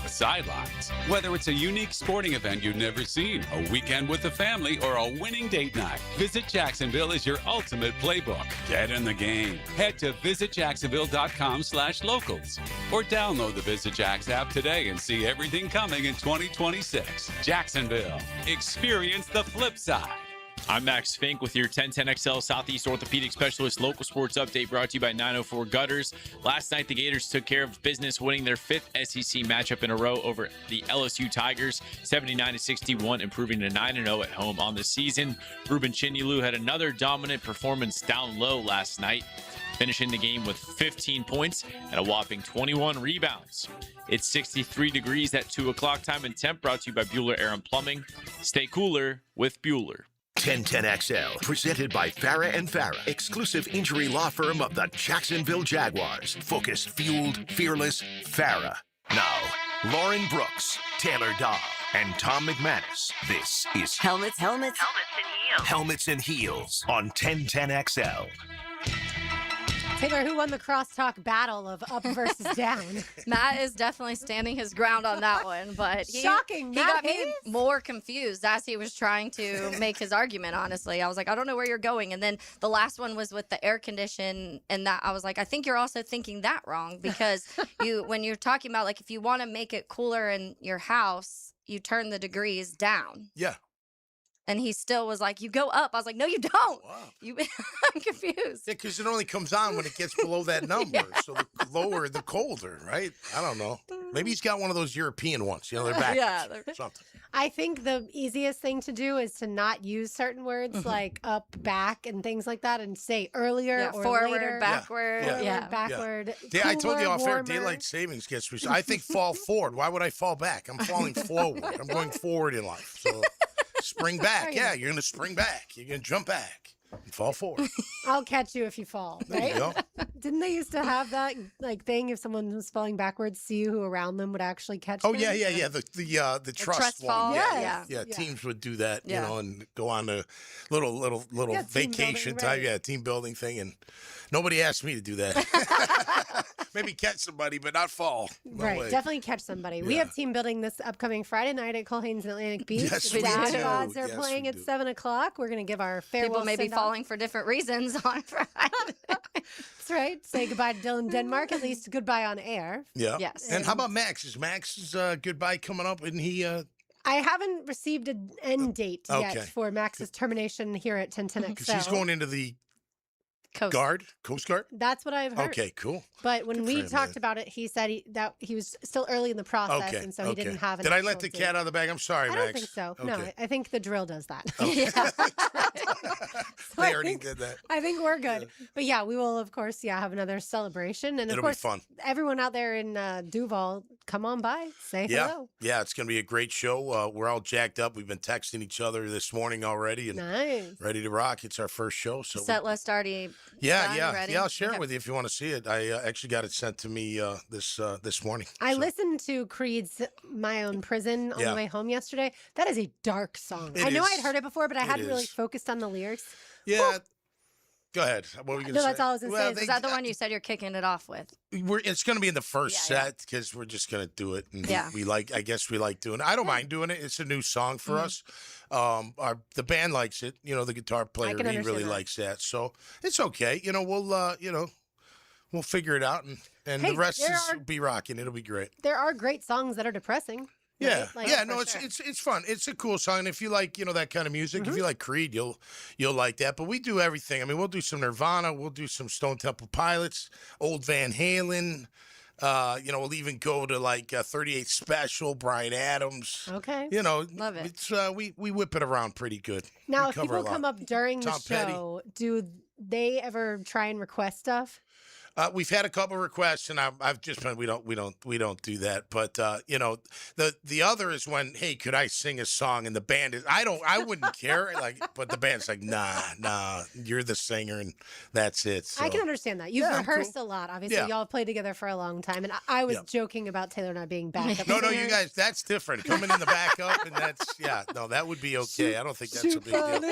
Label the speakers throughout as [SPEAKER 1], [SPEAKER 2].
[SPEAKER 1] the sidelines. Whether it's a unique sporting event you've never seen, a weekend with the family, or a winning date night, Visit Jacksonville is your ultimate playbook. Get in the game. Head to visitjacksonville.com/locals or download the Visit Jacks app today and see everything coming in 2026. Jacksonville. Experience the flip side.
[SPEAKER 2] I'm Max Fink with your 1010XL Southeast Orthopedic Specialist local sports update brought to you by 904 Gutters. Last night, the Gators took care of business, winning their 5th SEC matchup in a row over the LSU Tigers, 79-61, improving to 9-0 at home on the season. Ruben Chinyelu had another dominant performance down low last night, finishing the game with 15 points and a whopping 21 rebounds. It's 63 degrees at 2 o'clock time and temp, brought to you by Bueller Air and Plumbing. Stay cooler with Bueller.
[SPEAKER 3] 1010XL, presented by Farah and Farah, exclusive injury law firm of the Jacksonville Jaguars. Focused, fueled, fearless, Farah. Now, Lauren Brooks, Taylor Dahl, and Tom McManus. This is
[SPEAKER 4] Helmets and Heels.
[SPEAKER 3] Helmets and Heels on 1010XL.
[SPEAKER 5] Taylor, who won the crosstalk battle of up versus down?
[SPEAKER 4] Matt is definitely standing his ground on that one, but
[SPEAKER 5] Shocking,
[SPEAKER 4] he
[SPEAKER 5] Matt
[SPEAKER 4] got me more confused as he was trying to make his argument, honestly. I was like, I don't know where you're going. And then the last one was with the air condition, and that I was like, I think you're also thinking that wrong, because when you're talking about, like, if you want to make it cooler in your house, you turn the degrees down.
[SPEAKER 6] Yeah.
[SPEAKER 4] And he still was like, you go up. I was like, no, you don't.
[SPEAKER 6] Wow.
[SPEAKER 4] I'm confused.
[SPEAKER 6] Yeah, because it only comes on when it gets below that number.
[SPEAKER 4] Yeah.
[SPEAKER 6] So the lower, the colder, right? I don't know. Maybe he's got one of those European ones. You know, they're back.
[SPEAKER 4] Yeah.
[SPEAKER 6] Something.
[SPEAKER 5] I think the easiest thing to do is to not use certain words like up, back, and things like that, and say earlier or
[SPEAKER 4] forward,
[SPEAKER 5] later.
[SPEAKER 4] backward.
[SPEAKER 6] Yeah.
[SPEAKER 5] Forward,
[SPEAKER 4] Yeah.
[SPEAKER 5] backward.
[SPEAKER 6] Yeah, I told you
[SPEAKER 5] cooler,
[SPEAKER 6] off air,
[SPEAKER 5] warmer.
[SPEAKER 6] daylight savings gets me. I think fall forward. Why would I fall back? I'm falling forward. I'm going forward in life. So spring back. Yeah, you're going to spring back. You're going to jump back and fall forward.
[SPEAKER 5] I'll catch you if you fall,
[SPEAKER 6] There
[SPEAKER 5] right?
[SPEAKER 6] you go.
[SPEAKER 5] Didn't they used to have that like thing? If someone was falling backwards, see who around them would actually catch
[SPEAKER 6] Oh
[SPEAKER 5] them?
[SPEAKER 6] yeah. The trust
[SPEAKER 4] trust
[SPEAKER 6] one.
[SPEAKER 4] fall.
[SPEAKER 6] Yeah.
[SPEAKER 4] Yeah.
[SPEAKER 6] Teams would do that,
[SPEAKER 4] Yeah.
[SPEAKER 6] you know, and go on a little
[SPEAKER 5] Yeah, team
[SPEAKER 6] vacation
[SPEAKER 5] building,
[SPEAKER 6] time.
[SPEAKER 5] right.
[SPEAKER 6] Yeah, team building thing, and nobody asked me to do that. Maybe catch somebody, but not fall. No
[SPEAKER 5] Right,
[SPEAKER 6] way.
[SPEAKER 5] definitely catch somebody. We
[SPEAKER 6] Yeah.
[SPEAKER 5] have team building this upcoming Friday night at Colhane's in Atlantic Beach.
[SPEAKER 6] Yes,
[SPEAKER 5] the
[SPEAKER 6] we do.
[SPEAKER 5] Jaguars are
[SPEAKER 6] Yes,
[SPEAKER 5] playing
[SPEAKER 6] we
[SPEAKER 5] at
[SPEAKER 6] do.
[SPEAKER 5] 7 o'clock. We're going to give our farewell
[SPEAKER 4] People may be
[SPEAKER 5] send-off.
[SPEAKER 4] falling for different reasons on Friday.
[SPEAKER 5] That's right. Say goodbye to Dylan Denmark. At least goodbye on air.
[SPEAKER 6] Yeah.
[SPEAKER 4] Yes.
[SPEAKER 6] And how about Max? Is Max's goodbye coming up? And he
[SPEAKER 5] I haven't received an end date yet
[SPEAKER 6] Okay.
[SPEAKER 5] for Max's termination here at 1010XL.
[SPEAKER 6] because he's going into the
[SPEAKER 4] Coast.
[SPEAKER 6] Coast Guard.
[SPEAKER 5] That's what I've heard.
[SPEAKER 6] Okay, cool.
[SPEAKER 5] But when
[SPEAKER 6] Good
[SPEAKER 5] we
[SPEAKER 6] for him,
[SPEAKER 5] talked
[SPEAKER 6] man.
[SPEAKER 5] about it, he said that he was still early in the process,
[SPEAKER 6] Okay,
[SPEAKER 5] and so he
[SPEAKER 6] okay.
[SPEAKER 5] didn't have an
[SPEAKER 6] Did I let the
[SPEAKER 5] actual
[SPEAKER 6] cat
[SPEAKER 5] date.
[SPEAKER 6] out of the bag? I'm sorry,
[SPEAKER 5] I
[SPEAKER 6] Max.
[SPEAKER 5] don't think so. No,
[SPEAKER 6] Okay.
[SPEAKER 5] I think the drill does that.
[SPEAKER 4] Yeah.
[SPEAKER 5] So
[SPEAKER 6] They
[SPEAKER 5] I
[SPEAKER 6] already
[SPEAKER 5] think-
[SPEAKER 6] did that.
[SPEAKER 5] I think we're good. But yeah, we will, of course, have another celebration. And of
[SPEAKER 6] It'll
[SPEAKER 5] course,
[SPEAKER 6] be fun.
[SPEAKER 5] everyone out there in Duval, come on by, say
[SPEAKER 6] Yeah,
[SPEAKER 5] hello.
[SPEAKER 6] yeah, it's going to be a great show. We're all jacked up. We've been texting each other this morning already and
[SPEAKER 5] Nice.
[SPEAKER 6] ready to rock. It's our first show, so
[SPEAKER 4] Set list already.
[SPEAKER 6] yeah,
[SPEAKER 4] done,
[SPEAKER 6] yeah,
[SPEAKER 4] ready?
[SPEAKER 6] yeah. I'll share
[SPEAKER 4] Okay.
[SPEAKER 6] it with you if you want to see it. I actually got it sent to me this morning.
[SPEAKER 5] I
[SPEAKER 6] So,
[SPEAKER 5] listened to Creed's My Own Prison on
[SPEAKER 6] Yeah.
[SPEAKER 5] the way home yesterday. That is a dark song.
[SPEAKER 6] It
[SPEAKER 5] I know
[SPEAKER 6] is.
[SPEAKER 5] I'd heard it before, but I
[SPEAKER 6] It
[SPEAKER 5] hadn't really
[SPEAKER 6] is.
[SPEAKER 5] focused on the lyrics.
[SPEAKER 6] Yeah. Go ahead. What were you going to
[SPEAKER 5] No,
[SPEAKER 6] say?
[SPEAKER 5] that's all I was gonna say.
[SPEAKER 4] Is that the one you said you're kicking it off with?
[SPEAKER 6] It's going to be in the first
[SPEAKER 4] Yeah, yeah.
[SPEAKER 6] set because we're just going to do it. And
[SPEAKER 4] Yeah.
[SPEAKER 6] I guess we like doing it. I don't mind doing it. It's a new song for us. The band likes it. You know, the guitar player,
[SPEAKER 5] can
[SPEAKER 6] he
[SPEAKER 5] understand
[SPEAKER 6] really
[SPEAKER 5] that.
[SPEAKER 6] likes that. So it's okay. You know, we'll figure it out and
[SPEAKER 5] Hey,
[SPEAKER 6] the rest
[SPEAKER 5] there
[SPEAKER 6] is
[SPEAKER 5] are-
[SPEAKER 6] be rocking. It'll be great.
[SPEAKER 5] There are great songs that are depressing.
[SPEAKER 6] Yeah,
[SPEAKER 5] right? Like,
[SPEAKER 6] yeah,
[SPEAKER 5] for
[SPEAKER 6] no,
[SPEAKER 5] sure.
[SPEAKER 6] it's fun. It's a cool song. And if you like, that kind of music,
[SPEAKER 5] Mm-hmm.
[SPEAKER 6] if you like Creed, you'll like that. But we do everything. I mean, we'll do some Nirvana, we'll do some Stone Temple Pilots, old Van Halen. We'll even go to like 38 Special, Bryan Adams.
[SPEAKER 5] Okay.
[SPEAKER 4] Love it.
[SPEAKER 6] It's we whip it around pretty good.
[SPEAKER 5] Now,
[SPEAKER 6] We
[SPEAKER 5] if
[SPEAKER 6] cover
[SPEAKER 5] people
[SPEAKER 6] a lot.
[SPEAKER 5] come up during the
[SPEAKER 6] Tom Petty.
[SPEAKER 5] show, do they ever try and request stuff?
[SPEAKER 6] We've had a couple requests, and I've just been we don't do that. But the other is when, hey, could I sing a song? And the band is I wouldn't care, but the band's like, nah, you're the singer, and that's it. So.
[SPEAKER 5] I can understand that. You've
[SPEAKER 6] Yeah, I'm
[SPEAKER 5] rehearsed
[SPEAKER 6] cool.
[SPEAKER 5] a lot. Obviously,
[SPEAKER 6] Yeah.
[SPEAKER 5] y'all played together for a long time, and I was
[SPEAKER 6] Yeah.
[SPEAKER 5] joking about Taylor not being backup.
[SPEAKER 6] No,
[SPEAKER 5] singer.
[SPEAKER 6] you guys, that's different. Coming in the backup, and that would be okay. I don't think that's a big deal.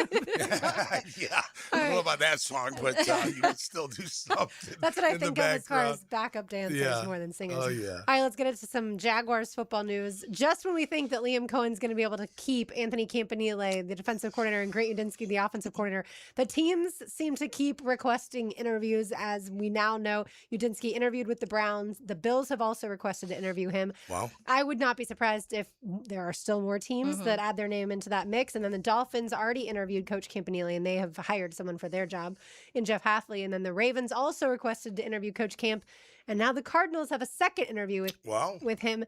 [SPEAKER 6] Yeah, I don't know about that song, but you would still do something.
[SPEAKER 5] That's what I
[SPEAKER 6] in the
[SPEAKER 5] think of as far
[SPEAKER 6] background.
[SPEAKER 5] as backup dancers
[SPEAKER 6] Yeah.
[SPEAKER 5] more than singers.
[SPEAKER 6] Oh, yeah.
[SPEAKER 5] All right, let's get into some Jaguars football news. Just when we think that Liam Cohen's going to be able to keep Anthony Campanile, the defensive coordinator, and Grant Udinski, the offensive coordinator, the teams seem to keep requesting interviews. As we now know, Udinski interviewed with the Browns. The Bills have also requested to interview him.
[SPEAKER 6] Wow.
[SPEAKER 5] I would not be surprised if there are still more teams that add their name into that mix. And then the Dolphins already interviewed Coach Campanile, and they have hired someone for their job in Jeff Halfley. And then the Ravens also requested to interview Coach Camp. And now the Cardinals have a second interview with him.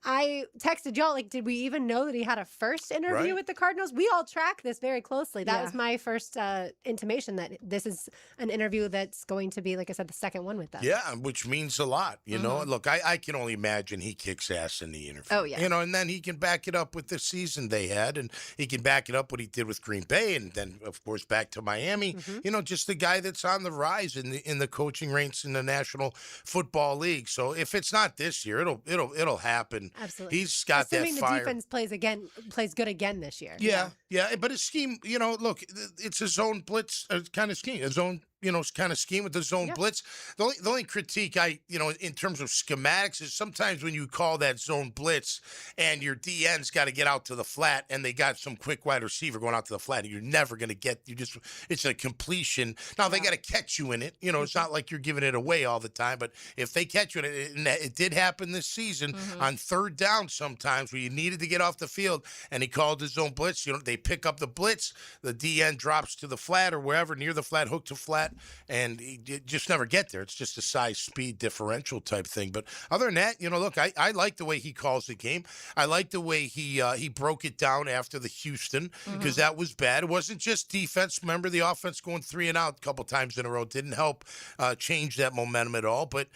[SPEAKER 5] I texted y'all, like, did we even know that he had a first interview with the Cardinals? We all track this very closely. That was my first intimation that this is an interview that's going to be, like I said, the second one with them.
[SPEAKER 6] Yeah, which means a lot. You know, look, I can only imagine he kicks ass in the interview.
[SPEAKER 4] Oh, yeah.
[SPEAKER 6] You know, and then he can back it up with the season they had, and he can back it up what he did with Green Bay, and then, of course, back to Miami. You know, just the guy that's on the rise in the coaching ranks in the National Football League. So if it's not this year, it'll happen.
[SPEAKER 5] Absolutely.
[SPEAKER 6] He's got
[SPEAKER 5] Assuming
[SPEAKER 6] that
[SPEAKER 5] the
[SPEAKER 6] fire.
[SPEAKER 5] defense plays good again this year.
[SPEAKER 6] Yeah, but his scheme, you know, look, it's a zone blitz kind of scheme, a zone, you know, kind of scheme with the zone blitz. The only critique in terms of schematics is sometimes when you call that zone blitz and your DN's got to get out to the flat and they got some quick wide receiver going out to the flat, and you're never going to get, it's a completion. Now, they got to catch you in it. You know, it's not like you're giving it away all the time, but if they catch you in it, and it did happen this season on third down sometimes where you needed to get off the field and he called his zone blitz. You know, they pick up the blitz, the DN drops to the flat or wherever near the flat, hook to flat, and he just never get there. It's just a size speed differential type thing. But other than that, you know, look, I like the way he calls the game. I like the way he broke it down after the Houston, because that was bad. It wasn't just defense. Remember, the offense going 3 and out a couple times in a row didn't help change that momentum at all. But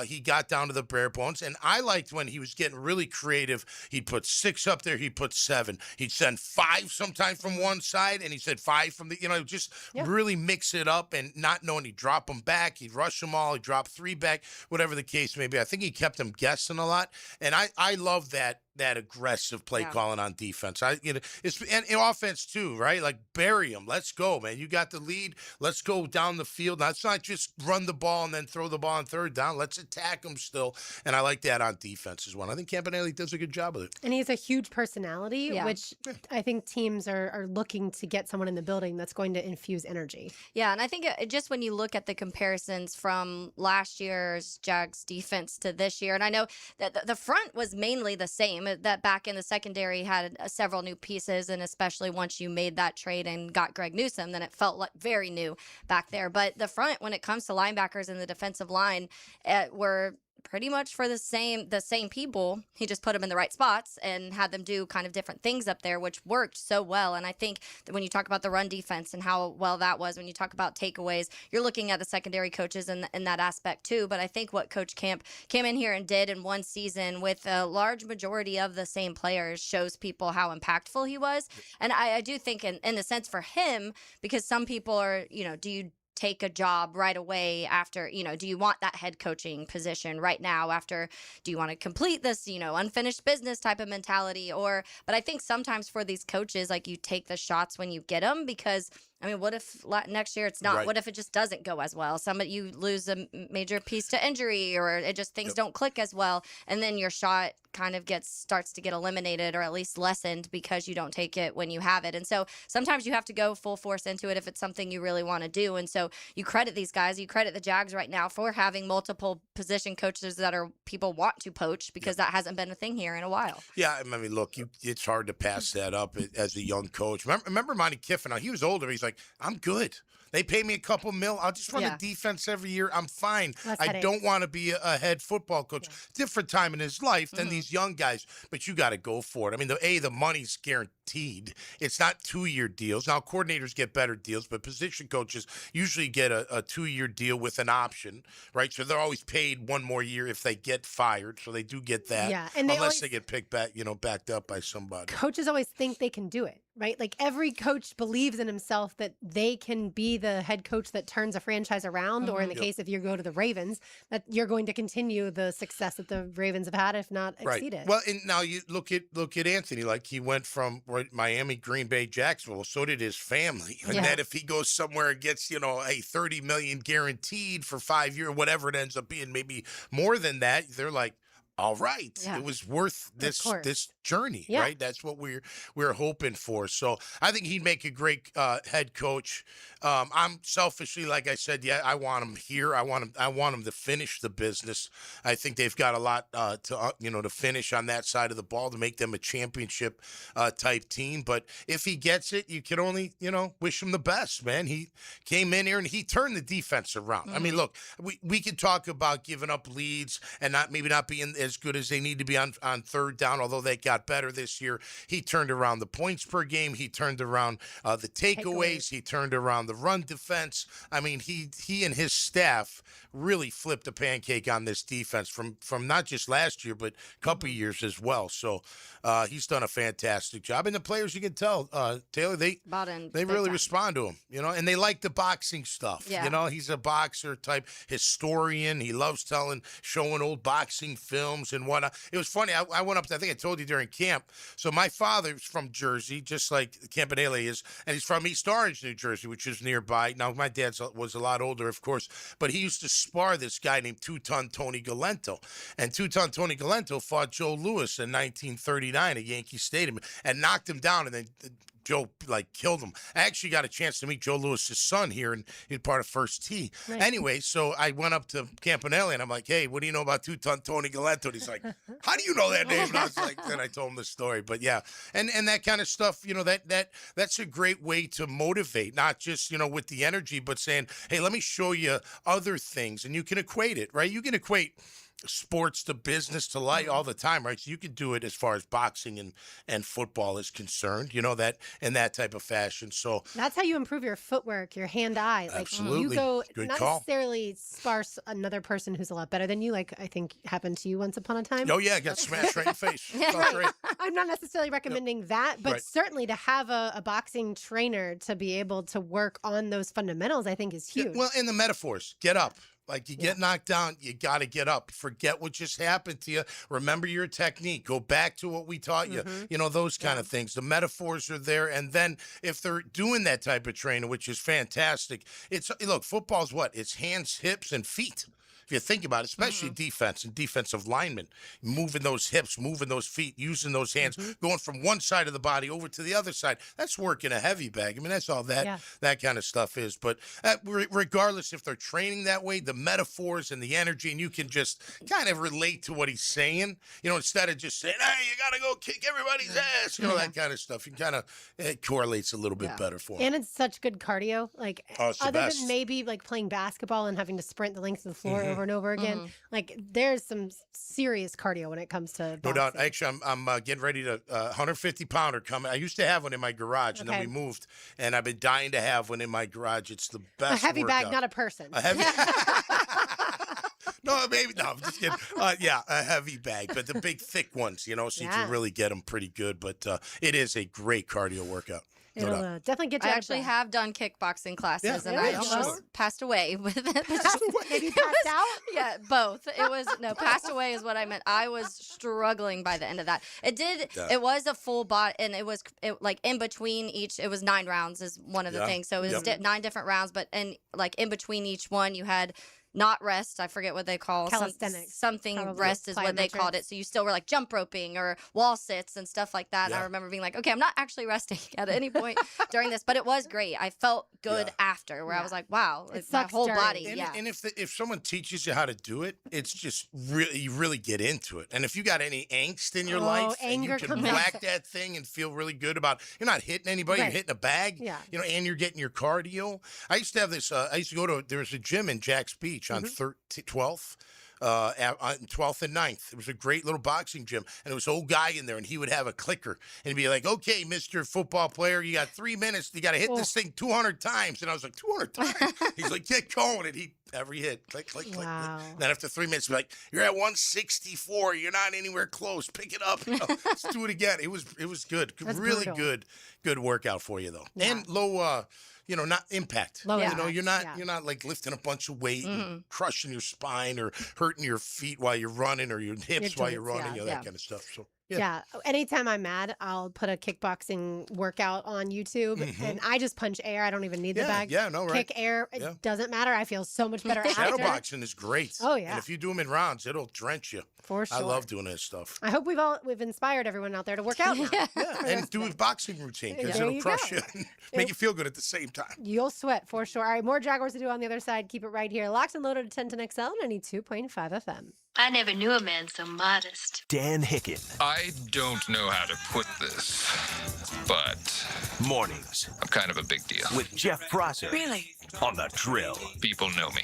[SPEAKER 6] he got down to the bare bones, and I liked when he was getting really creative. He'd put 6 up there. He'd put 7. He'd send 5 sometimes from one side, and he said 5 from the, you know, just really mix it up and not knowing he'd drop them back. He'd rush them all. He'd drop 3 back, whatever the case may be. I think he kept them guessing a lot, and I love that aggressive play calling on defense. It's and offense too, right? Like, bury them. Let's go, man. You got the lead. Let's go down the field. Now, it's not just run the ball and then throw the ball on third down. Let's attack them still. And I like that on defense as well. I think Campanile does a good job with it.
[SPEAKER 5] And he has a huge personality, which I think teams are looking to get someone in the building that's going to infuse energy.
[SPEAKER 4] Yeah, and I think just when you look at the comparisons from last year's Jags defense to this year, and I know that the front was mainly the same, that back in the secondary had several new pieces, and especially once you made that trade and got Greg Newsome, then it felt like very new back there. But the front, when it comes to linebackers and the defensive line, were pretty much for the same people. He just put them in the right spots and had them do kind of different things up there, which worked so well. And I think that when you talk about the run defense and how well that was, when you talk about takeaways, you're looking at the secondary coaches in that aspect too. But I think what Coach Camp came in here and did in one season with a large majority of the same players shows people how impactful he was. And I do think in the sense for him, because some people are, you know, do you take a job right away after, you know, do you want that head coaching position right now after, do you want to complete this, you know, unfinished business type of mentality? But I think sometimes for these coaches, like, you take the shots when you get them, because I mean, what if next year it's not?
[SPEAKER 6] Right.
[SPEAKER 4] What if it just doesn't go as well? You lose a major piece to injury, or it just things don't click as well, and then your shot kind of starts to get eliminated, or at least lessened, because you don't take it when you have it. And so sometimes you have to go full force into it if it's something you really want to do. And so you credit these guys, you credit the Jags right now for having multiple position coaches that are people want to poach, because that hasn't been a thing here in a while.
[SPEAKER 6] Yeah, I mean, look, it's hard to pass that up as a young coach. Remember Monty Kiffin? Now, he was older. He's like, I'm good. They pay me a couple mil. I'll just run the defense every year. I'm fine. I don't want to be a head football coach. Different time in his life than these young guys, but you got to go for it. I mean, the money's guaranteed. It's not 2-year deals. Now, coordinators get better deals, but position coaches usually get a 2-year deal with an option, right? So they're always paid 1 more year if they get fired. So they do get that,
[SPEAKER 5] Yeah, and
[SPEAKER 6] unless they get picked back, backed up by somebody.
[SPEAKER 5] Coaches always think they can do it. right? Like every coach believes in himself that they can be the head coach that turns a franchise around, or in the case if you go to the Ravens, that you're going to continue the success that the Ravens have had, if not exceed it.
[SPEAKER 6] Well, and now you look at Anthony. Like he went from Miami, Green Bay, Jacksonville. So did his family. And then if he goes somewhere and gets a $30 million guaranteed for 5 years, whatever it ends up being, maybe more than that, they're like, all right, it was worth this journey, right? That's what we're hoping for. So I think he'd make a great head coach. I'm selfishly, like I said, I want him here. I want him to finish the business. I think they've got a lot to finish on that side of the ball to make them a championship type team. But if he gets it, you can only wish him the best, man. He came in here and he turned the defense around. I mean, look, we could talk about giving up leads and maybe not being as good as they need to be on third down, although they got better this year. He turned around the points per game. He turned around the takeaways. He turned around the run defense. I mean, he and his staff really flipped the pancake on this defense from not just last year, but a couple of years as well. So he's done a fantastic job. And the players, you can tell, Taylor, they really respond to him, and they like the boxing stuff.
[SPEAKER 4] Yeah.
[SPEAKER 6] He's a boxer type historian. He loves showing old boxing films and whatnot. It was funny. I went up, I think I told you during camp. So my father's from Jersey, just like Campanile is, and he's from East Orange, New Jersey, which is nearby. Now, my dad was a lot older, of course, but he used to spar this guy named Two-Ton Tony Galento. And Two-Ton Tony Galento fought Joe Louis in 1939 at Yankee Stadium and knocked him down, and then Joe killed him. I actually got a chance to meet Joe Lewis's son here, and he's part of First Tee. Right. Anyway, so I went up to Campanile and I'm like, "Hey, what do you know about Two-Ton Tony Galento?" And he's like, "How do you know that name?" And I was like, then I told him the story. But yeah, and that kind of stuff, that's a great way to motivate, not just with the energy, but saying, "Hey, let me show you other things," and you can equate it, right? You can equate sports to business to life all the time, right? So you could do it as far as boxing and football is concerned, that in that type of fashion. So
[SPEAKER 5] that's how you improve your footwork, your hand-eye.
[SPEAKER 6] Absolutely.
[SPEAKER 5] You go
[SPEAKER 6] Good
[SPEAKER 5] not
[SPEAKER 6] call.
[SPEAKER 5] necessarily sparse another person who's a lot better than you, like I think happened to you once upon a time.
[SPEAKER 6] Oh yeah, got smashed right in the face. Felt great.
[SPEAKER 5] I'm not necessarily recommending that, but certainly to have a boxing trainer to be able to work on those fundamentals, I think is huge.
[SPEAKER 6] Yeah, well, and the metaphors, get up. Like you get knocked down, you got to get up. Forget what just happened to you. Remember your technique. Go back to what we taught you. Those kind of things. The metaphors are there. And then if they're doing that type of training, which is fantastic, football's what? It's hands, hips, and feet. If you think about it, especially defense and defensive linemen, moving those hips, moving those feet, using those hands, going from one side of the body over to the other side, that's working a heavy bag. I mean, that's all that kind of stuff is. But regardless if they're training that way, the metaphors and the energy, and you can just kind of relate to what he's saying, instead of just saying, "Hey, you got to go kick everybody's ass," that kind of stuff. You kind of, it correlates a little bit better for him.
[SPEAKER 5] And it's such good cardio. Other than maybe playing basketball and having to sprint the length of the floor over and over again. There's some serious cardio when it comes to boxing.
[SPEAKER 6] No doubt. Actually, I'm getting ready to 150 pounder coming. I used to have one in my garage, and then we moved, and I've been dying to have one in my garage. It's the best.
[SPEAKER 5] A heavy bag, not a person.
[SPEAKER 6] A heavy. No, maybe no. I'm just kidding. A heavy bag, but the big thick ones, so you can really get them pretty good. But it is a great cardio workout.
[SPEAKER 5] It'll definitely get you.
[SPEAKER 4] I actually have done kickboxing classes, and I almost passed away with it.
[SPEAKER 5] Maybe passed out?
[SPEAKER 4] Yeah, both. Passed away is what I meant. I was struggling by the end of that. It was a full bot, and it was in between each. It was 9 rounds is one of the things. So it was 9 different rounds, but in between each one, you had not rest. I forget what they call
[SPEAKER 5] calisthenics.
[SPEAKER 4] Something rest is what they called it. So you still were jump roping or wall sits and stuff like that. And I remember being like, okay, I'm not actually resting at any point during this, but it was great. I felt good after, where I was like, wow, it's my whole body.
[SPEAKER 6] And if someone teaches you how to do it, it's just you really get into it. And if you got any angst in your life, and you can whack that thing and feel really good about, you're not hitting anybody, you're hitting a bag, and you're getting your cardio. I used to have this. I used to go to. There was a gym in Jack's Beach on 12th. On 12th and 9th. It was a great little boxing gym, and there was an old guy in there, and he would have a clicker, and he'd be like, "Okay, Mr. Football Player, you got 3 minutes. You got to hit this thing 200 times." And I was like, 200 times? He's like, "Get going." And Every hit. Click, click, click.
[SPEAKER 5] Wow.
[SPEAKER 6] Then after 3 minutes, be like, you're at 164. You're not anywhere close. Pick it up. Let's do it again. It was good.
[SPEAKER 5] That's
[SPEAKER 6] Really
[SPEAKER 5] brutal.
[SPEAKER 6] good workout for you, though.
[SPEAKER 5] Yeah.
[SPEAKER 6] And low, not impact.
[SPEAKER 5] Low
[SPEAKER 6] You know,
[SPEAKER 5] impact,
[SPEAKER 6] you're not like lifting a bunch of weight and crushing your spine or hurting your feet while you're running or your hips while you're
[SPEAKER 5] joints,
[SPEAKER 6] running,
[SPEAKER 5] yeah,
[SPEAKER 6] that
[SPEAKER 5] yeah.
[SPEAKER 6] kind of stuff. So,
[SPEAKER 5] Yeah. Anytime I'm mad, I'll put a kickboxing workout on YouTube and I just punch air. I don't even need the bag.
[SPEAKER 6] Yeah, no, right.
[SPEAKER 5] Kick air. It doesn't matter. I feel so much better after.
[SPEAKER 6] Shadowboxing is great.
[SPEAKER 5] Oh, yeah.
[SPEAKER 6] And if you do them in rounds, it'll drench you.
[SPEAKER 5] For sure.
[SPEAKER 6] I love doing that stuff.
[SPEAKER 5] I hope we've inspired everyone out there to work out now.
[SPEAKER 6] Yeah, and do a boxing routine because
[SPEAKER 5] There
[SPEAKER 6] it'll
[SPEAKER 5] you
[SPEAKER 6] crush
[SPEAKER 5] go.
[SPEAKER 6] you and make you feel good at the same time.
[SPEAKER 5] You'll sweat for sure. All right, more Jaguars to do on the other side. Keep it right here. Locked and loaded at 1010XL, 92.5 FM.
[SPEAKER 7] I never knew a man so modest.
[SPEAKER 3] Dan Hicken.
[SPEAKER 8] I don't know how to put this, but
[SPEAKER 3] Mornings
[SPEAKER 8] I'm kind of a big deal.
[SPEAKER 3] with Jeff Prosser.
[SPEAKER 7] Really?
[SPEAKER 3] On the Drill.
[SPEAKER 8] People know me.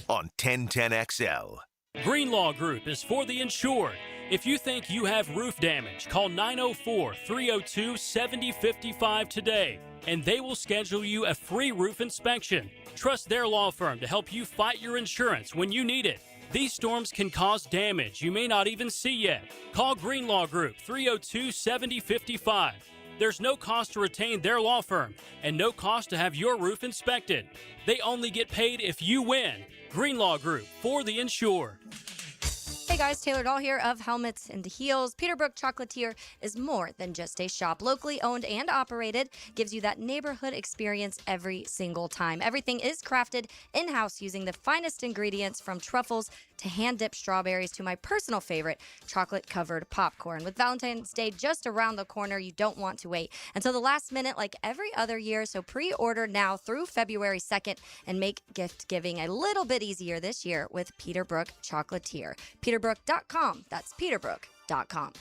[SPEAKER 3] On 1010XL.
[SPEAKER 9] Greenlaw Group is for the insured. If you think you have roof damage, call 904-302-7055 today, and they will schedule you a free roof inspection. Trust their law firm to help you fight your insurance when you need it. These storms can cause damage you may not even see yet. Call Greenlaw Group 302-7055. There's no cost to retain their law firm and no cost to have your roof inspected. They only get paid if you win. Greenlaw Group, for the insured.
[SPEAKER 4] Hey guys, Taylor Dahl here of Helmets and Heels. Peterbrook Chocolatier is more than just a shop. Locally owned and operated, gives you that neighborhood experience every single time. Everything is crafted in-house using the finest ingredients, from truffles to hand-dipped strawberries to my personal favorite, chocolate-covered popcorn. With Valentine's Day just around the corner, you don't want to wait until the last minute like every other year, so pre-order now through February 2nd and make gift giving a little bit easier this year with Peterbrook Chocolatier. Peterbrook.com. That's Peterbrook.com.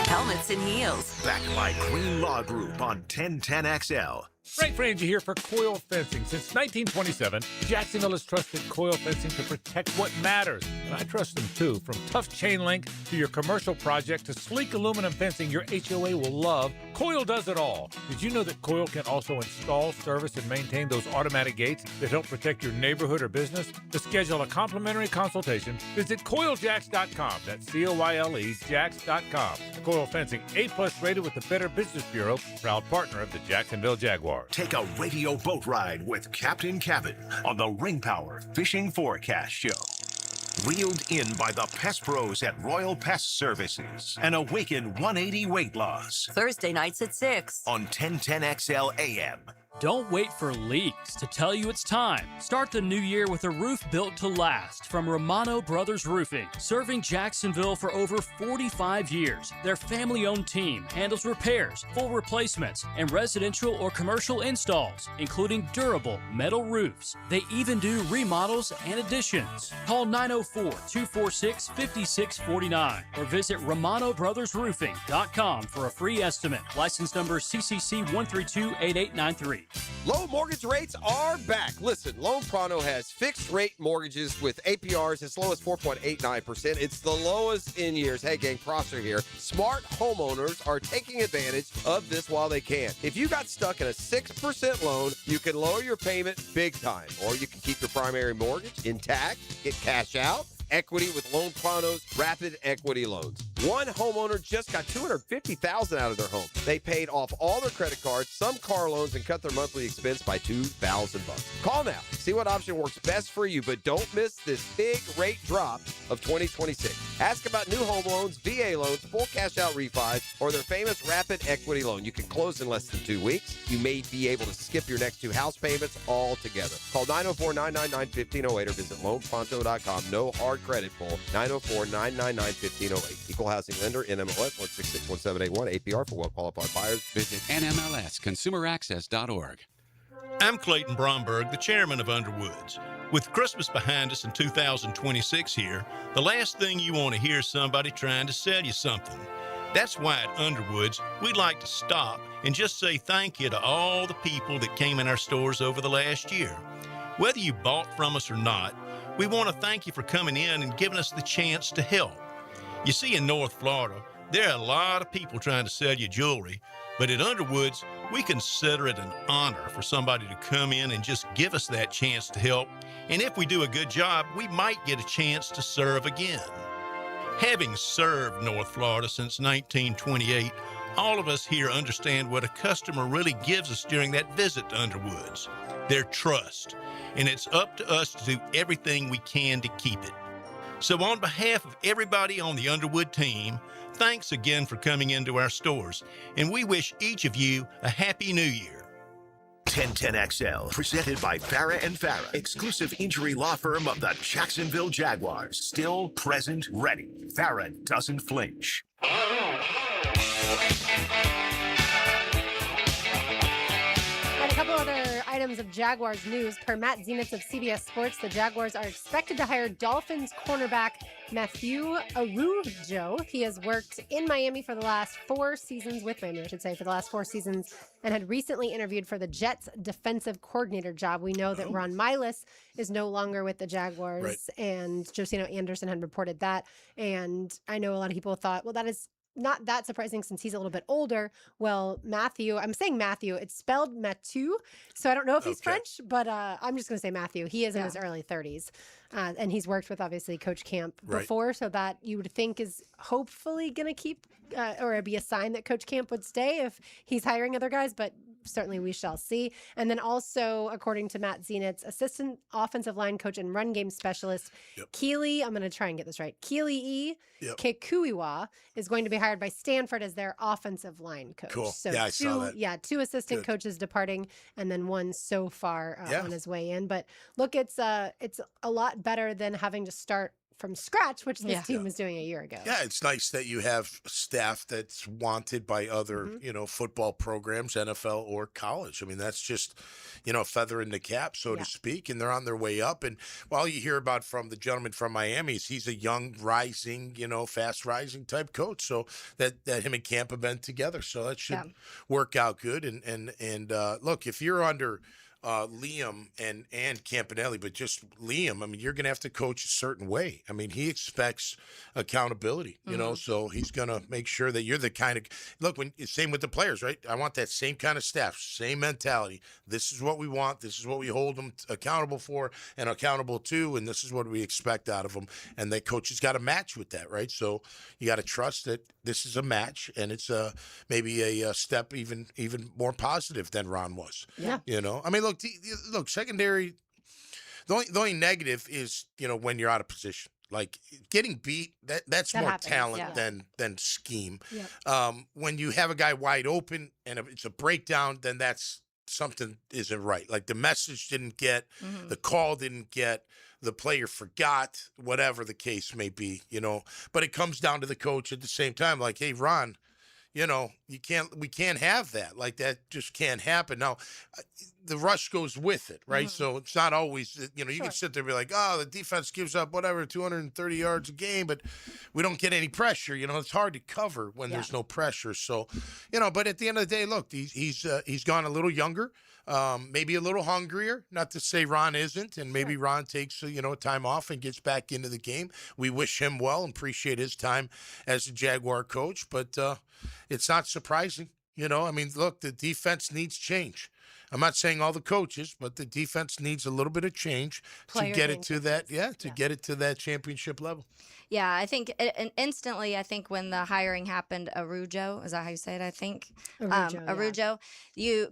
[SPEAKER 10] Helmets and Heels.
[SPEAKER 3] Backed by Greenlaw Group on 1010XL.
[SPEAKER 11] Frank Frangie here for Coil Fencing. Since 1927, Jacksonville has trusted Coil Fencing to protect what matters. And I trust them too. From tough chain link to your commercial project to sleek aluminum fencing your HOA will love, Coil does it all. Did you know that Coil can also install, service, and maintain those automatic gates that help protect your neighborhood or business? To schedule a complimentary consultation, visit CoilJacks.com. That's COYLE Jacks.com. Coil Fencing, A+ rated with the Better Business Bureau, proud partner of the Jacksonville Jaguars.
[SPEAKER 3] Take a radio boat ride with Captain Cabin on the Ring Power Fishing Forecast Show. Reeled in by the Pest Pros at Royal Pest Services and awaken 180 weight loss
[SPEAKER 10] Thursday nights at 6.
[SPEAKER 3] on 1010XL AM.
[SPEAKER 9] Don't wait for leaks to tell you it's time. Start the new year with a roof built to last from Romano Brothers Roofing. Serving Jacksonville for over 45 years, their family-owned team handles repairs, full replacements, and residential or commercial installs, including durable metal roofs. They even do remodels and additions. Call 904-246-5649 or visit RomanoBrothersRoofing.com for a free estimate. License number CCC 1328893.
[SPEAKER 12] Low mortgage rates are back. Listen, Loan Pronto has fixed rate mortgages with APRs as low as 4.89%. It's the lowest in years. Hey, gang, Prosser here. Smart homeowners are taking advantage of this while they can. If you got stuck in a 6% loan, you can lower your payment big time, or you can keep your primary mortgage intact, get cash out, equity with Loan Pronto's rapid equity loans. One homeowner just got $250,000 out of their home. They paid off all their credit cards, some car loans, and cut their monthly expense by $2,000. Call now. See what option works best for you, but don't miss this big rate drop of 2026. Ask about new home loans, VA loans, full cash out refis, or their famous rapid equity loan. You can close in less than 2 weeks. You may be able to skip your next 2 house payments altogether. Call 904-999-1508 or visit loanpronto.com. No hard credit pull. 904-999-1508. Equal housing lender, NMLS 1661781. APR for well-qualified buyers. Visit
[SPEAKER 1] NMLSConsumerAccess.org.
[SPEAKER 13] I'm Clayton Bromberg, the chairman of Underwoods. With Christmas behind us in 2026 here, the last thing you want to hear is somebody trying to sell you something. That's why at Underwoods, we'd like to stop and just say thank you to all the people that came in our stores over the last year. Whether you bought from us or not, we want to thank you for coming in and giving us the chance to help. You see, in North Florida, there are a lot of people trying to sell you jewelry, but at Underwoods, We consider it an honor for somebody to come in and just give us that chance to help. And if we do a good job, we might get a chance to serve again. Having served North Florida since 1928, all of us here understand what a customer really gives us during that visit to Underwood's, their trust. And it's up to us to do everything we can to keep it. So on behalf of everybody on the Underwood team, thanks again for coming into our stores, and we wish each of you a Happy New Year.
[SPEAKER 3] 1010XL, presented by Farah and Farah, exclusive injury law firm of the Jacksonville Jaguars. Still, present, ready. Farah doesn't flinch.
[SPEAKER 5] And a couple other items of Jaguars news. Per Matt Zenitz of CBS Sports, the Jaguars are expected to hire Dolphins cornerback Matthew Arujo. He has worked in Miami for the last 4 seasons, with Miami, I should say, for the last 4 seasons, and had recently interviewed for the Jets defensive coordinator job. We know that Ron Miles is no longer with the Jaguars,
[SPEAKER 6] Right.
[SPEAKER 5] and Josino Anderson had reported that. And I know a lot of people thought, well, that is not that surprising since he's a little bit older. Well, Matthew, I'm saying Matthew, it's spelled Mathieu, so I don't know if he's French, but I'm just going to say Matthew. He is in his early 30s, and he's worked with, obviously, Coach Camp before, so that you would think is hopefully going to keep, or be a sign that Coach Camp would stay if he's hiring other guys, but certainly we shall see. And then also, according to Matt Zenitz, assistant offensive line coach and run game specialist Keely, I'm going to try and get this right, Keely Kekuiwa is going to be hired by Stanford as their offensive line coach.
[SPEAKER 6] Cool.
[SPEAKER 5] So
[SPEAKER 6] Yeah, I saw that.
[SPEAKER 5] Yeah, 2 assistant coaches departing, and then 1 so far on his way in. But look, it's a lot better than having to start from scratch, which this team was doing a year ago.
[SPEAKER 6] Yeah, it's nice that you have staff that's wanted by other, football programs, NFL or college. I mean, that's just, a feather in the cap, so to speak, and they're on their way up. And while you hear about from the gentleman from Miami, he's a young, rising, fast rising type coach. So that him and Camp have been together. So that should work out good. And look, if you're under Liam and Campanile, but just Liam, I mean, you're going to have to coach a certain way. I mean, he expects accountability, so he's going to make sure that you're the kind of, look, same with the players, right? I want that same kind of staff, same mentality. This is what we want. This is what we hold them accountable for and accountable to, and this is what we expect out of them. And the coach has got to match with that, right? So you got to trust that this is a match, and it's maybe a step even more positive than Ron was.
[SPEAKER 5] Yeah.
[SPEAKER 6] I mean, look, secondary, the only negative is, when you're out of position. Like getting beat, that's more
[SPEAKER 5] happens,
[SPEAKER 6] talent than scheme.
[SPEAKER 5] Yep.
[SPEAKER 6] When you have a guy wide open and it's a breakdown, then that's something isn't right. Like the message didn't get, the call didn't get, the player forgot, whatever the case may be, But it comes down to the coach at the same time. Like, hey, Ron, we can't have that. Like that just can't happen. Now, the rush goes with it, right? So it's not always, you can sit there and be like, oh, the defense gives up 230 yards a game, but we don't get any pressure. It's hard to cover when there's no pressure. So, but at the end of the day, look, he's gone a little younger, maybe a little hungrier. Not to say Ron isn't, and maybe Ron takes time off and gets back into the game. We wish him well and appreciate his time as a Jaguar coach, but it's not surprising. I mean, look, the defense needs change. I'm not saying all the coaches, but the defense needs a little bit of change to get it to that, get it to that championship level.
[SPEAKER 4] Yeah, I think instantly, when the hiring happened, Arujo, is that how you say it? I think Arujo,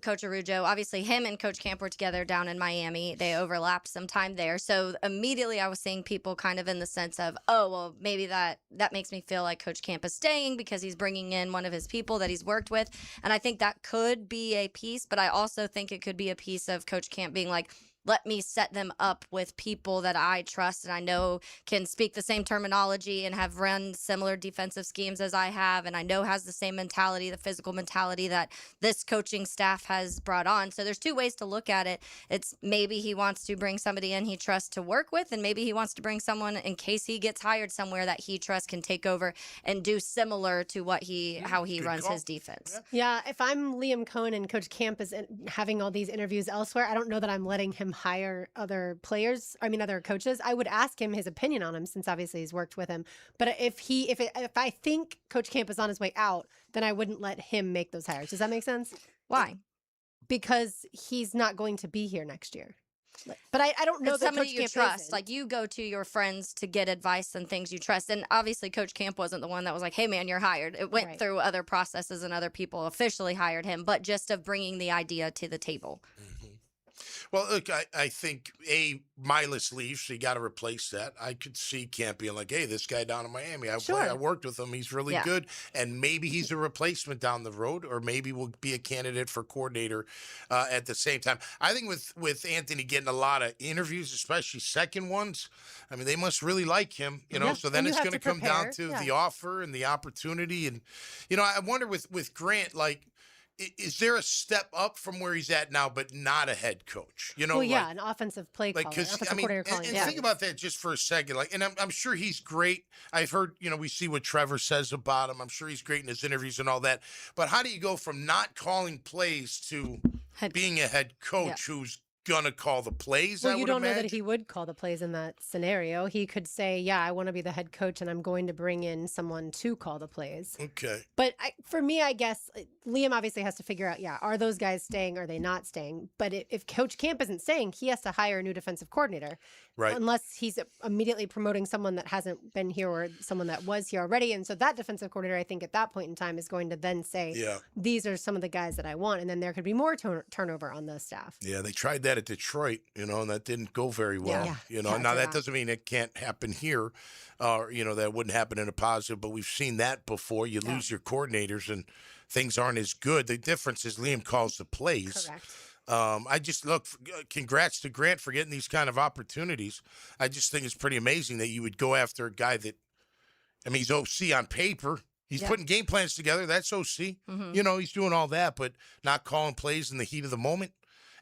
[SPEAKER 4] Coach Arujo. Obviously, him and Coach Camp were together down in Miami. They overlapped some time there, so immediately I was seeing people kind of in the sense of, oh, well, maybe that makes me feel like Coach Camp is staying because he's bringing in one of his people that he's worked with, and I think that could be a piece. But I also think it could be a piece of Coach Camp being like, let me set them up with people that I trust and I know can speak the same terminology and have run similar defensive schemes as I have, and I know has the same mentality, the physical mentality that this coaching staff has brought on. So there's 2 ways to look at it. It's maybe he wants to bring somebody in he trusts to work with, and maybe he wants to bring someone in case he gets hired somewhere that he trusts can take over and do similar to how he runs his defense.
[SPEAKER 5] Yeah, if I'm Liam Cohen and Coach Camp is having all these interviews elsewhere, I don't know that I'm letting him hire other coaches. I would ask him his opinion on him, since obviously he's worked with him. But if I think Coach Camp is on his way out, then I wouldn't let him make those hires. Does that make sense?
[SPEAKER 4] Why?
[SPEAKER 5] Because he's not going to be here next year. But I don't know
[SPEAKER 4] It's
[SPEAKER 5] that
[SPEAKER 4] somebody
[SPEAKER 5] Coach
[SPEAKER 4] you
[SPEAKER 5] Camp
[SPEAKER 4] trust.
[SPEAKER 5] isn't.
[SPEAKER 4] Like, you go to your friends to get advice and things you trust. And obviously, Coach Camp wasn't the one that was like, hey, man, you're hired. It went through other processes and other people officially hired him, but just of bringing the idea to the table.
[SPEAKER 6] Well, look, I think Milas leaves, so you got to replace that. I could see Camp being like, hey, this guy down in Miami, I worked with him. He's really good. And maybe he's a replacement down the road, or maybe will be a candidate for coordinator at the same time. I think with Anthony getting a lot of interviews, especially second ones, I mean, they must really like him, you know, so then it's going to come down to the offer and the opportunity. And, you know, I wonder with Grant, like, is there a step up from where he's at now, but not a head coach? You know,
[SPEAKER 5] well, yeah, an offensive play caller, offensive coordinator calling.
[SPEAKER 6] And think about that just for a second. Like, and I'm sure he's great. I've heard, you know, we see what Trevor says about him. I'm sure he's great in his interviews and all that. But how do you go from not calling plays to being a head coach who's gonna call the plays?
[SPEAKER 5] Well, you don't know that he would call the plays in that scenario. He could say, yeah, I want to be the head coach and I'm going to bring in someone to call the plays.
[SPEAKER 6] Okay.
[SPEAKER 5] But for me, I guess Liam obviously has to figure out, are those guys staying? Are they not staying? But if Coach Camp isn't staying, he has to hire a new defensive coordinator.
[SPEAKER 6] Right.
[SPEAKER 5] Unless he's immediately promoting someone that hasn't been here or someone that was here already. And so that defensive coordinator, I think at that point in time is going to then say, these are some of the guys that I want. And then there could be more turnover on the staff.
[SPEAKER 6] Yeah, they tried that at Detroit, you know, and that didn't go very well. You know, now that doesn't mean it can't happen here, or, you know, that wouldn't happen in a positive, but we've seen that before. You lose your coordinators and things aren't as good. The difference is Liam calls the plays.
[SPEAKER 5] Correct.
[SPEAKER 6] I just congrats to Grant for getting these kind of opportunities. I just think it's pretty amazing that you would go after a guy that, I mean, he's OC on paper. He's putting game plans together. That's OC. You know, he's doing all that, but not calling plays in the heat of the moment.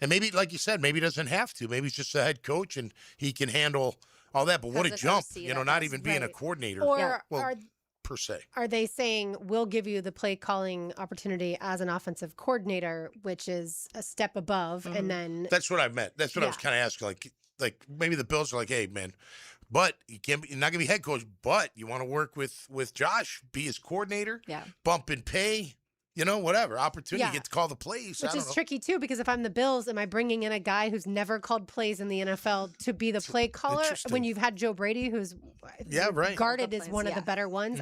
[SPEAKER 6] And maybe, like you said, maybe he doesn't have to. Maybe he's just a head coach and he can handle all that. But what a jump, you know, not even being a coordinator.
[SPEAKER 5] Or
[SPEAKER 6] per se.
[SPEAKER 5] Are they saying we'll give you the play calling opportunity as an offensive coordinator, which is a step above, and then
[SPEAKER 6] that's what I meant. That's what I was kind of asking. Like maybe the Bills are like, hey man, but you're not gonna be head coach, but you want to work with Josh, be his coordinator, bump in pay. You know, whatever opportunity, you get to call the plays.
[SPEAKER 5] Which is tricky too, because if I'm the Bills, am I bringing in a guy who's never called plays in the NFL to be the play caller when you've had Joe Brady, who's regarded as one of the better ones?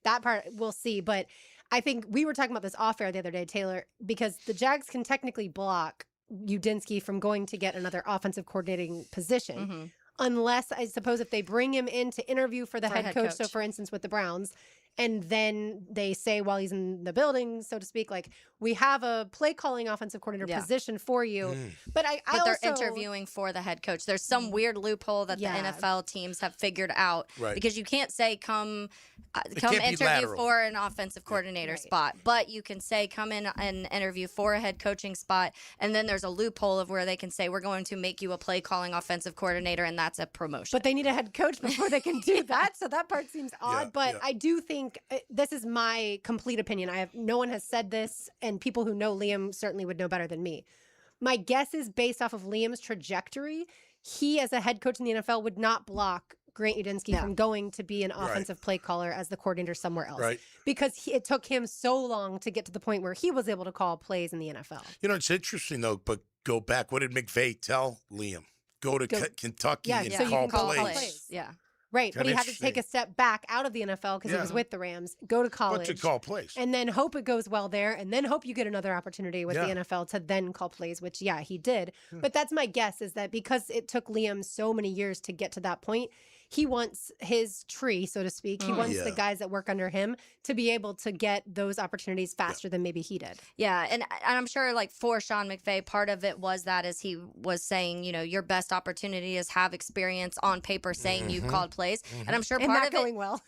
[SPEAKER 5] That part we'll see, but I think we were talking about this off air the other day, Taylor, because the Jags can technically block Udinski from going to get another offensive coordinating position. Unless, I suppose, if they bring him in to interview for the head coach. So, for instance, with the Browns, and then they say while he's in the building, so to speak, like, we have a play calling offensive coordinator position for you. But
[SPEAKER 4] they're interviewing for the head coach. There's some weird loophole that the NFL teams have figured out because you can't say come interview for an offensive coordinator spot, but you can say come in and interview for a head coaching spot. And then there's a loophole of where they can say we're going to make you a play calling offensive coordinator, and that's a promotion.
[SPEAKER 5] But they need a head coach before they can do that. So that part seems odd. But I do think this is my complete opinion. No one has said this, and people who know Liam certainly would know better than me. My guess is based off of Liam's trajectory, he as a head coach in the NFL would not block Grant Udinski from going to be an offensive play caller as the coordinator somewhere else. Because it took him so long to get to the point where he was able to call plays in the NFL.
[SPEAKER 6] You know, it's interesting though, but go back. What did McVay tell Liam? Go to Kentucky and
[SPEAKER 5] so
[SPEAKER 6] call
[SPEAKER 5] you can
[SPEAKER 6] plays.
[SPEAKER 5] Right, but he had to take a step back out of the NFL because he was with the Rams, go to college.
[SPEAKER 6] But to call plays.
[SPEAKER 5] And then hope it goes well there, and then hope you get another opportunity with the NFL to then call plays, which, he did. But that's my guess, is that because it took Liam so many years to get to that point, he wants his tree, so to speak. He wants the guys that work under him to be able to get those opportunities faster than maybe he did.
[SPEAKER 4] Yeah, and I'm sure, like, for Sean McVay, part of it was that as he was saying, you know, your best opportunity is have experience on paper saying you've called plays. And I'm sure part of
[SPEAKER 5] going well.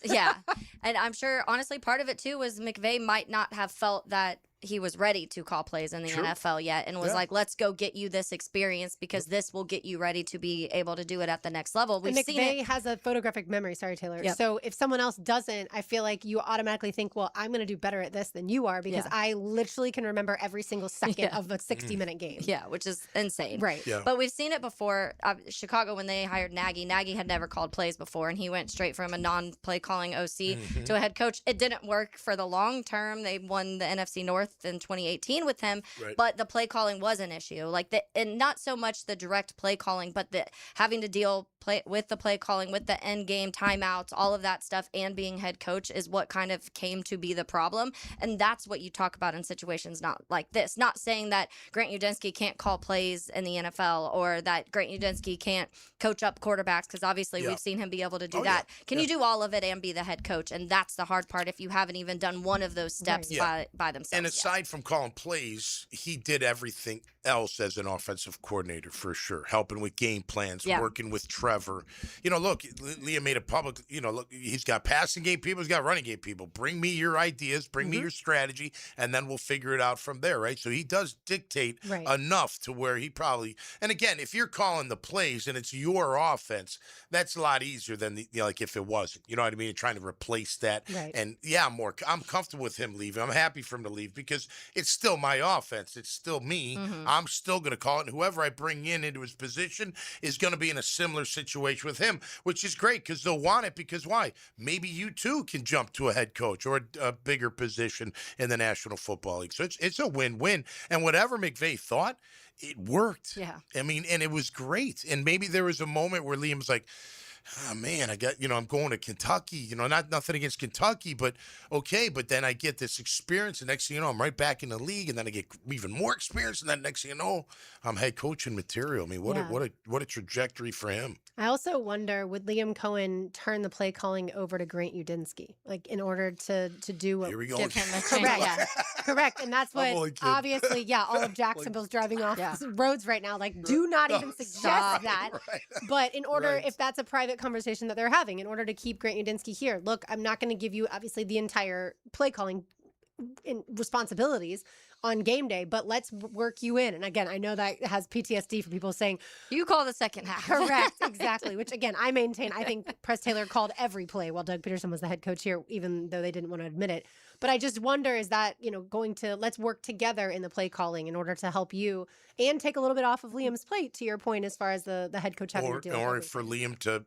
[SPEAKER 4] And I'm sure, honestly, part of it, too, was McVay might not have felt that he was ready to call plays in the NFL yet, and was like, let's go get you this experience because this will get you ready to be able to do it at the next level.
[SPEAKER 5] We've seen it. has a photographic memory. Sorry, Taylor. So if someone else doesn't, I feel like you automatically think, well, I'm going to do better at this than you are because I literally can remember every single second of a 60-minute game.
[SPEAKER 4] Yeah, which is insane.
[SPEAKER 5] Right.
[SPEAKER 4] But we've seen it before. Chicago, when they hired Nagy had never called plays before, and he went straight from a non-play calling OC to a head coach. It didn't work for the long term. They won the NFC North in 2018 with him,
[SPEAKER 6] Right.
[SPEAKER 4] but the play calling was an issue. And not so much the direct play calling, but the having to deal with the play calling, with the end game timeouts, all of that stuff, and being head coach is what kind of came to be the problem. And that's what you talk about in situations not like this. Not saying that Grant Udinski can't call plays in the NFL or that Grant Udinski can't coach up quarterbacks, because obviously we've seen him be able to do that. Can you do all of it and be the head coach? And that's the hard part if you haven't even done one of those steps by themselves.
[SPEAKER 6] And aside from calling plays, he did everything else as an offensive coordinator for sure, helping with game plans, working with Trevor. Look, Liam made it public. Look, he's got passing game people, he's got running game people. Bring me your ideas, bring me your strategy, and then we'll figure it out from there, right? So he does dictate enough to where he probably. And again, if you're calling the plays and it's your offense, that's a lot easier than like if it wasn't. You know what I mean? You're trying to replace that.
[SPEAKER 5] Right.
[SPEAKER 6] And I'm comfortable with him leaving. I'm happy for him to leave because it's still my offense. It's still me. I'm still going to call it. And whoever I bring into his position is going to be in a similar situation with him, which is great because they'll want it. Because why? Maybe you too can jump to a head coach or a bigger position in the National Football League. So it's a win-win. And whatever McVay thought, it worked.
[SPEAKER 4] Yeah.
[SPEAKER 6] I mean, and it was great. And maybe there was a moment where Liam was like, oh man, I'm going to Kentucky, nothing against Kentucky, but okay. But then I get this experience, and next thing you know, I'm right back in the league, and then I get even more experience, and then next thing you know, I'm head coaching material. I mean, what a trajectory for him.
[SPEAKER 5] I also wonder, would Liam Cohen turn the play calling over to Grant Udinski, like in order to do what?
[SPEAKER 6] Here we go.
[SPEAKER 4] Give him a chance.
[SPEAKER 5] Correct. Correct. And that's what obviously, all of Jacksonville's driving off roads right now. Like, do not even suggest that.
[SPEAKER 6] Right.
[SPEAKER 5] But in order, if that's a private conversation that they're having, in order to keep Grant Udinski here, look, I'm not going to give you obviously the entire play calling responsibilities on game day, but let's work you in. And again, I know that has PTSD for people saying,
[SPEAKER 4] you call the second half.
[SPEAKER 5] Correct, exactly. Which again, I maintain, I think Press Taylor called every play while Doug Peterson was the head coach here, even though they didn't want to admit it. But I just wonder, is that, going to, let's work together in the play calling in order to help you and take a little bit off of Liam's plate, to your point, as far as the head coach having to deal with
[SPEAKER 6] or
[SPEAKER 5] everything.
[SPEAKER 6] for Liam to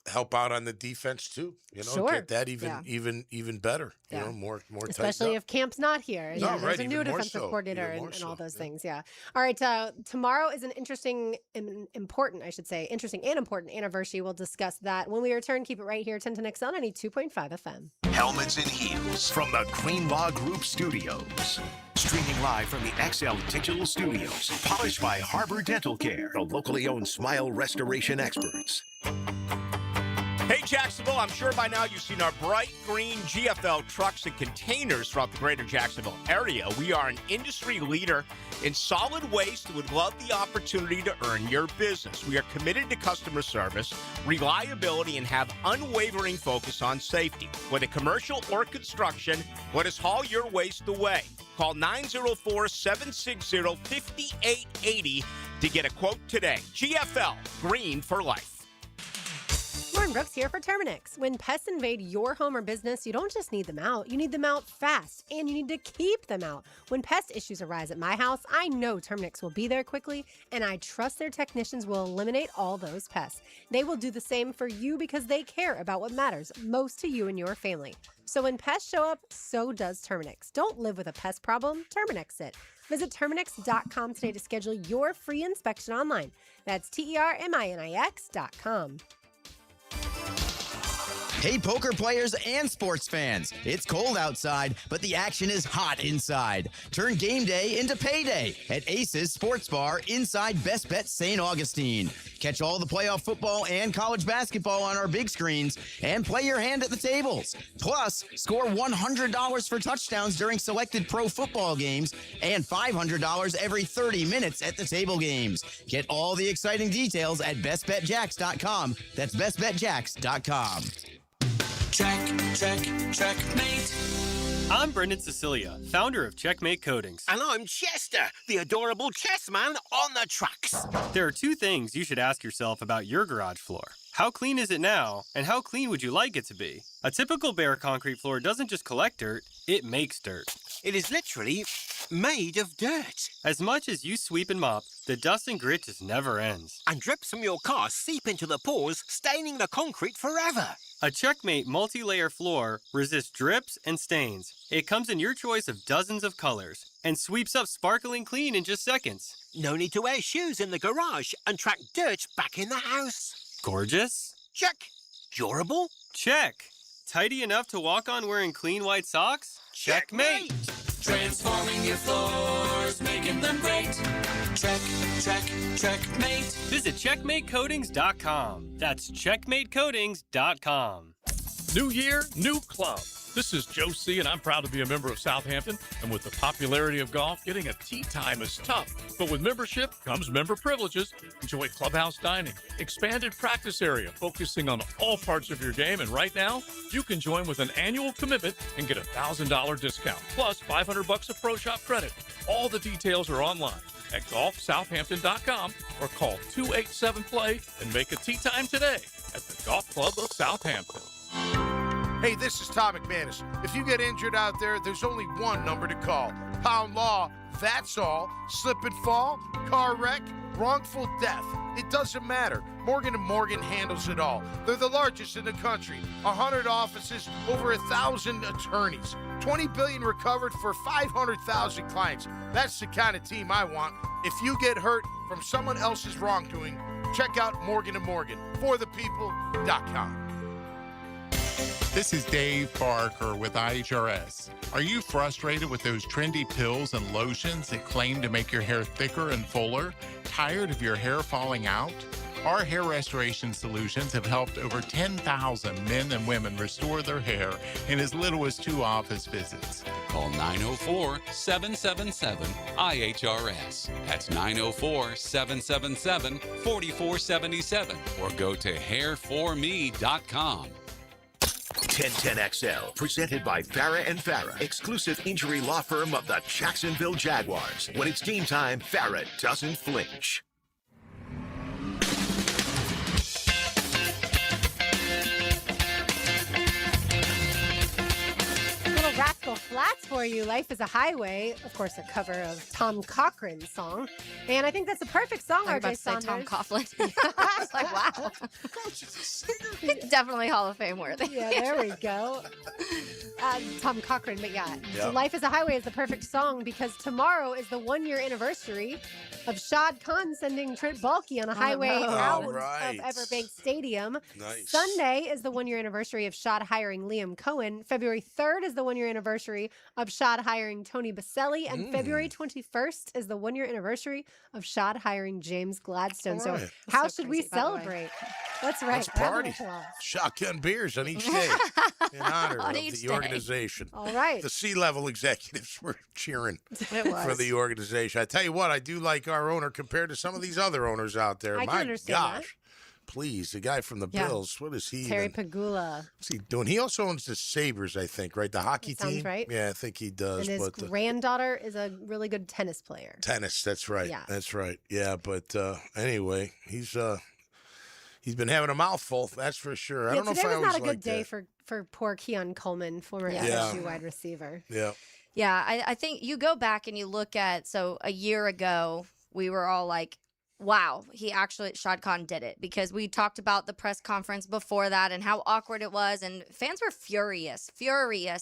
[SPEAKER 6] help out on the defense too,
[SPEAKER 5] Sure.
[SPEAKER 6] get that even better, more
[SPEAKER 5] especially if Camp's not here.
[SPEAKER 6] No,
[SPEAKER 5] There's a new defensive coordinator and all those things. Yeah. All right. Tomorrow is an interesting and important anniversary. We'll discuss that when we return. Keep it right here, 10 to XL 92.5 FM.
[SPEAKER 3] Helmets and Heels from the Greenlaw Group Studios. Streaming live from the XL Digital Studios. Polished by Harbor Dental Care, the locally owned smile restoration experts.
[SPEAKER 14] Hey, Jacksonville, I'm sure by now you've seen our bright green GFL trucks and containers throughout the greater Jacksonville area. We are an industry leader in solid waste and would love the opportunity to earn your business. We are committed to customer service, reliability, and have unwavering focus on safety. Whether commercial or construction, let us haul your waste away. Call 904-760-5880 to get a quote today. GFL, green for life.
[SPEAKER 5] Lauren Brooks here for Terminix. When pests invade your home or business, you don't just need them out, you need them out fast, and you need to keep them out. When pest issues arise at my house, I know Terminix will be there quickly, and I trust their technicians will eliminate all those pests. They will do the same for you because they care about what matters most to you and your family. So when pests show up, so does Terminix. Don't live with a pest problem, Terminix it. Visit Terminix.com today to schedule your free inspection online. That's TERMINIX.com.
[SPEAKER 15] Hey, poker players and sports fans. It's cold outside, but the action is hot inside. Turn game day into payday at Aces Sports Bar inside Best Bet St. Augustine. Catch all the playoff football and college basketball on our big screens and play your hand at the tables. Plus, score $100 for touchdowns during selected pro football games and $500 every 30 minutes at the table games. Get all the exciting details at bestbetjacks.com. That's bestbetjacks.com.
[SPEAKER 16] Checkmate. I'm Brendan Cecilia, founder of Checkmate Coatings.
[SPEAKER 17] And I'm Chester, the adorable chess man on the trucks.
[SPEAKER 16] There are two things you should ask yourself about your garage floor. How clean is it now, and how clean would you like it to be? A typical bare concrete floor doesn't just collect dirt, it makes dirt.
[SPEAKER 17] It is literally made of dirt.
[SPEAKER 16] As much as you sweep and mop, the dust and grit just never ends.
[SPEAKER 17] And drips from your car seep into the pores, staining the concrete forever.
[SPEAKER 16] A Checkmate multi-layer floor resists drips and stains. It comes in your choice of dozens of colors and sweeps up sparkling clean in just seconds.
[SPEAKER 17] No need to wear shoes in the garage and track dirt back in the house.
[SPEAKER 16] Gorgeous?
[SPEAKER 17] Check. Durable?
[SPEAKER 16] Check. Tidy enough to walk on wearing clean white socks? Checkmate!
[SPEAKER 18] Transforming your floors, making them great. Checkmate.
[SPEAKER 16] Visit CheckmateCoatings.com. That's CheckmateCoatings.com.
[SPEAKER 11] New year, new club. This is Joe C., and I'm proud to be a member of Southampton. And with the popularity of golf, getting a tee time is tough. But with membership comes member privileges. Enjoy clubhouse dining, expanded practice area, focusing on all parts of your game. And right now, you can join with an annual commitment and get a $1,000 discount, plus $500 of Pro Shop credit. All the details are online at golfsouthampton.com or call 287-PLAY and make a tee time today at the Golf Club of Southampton.
[SPEAKER 6] Hey, this is Tom McManus. If you get injured out there, there's only one number to call. Pound Law, that's all. Slip and fall, car wreck, wrongful death. It doesn't matter. Morgan & Morgan handles it all. They're the largest in the country. 100 offices, over 1,000 attorneys. $20 billion recovered for 500,000 clients. That's the kind of team I want. If you get hurt from someone else's wrongdoing, check out Morgan & Morgan. ForThePeople.com.
[SPEAKER 19] This is Dave Barker with IHRS. Are you frustrated with those trendy pills and lotions that claim to make your hair thicker and fuller? Tired of your hair falling out? Our hair restoration solutions have helped over 10,000 men and women restore their hair in as little as 2 office visits.
[SPEAKER 1] Call 904-777-IHRS. That's 904-777-4477 or go to hairforme.com.
[SPEAKER 3] 1010XL, presented by Farah and Farah, exclusive injury law firm of the Jacksonville Jaguars. When it's game time, Farah doesn't flinch.
[SPEAKER 5] Little Rascal Flats for you. Life is a Highway. Of course, a cover of Tom Cochran's song. And I think that's the perfect song,
[SPEAKER 4] I was about
[SPEAKER 5] RJ
[SPEAKER 4] to say
[SPEAKER 5] Saunders.
[SPEAKER 4] Tom Coughlin. I was like, wow. He's definitely Hall of Fame worthy.
[SPEAKER 5] Yeah, there we go. Tom Cochran, but yeah.
[SPEAKER 6] Yep.
[SPEAKER 5] Life is a Highway is the perfect song because tomorrow is the 1-year anniversary of Shad Khan sending Trent Baalke on a highway
[SPEAKER 6] no.
[SPEAKER 5] out
[SPEAKER 6] All right.
[SPEAKER 5] of Everbank Stadium.
[SPEAKER 6] Nice.
[SPEAKER 5] Sunday is the 1-year anniversary of Shad hiring Liam Cohen. February 3rd is the 1-year anniversary of Shad hiring Tony Baselli. And February 21st is the 1-year anniversary of Shad hiring James Gladstone.
[SPEAKER 6] All right.
[SPEAKER 5] So how
[SPEAKER 4] That's so
[SPEAKER 5] should we
[SPEAKER 4] crazy, by the way.
[SPEAKER 5] celebrate? That's right.
[SPEAKER 6] Let's party. Shotgun beers on each day in honor
[SPEAKER 4] On
[SPEAKER 6] of
[SPEAKER 4] each
[SPEAKER 6] the
[SPEAKER 4] day.
[SPEAKER 6] organization.
[SPEAKER 5] All right.
[SPEAKER 6] The C-level executives were cheering
[SPEAKER 4] It was.
[SPEAKER 6] for the organization. I tell you what, I do like our owner compared to some of these other owners out there.
[SPEAKER 5] I can
[SPEAKER 6] My
[SPEAKER 5] understand that.
[SPEAKER 6] gosh. Please, the guy from the
[SPEAKER 5] Yeah.
[SPEAKER 6] Bills, what is he
[SPEAKER 5] Terry
[SPEAKER 6] even,
[SPEAKER 5] Pagula.
[SPEAKER 6] what's he doing? He also owns the Sabres, I think, right? The hockey
[SPEAKER 5] That sounds
[SPEAKER 6] team?
[SPEAKER 5] right.
[SPEAKER 6] Yeah, I think he does.
[SPEAKER 5] And his
[SPEAKER 6] But
[SPEAKER 5] granddaughter is a really good tennis player.
[SPEAKER 6] tennis, that's right.
[SPEAKER 5] Yeah.
[SPEAKER 6] That's right. Yeah, but anyway, he's been having a mouthful, that's for sure. I don't know if
[SPEAKER 5] today
[SPEAKER 6] I
[SPEAKER 5] was
[SPEAKER 6] always
[SPEAKER 5] not a good
[SPEAKER 6] like
[SPEAKER 5] day
[SPEAKER 6] that.
[SPEAKER 5] for poor Keon Coleman, former
[SPEAKER 4] Yeah.
[SPEAKER 5] LSU wide receiver.
[SPEAKER 6] Yeah.
[SPEAKER 4] Yeah, I think you go back and you look at, so a year ago, we were all like, wow, Shad Khan did it, because we talked about the press conference before that and how awkward it was, and fans were furious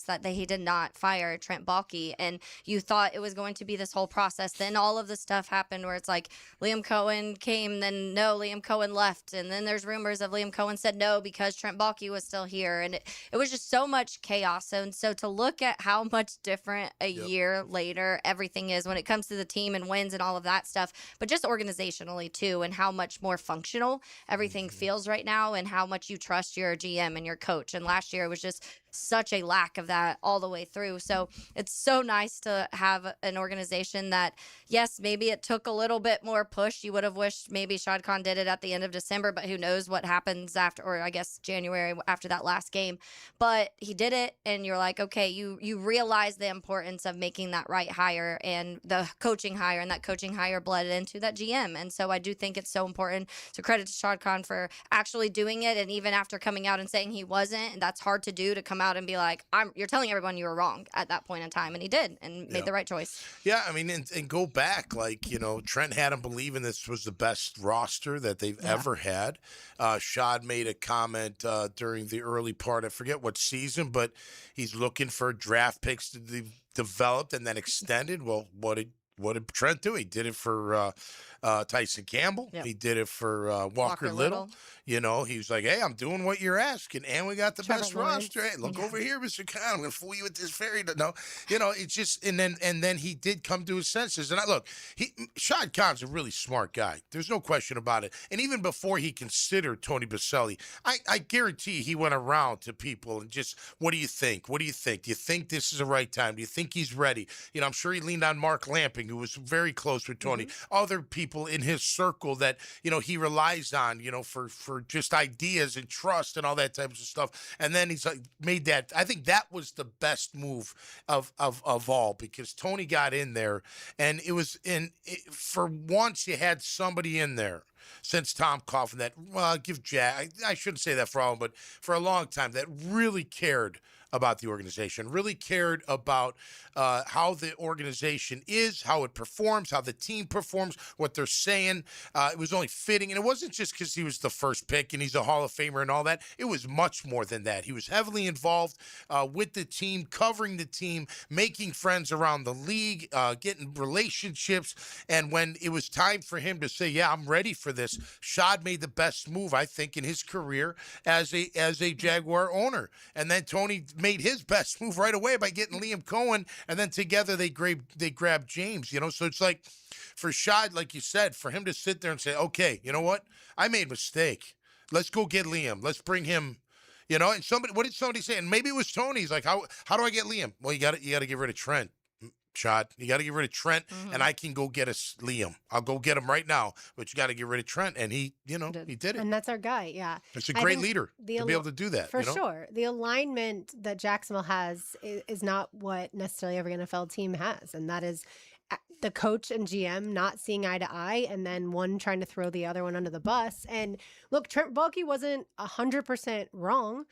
[SPEAKER 4] that he did not fire Trent Baalke, and you thought it was going to be this whole process. Then all of the stuff happened where it's like Liam Cohen came, then no, Liam Cohen left, and then there's rumors of Liam Cohen said no because Trent Baalke was still here, and it was just so much chaos. And so to look at how much different a year later everything is when it comes to the team and wins and all of that stuff, but just organizationally too, and how much more functional everything feels right now, and how much you trust your GM and your coach. And last year it was just such a lack of that all the way through. So it's so nice to have an organization that, yes, maybe it took a little bit more push. You would have wished maybe Shad Khan did it at the end of December, but who knows what happens after, or I guess January after that last game. But he did it, and you're like, okay, you realize the importance of making that right hire and the coaching hire, and that coaching hire bled into that GM. And so I do think it's so important to credit to Shad Khan for actually doing it. And even after coming out and saying he wasn't, and that's hard to do, to come out and be like, you're telling everyone you were wrong at that point in time. And he did and made the right choice.
[SPEAKER 6] Yeah, I mean, and go back, like, Trent had him believing this was the best roster that they've ever had. Shad made a comment during the early part, I forget what season, but he's looking for draft picks to be developed and then extended. Well, what did Trent do? He did it for Tyson Campbell. Yep. He did it for Walker Little. He was like, hey, I'm doing what you're asking, and we got the best roster. Hey, look over here, Mr. Khan. I'm going to fool you with this fairy. No, it's just, and then he did come to his senses. And Shad Khan's a really smart guy. There's no question about it. And even before he considered Tony Baselli, I guarantee he went around to people and just, what do you think? What do you think? Do you think this is the right time? Do you think he's ready? I'm sure he leaned on Mark Lamping, who was very close with Tony. Other people in his circle that, he relies on, for just ideas and trust and all that type of stuff. And then he's made that. I think that was the best move of all, because Tony got in there, and it was for once you had somebody in there since Tom Coughlin that, well, I shouldn't say that for all, but for a long time, that really cared about the organization, really cared about how the organization is, how it performs, how the team performs, what they're saying. It was only fitting. And it wasn't just because he was the first pick and he's a Hall of Famer and all that. It was much more than that. He was heavily involved with the team, covering the team, making friends around the league, getting relationships. And when it was time for him to say, yeah, I'm ready for this, Shad made the best move, I think, in his career as a Jaguar owner. And then Tony made his best move right away by getting Liam Cohen, and then together they grabbed James, So it's like, for Shad, like you said, for him to sit there and say, okay, you know what? I made a mistake. Let's go get Liam. Let's bring him, and what did somebody say? And maybe it was Tony. He's like, how do I get Liam? Well, you got to get rid of Trent. Shad, you got to get rid of Trent, and I can go get us Liam. I'll go get him right now, but you got to get rid of Trent, and he did it.
[SPEAKER 5] And that's our guy, yeah.
[SPEAKER 6] It's a great leader to be able to do that.
[SPEAKER 5] For sure. The alignment that Jacksonville has is not what necessarily every NFL team has, and that is the coach and GM not seeing eye to eye, and then one trying to throw the other one under the bus. And look, Trent Baalke wasn't 100% wrong.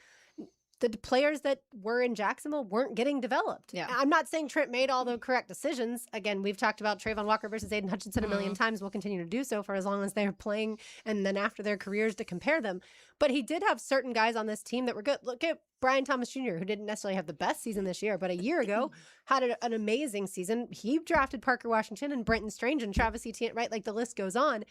[SPEAKER 5] The players that were in Jacksonville weren't getting developed. Yeah. I'm not saying Trent made all the correct decisions. Again, we've talked about Trayvon Walker versus Aiden Hutchinson a million times. We'll continue to do so for as long as they're playing and then after their careers to compare them. But he did have certain guys on this team that were good. Look at Brian Thomas Jr., who didn't necessarily have the best season this year, but a year ago had an amazing season. He drafted Parker Washington and Brenton Strange and Travis Etienne, right? Like the list goes on.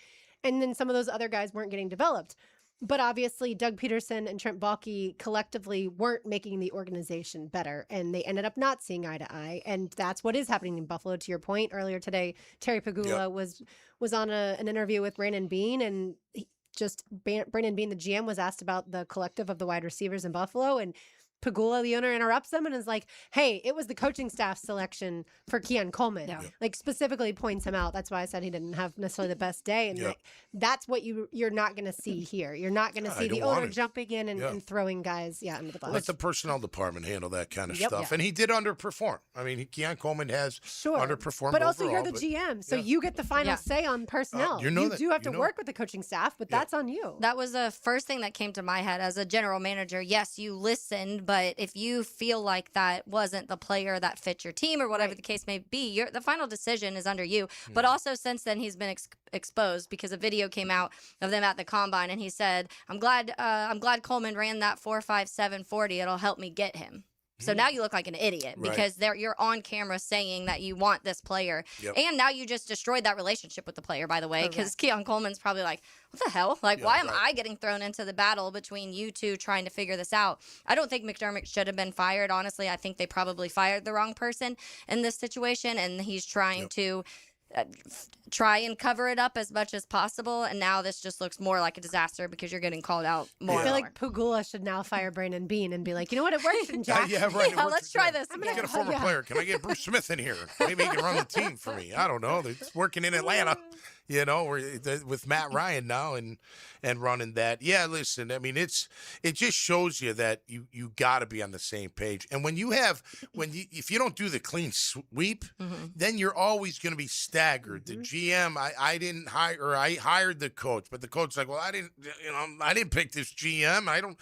[SPEAKER 5] And then some of those other guys weren't getting developed. But obviously, Doug Peterson and Trent Baalke collectively weren't making the organization better, and they ended up not seeing eye to eye. And that's what is happening in Buffalo. To your point earlier today, Terry Pagula was on an interview with Brandon Beane, and Brandon Beane, the GM, was asked about the collective of the wide receivers in Buffalo, and Pagula, the owner, interrupts them and is like, hey, it was the coaching staff selection for Keon Coleman. Yeah. Like, specifically points him out. That's why I said he didn't have necessarily the best day. And like, that's what you're not going to see here. You're not going to see the owner jumping in and throwing guys under the bus.
[SPEAKER 6] Let the personnel department handle that kind of stuff. And he did underperform. I mean, Keon Coleman has underperformed
[SPEAKER 5] But also,
[SPEAKER 6] overall,
[SPEAKER 5] you're the GM, so you get the final say on personnel. You do have to work with the coaching staff, but that's on you.
[SPEAKER 4] That was the first thing that came to my head as a general manager. Yes, you listened, but if you feel like that wasn't the player that fit your team or whatever the case may be, the final decision is under you. But also, since then, he's been exposed because a video came out of them at the combine, and he said, I'm glad Coleman ran that 4.57 40. It'll help me get him. So now you look like an idiot because you're on camera saying that you want this player. And now you just destroyed that relationship with the player, by the way, because Keon Coleman's probably like, what the hell? Like, why am I getting thrown into the battle between you two trying to figure this out? I don't think McDermott should have been fired, honestly. I think they probably fired the wrong person in this situation, and he's trying to try and cover it up as much as possible, and now this just looks more like a disaster because you're getting called out more.
[SPEAKER 5] I feel like Pagula should now fire Brandon Beane and be like, you know what, it worked in Jacksonville.
[SPEAKER 4] Let's try this.
[SPEAKER 6] I'm gonna get a former player. Can I get Bruce Smith in here? Maybe he can run the team for me. I don't know. It's working in Atlanta. with Matt Ryan now and running that. Yeah, listen, I mean, it just shows you that you got to be on the same page. And if you don't do the clean sweep, then you're always going to be staggered. The GM, I didn't hire, or I hired the coach, but the coach's like, well, I didn't pick this GM.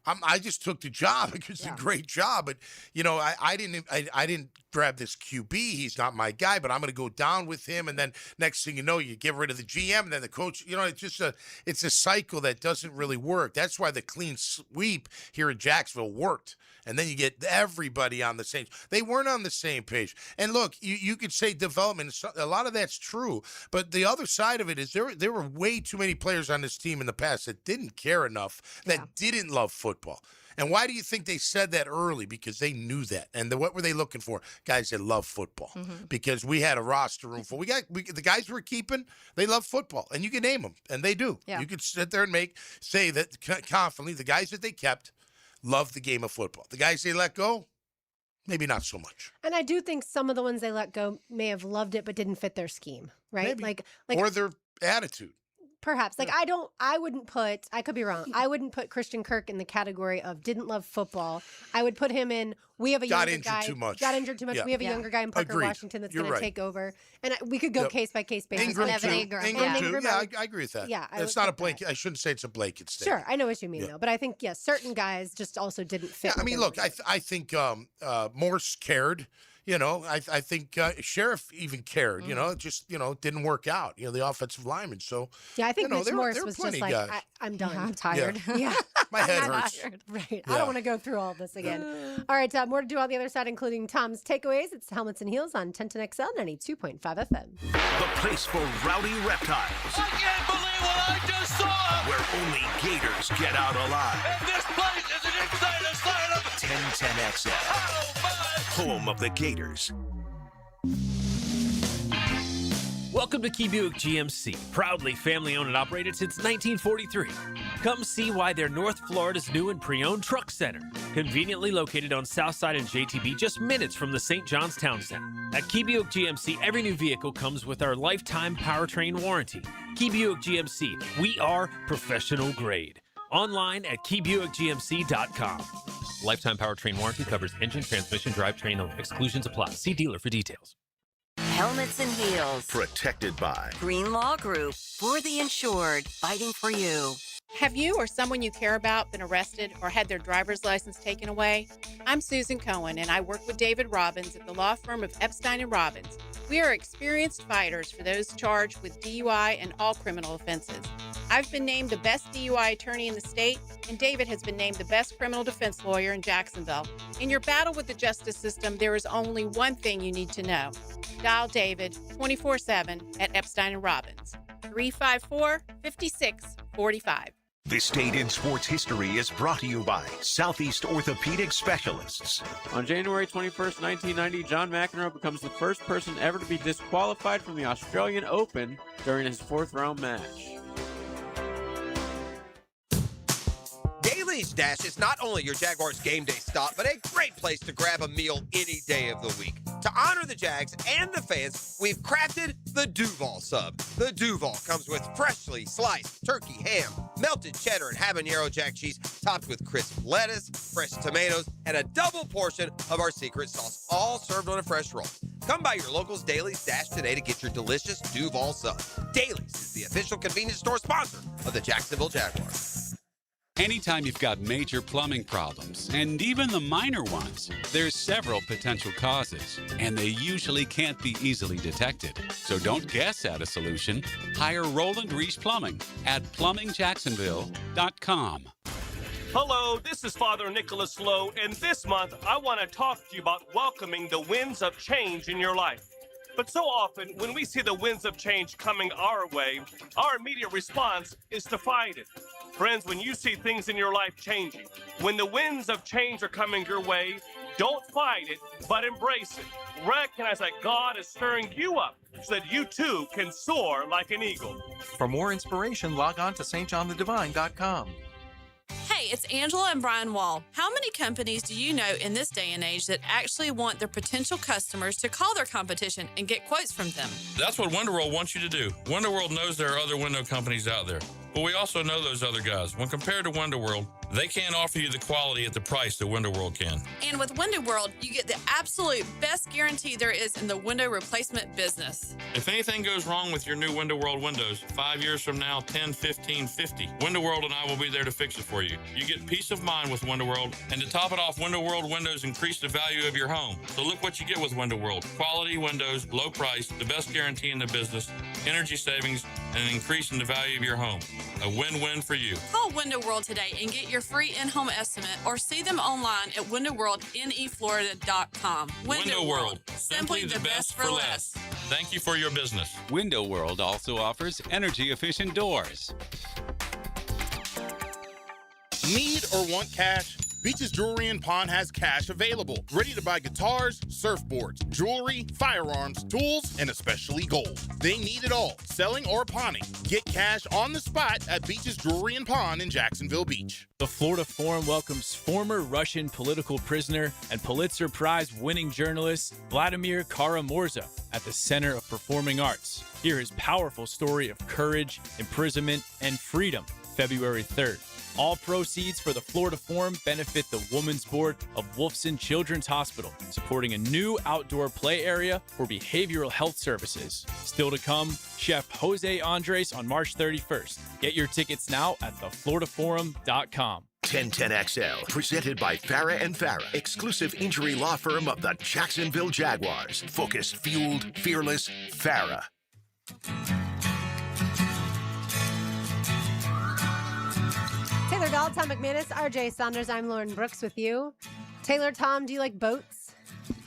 [SPEAKER 6] I just took the job because it's a great job. But I didn't grab this QB. He's not my guy, but I'm going to go down with him. And then next thing you know, you get rid of the GM, and then the coach. It's a cycle that doesn't really work. That's why the clean sweep here in Jacksonville worked. And then you get everybody on the same. They weren't on the same page. And look, you could say development. A lot of that's true. But the other side of it is there were way too many players on this team in the past that didn't care enough, that didn't love football. And why do you think they said that early? Because they knew that. And what were they looking for? Guys that love football. Because we had a roster room full. The guys we're keeping, they love football. And you can name them. And they do. Yeah. You could sit there and say that confidently, the guys that they kept love the game of football. The guys they let go, maybe not so much.
[SPEAKER 5] And I do think some of the ones they let go may have loved it but didn't fit their scheme, right?
[SPEAKER 6] Maybe. Or their attitude.
[SPEAKER 5] Perhaps. I could be wrong. I wouldn't put Christian Kirk in the category of didn't love football. I would put him in, we have a younger guy. Got injured too much.
[SPEAKER 6] Yeah.
[SPEAKER 5] We have a younger guy in Parker Washington that's going to take over. And we could go case by case basis.
[SPEAKER 6] Ingram too. Yeah, I agree with that.
[SPEAKER 5] Yeah.
[SPEAKER 6] It's not a blanket. I shouldn't say it's a blanket statement.
[SPEAKER 5] Sure. I know what you mean, though. But I think, certain guys just also didn't fit.
[SPEAKER 6] Yeah, I mean, look, I think Morse cared. I think Sheriff even cared. It just didn't work out. The offensive lineman. So
[SPEAKER 5] yeah, I think Mitch Morse was just like, I'm done.
[SPEAKER 4] I'm tired.
[SPEAKER 5] Yeah,
[SPEAKER 6] my head hurts.
[SPEAKER 5] Right.
[SPEAKER 6] Yeah.
[SPEAKER 5] I don't want to go through all this again. All right, more to do on the other side, including Tom's takeaways. It's Helmets and Heels on 1010XL 92.5 FM.
[SPEAKER 3] The place for rowdy reptiles.
[SPEAKER 18] I can't believe what I just saw.
[SPEAKER 3] Where only gators get out alive.
[SPEAKER 18] And this place is an inside asylum.
[SPEAKER 3] 1010XL. Home of the Gators.
[SPEAKER 20] Welcome to Key Buick GMC, proudly family-owned and operated since 1943. Come see why they're North Florida's new and pre-owned truck center, conveniently located on Southside and JTB, just minutes from the St. John's Town Center. At Key Buick GMC, every new vehicle comes with our lifetime powertrain warranty. Key Buick GMC, we are professional grade. Online at keybuickgmc.com. Lifetime powertrain warranty covers engine, transmission, drivetrain only. Exclusions apply. See dealer for details.
[SPEAKER 10] Helmets and Heels.
[SPEAKER 3] Protected by
[SPEAKER 10] Green Law Group. For the insured. Fighting for you.
[SPEAKER 21] Have you or someone you care about been arrested or had their driver's license taken away? I'm Susan Cohen, and I work with David Robbins at the law firm of Epstein & Robbins. We are experienced fighters for those charged with DUI and all criminal offenses. I've been named the best DUI attorney in the state, and David has been named the best criminal defense lawyer in Jacksonville. In your battle with the justice system, there is only one thing you need to know. Dial David 24/7 at Epstein & Robbins, 354-5645.
[SPEAKER 3] This date in sports history is brought to you by Southeast Orthopedic Specialists.
[SPEAKER 22] On January 21st, 1990, John McEnroe becomes the first person ever to be disqualified from the Australian Open during his fourth-round match.
[SPEAKER 12] Daly's Dash is not only your Jaguars game day stop, but a great place to grab a meal any day of the week. To honor the Jags and the fans, we've crafted the Duval Sub. The Duval comes with freshly sliced turkey ham, melted cheddar and habanero jack cheese, topped with crisp lettuce, fresh tomatoes, and a double portion of our secret sauce, all served on a fresh roll. Come by your local's Daly's Dash today to get your delicious Duval Sub. Daly's is the official convenience store sponsor of the Jacksonville Jaguars.
[SPEAKER 1] Anytime you've got major plumbing problems, and even the minor ones, there's several potential causes, and they usually can't be easily detected. So don't guess at a solution. Hire Roland Reese Plumbing at plumbingjacksonville.com.
[SPEAKER 23] Hello, this is Father Nicholas Lowe, and this month I want to talk to you about welcoming the winds of change in your life. But so often, when we see the winds of change coming our way, our immediate response is to fight it. Friends, when you see things in your life changing, when the winds of change are coming your way, don't fight it, but embrace it. Recognize that God is stirring you up so that you too can soar like an eagle.
[SPEAKER 24] For more inspiration, log on to stjohnthedivine.com.
[SPEAKER 25] Hey,
[SPEAKER 2] Hey, it's Angela and Brian Wall. How many companies do you know in this day and age that actually want their potential customers to call their competition and get quotes from them?
[SPEAKER 7] That's what WindoWorld wants you to do. WindoWorld knows there are other window companies out there, but we also know those other guys. When compared to WindoWorld, they can't offer you the quality at the price that WindoWorld can.
[SPEAKER 2] And with Window World, you get the absolute best guarantee there is in the window replacement business.
[SPEAKER 7] If anything goes wrong with your new WindoWorld windows, 5 years from now, 10, 15, 50, WindoWorld and I will be there to fix it for you. You get peace of mind with WindoWorld, and to top it off, WindoWorld windows increase the value of your home. So look what you get with WindoWorld. Quality windows, low price, the best guarantee in the business, energy savings, and an increase in the value of your home. A win-win for you.
[SPEAKER 2] Call Window World today and get your free in-home estimate or see them online at windowworldneflorida.com.
[SPEAKER 7] Window World. Simply the best for less. Thank you for your business.
[SPEAKER 1] Window World also offers energy-efficient doors.
[SPEAKER 8] Need or want cash? Beach's Jewelry and Pawn has cash available. Ready to buy guitars, surfboards, jewelry, firearms, tools, and especially gold. They need it all, selling or pawning. Get cash on the spot at Beach's Jewelry and Pawn in Jacksonville Beach.
[SPEAKER 20] The Florida Forum welcomes former Russian political prisoner and Pulitzer Prize-winning journalist Vladimir Kara-Murza at the Center of Performing Arts. Hear his powerful story of courage, imprisonment, and freedom, February 3rd. All proceeds for the Florida Forum benefit the Women's Board of Wolfson Children's Hospital, supporting a new outdoor play area for behavioral health services. Still to come, Chef Jose Andres on March 31st. Get your tickets now at thefloridaforum.com.
[SPEAKER 3] 1010XL, presented by Farah and Farah, exclusive injury law firm of the Jacksonville Jaguars. Focused, fueled, fearless, Farah.
[SPEAKER 5] Taylor Dahl, Tom McManus, RJ Saunders. I'm Lauren Brooks with you. Taylor, Tom, do you like boats?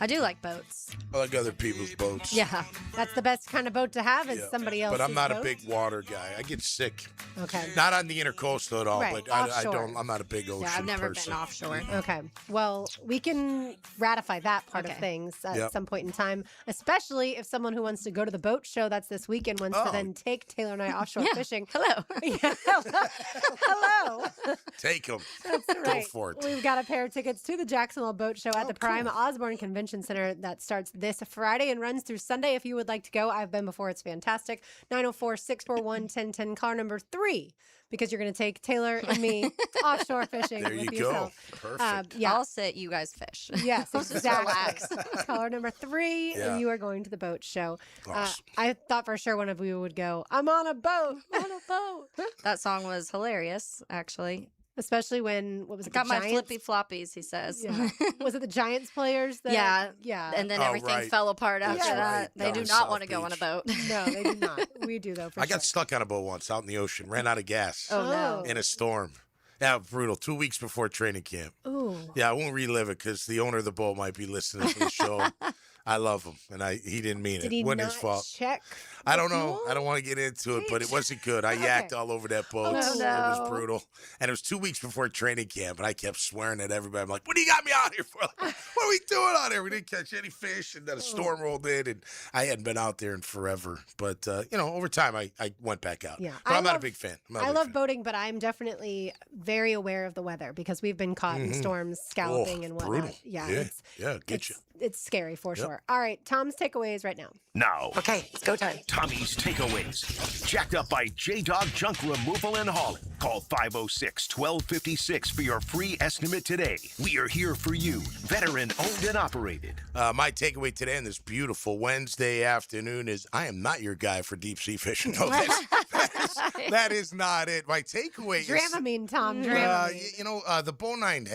[SPEAKER 4] I do like boats.
[SPEAKER 6] I like other people's boats.
[SPEAKER 5] Yeah. That's the best kind of boat to have is somebody else's
[SPEAKER 6] But I'm not
[SPEAKER 5] boat.
[SPEAKER 6] a big water guy. I get sick.
[SPEAKER 5] Okay.
[SPEAKER 6] Not on the intercoastal at all,
[SPEAKER 5] Right,
[SPEAKER 6] but I
[SPEAKER 5] offshore.
[SPEAKER 6] don't. I'm not a big ocean
[SPEAKER 4] Yeah, I've never
[SPEAKER 6] person.
[SPEAKER 4] been offshore.
[SPEAKER 5] Okay. Well, we can ratify that part of things at
[SPEAKER 6] Yep.
[SPEAKER 5] some point in time, especially if someone who wants to go to the boat show that's this weekend wants to
[SPEAKER 6] Oh.
[SPEAKER 5] then take Taylor and I offshore
[SPEAKER 4] Yeah.
[SPEAKER 5] fishing.
[SPEAKER 4] Hello.
[SPEAKER 5] Yeah, hello.
[SPEAKER 6] Take them.
[SPEAKER 5] That's
[SPEAKER 6] Go
[SPEAKER 5] right.
[SPEAKER 6] for it.
[SPEAKER 5] We've got a pair of tickets to the Jacksonville Boat Show at the Prime Osborne Convention Center that starts this Friday and runs through Sunday. If you would like to go, I've been before. It's fantastic. 904-641-1010, car number 3, because you're going to take Taylor and me offshore fishing
[SPEAKER 6] There
[SPEAKER 5] with
[SPEAKER 6] you go.
[SPEAKER 5] yourself.
[SPEAKER 6] Perfect.
[SPEAKER 5] Yeah.
[SPEAKER 4] I'll sit, you guys fish.
[SPEAKER 5] Yes,
[SPEAKER 4] Just
[SPEAKER 5] exactly.
[SPEAKER 4] relax.
[SPEAKER 5] Caller number 3,
[SPEAKER 6] Yeah.
[SPEAKER 5] and you are going to the boat show.
[SPEAKER 6] Awesome.
[SPEAKER 5] I thought for sure one of you would go, I'm on a boat. On a boat.
[SPEAKER 4] That song was hilarious, actually.
[SPEAKER 5] Especially when, what was it,
[SPEAKER 4] Got
[SPEAKER 5] the
[SPEAKER 4] my
[SPEAKER 5] Giants?
[SPEAKER 4] flippy floppies, he says.
[SPEAKER 5] Yeah. Was it the Giants players? That,
[SPEAKER 4] Yeah.
[SPEAKER 5] Yeah.
[SPEAKER 4] And then
[SPEAKER 6] Oh,
[SPEAKER 4] everything
[SPEAKER 6] right.
[SPEAKER 4] fell apart after
[SPEAKER 6] That's
[SPEAKER 4] that.
[SPEAKER 6] right.
[SPEAKER 4] They
[SPEAKER 6] Down
[SPEAKER 4] do
[SPEAKER 6] in
[SPEAKER 4] not
[SPEAKER 6] South
[SPEAKER 4] want to go on a
[SPEAKER 6] Beach.
[SPEAKER 4] boat.
[SPEAKER 5] No, they do not. We do, though, for
[SPEAKER 6] I
[SPEAKER 5] sure.
[SPEAKER 6] got stuck on a boat once out in the ocean. Ran out of gas.
[SPEAKER 4] Oh, no.
[SPEAKER 6] In a storm. Yeah, brutal. 2 weeks before training camp.
[SPEAKER 5] Ooh.
[SPEAKER 6] Yeah, I won't relive it because the owner of the boat might be listening to the show. I love him, and he didn't mean
[SPEAKER 5] Did
[SPEAKER 6] it.
[SPEAKER 5] he
[SPEAKER 6] Wasn't
[SPEAKER 5] not
[SPEAKER 6] his fault.
[SPEAKER 5] check?
[SPEAKER 6] I
[SPEAKER 5] the
[SPEAKER 6] don't know.
[SPEAKER 5] fuel?
[SPEAKER 6] I don't want to get into it, but it wasn't good. I yacked all over that boat.
[SPEAKER 5] Oh,
[SPEAKER 6] It
[SPEAKER 5] no.
[SPEAKER 6] was brutal. And it was 2 weeks before training camp, and I kept swearing at everybody. I'm like, what do you got me out here for? Like, what are we doing out here? We didn't catch any fish, and then a storm rolled in, and I hadn't been out there in forever. But, over time, I went back out.
[SPEAKER 5] Yeah.
[SPEAKER 6] But I'm not a
[SPEAKER 5] love-
[SPEAKER 6] big fan. I'm not a
[SPEAKER 5] I
[SPEAKER 6] big
[SPEAKER 5] love
[SPEAKER 6] fan.
[SPEAKER 5] boating, but I'm definitely very aware of the weather because we've been caught in
[SPEAKER 6] Mhm.
[SPEAKER 5] storms, scalloping,
[SPEAKER 6] Oh,
[SPEAKER 5] and whatnot.
[SPEAKER 6] brutal.
[SPEAKER 5] Yeah,
[SPEAKER 6] Yeah, get you.
[SPEAKER 5] it's scary for
[SPEAKER 6] Yep.
[SPEAKER 5] sure. All right, Tom's takeaways right now.
[SPEAKER 3] Now,
[SPEAKER 10] Okay, it's go time.
[SPEAKER 3] Tommy's Takeaways. Jacked up by J-Dog Junk Removal and Hauling. Call 506-1256 for your free estimate today. We are here for you. Veteran owned and operated.
[SPEAKER 6] My takeaway today on this beautiful Wednesday afternoon is I am not your guy for deep sea fishing. No, that is not it. My takeaway is
[SPEAKER 5] Dramamine, Tom. Dramamine.
[SPEAKER 6] the bonine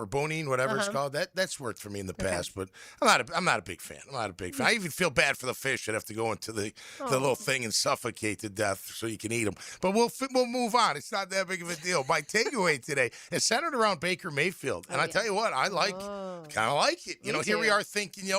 [SPEAKER 6] bonine, whatever it's
[SPEAKER 5] Uh-huh.
[SPEAKER 6] called. That's worked for me in the past, but I'm not a big fan. I'm not a big fan. I even feel bad for the fish that have to go into the little thing and suffocate to death so you can eat them. But we'll move on. It's not that big of a deal. My takeaway today is centered around Baker Mayfield, and I tell you what, I kind of like it. Here we are thinking,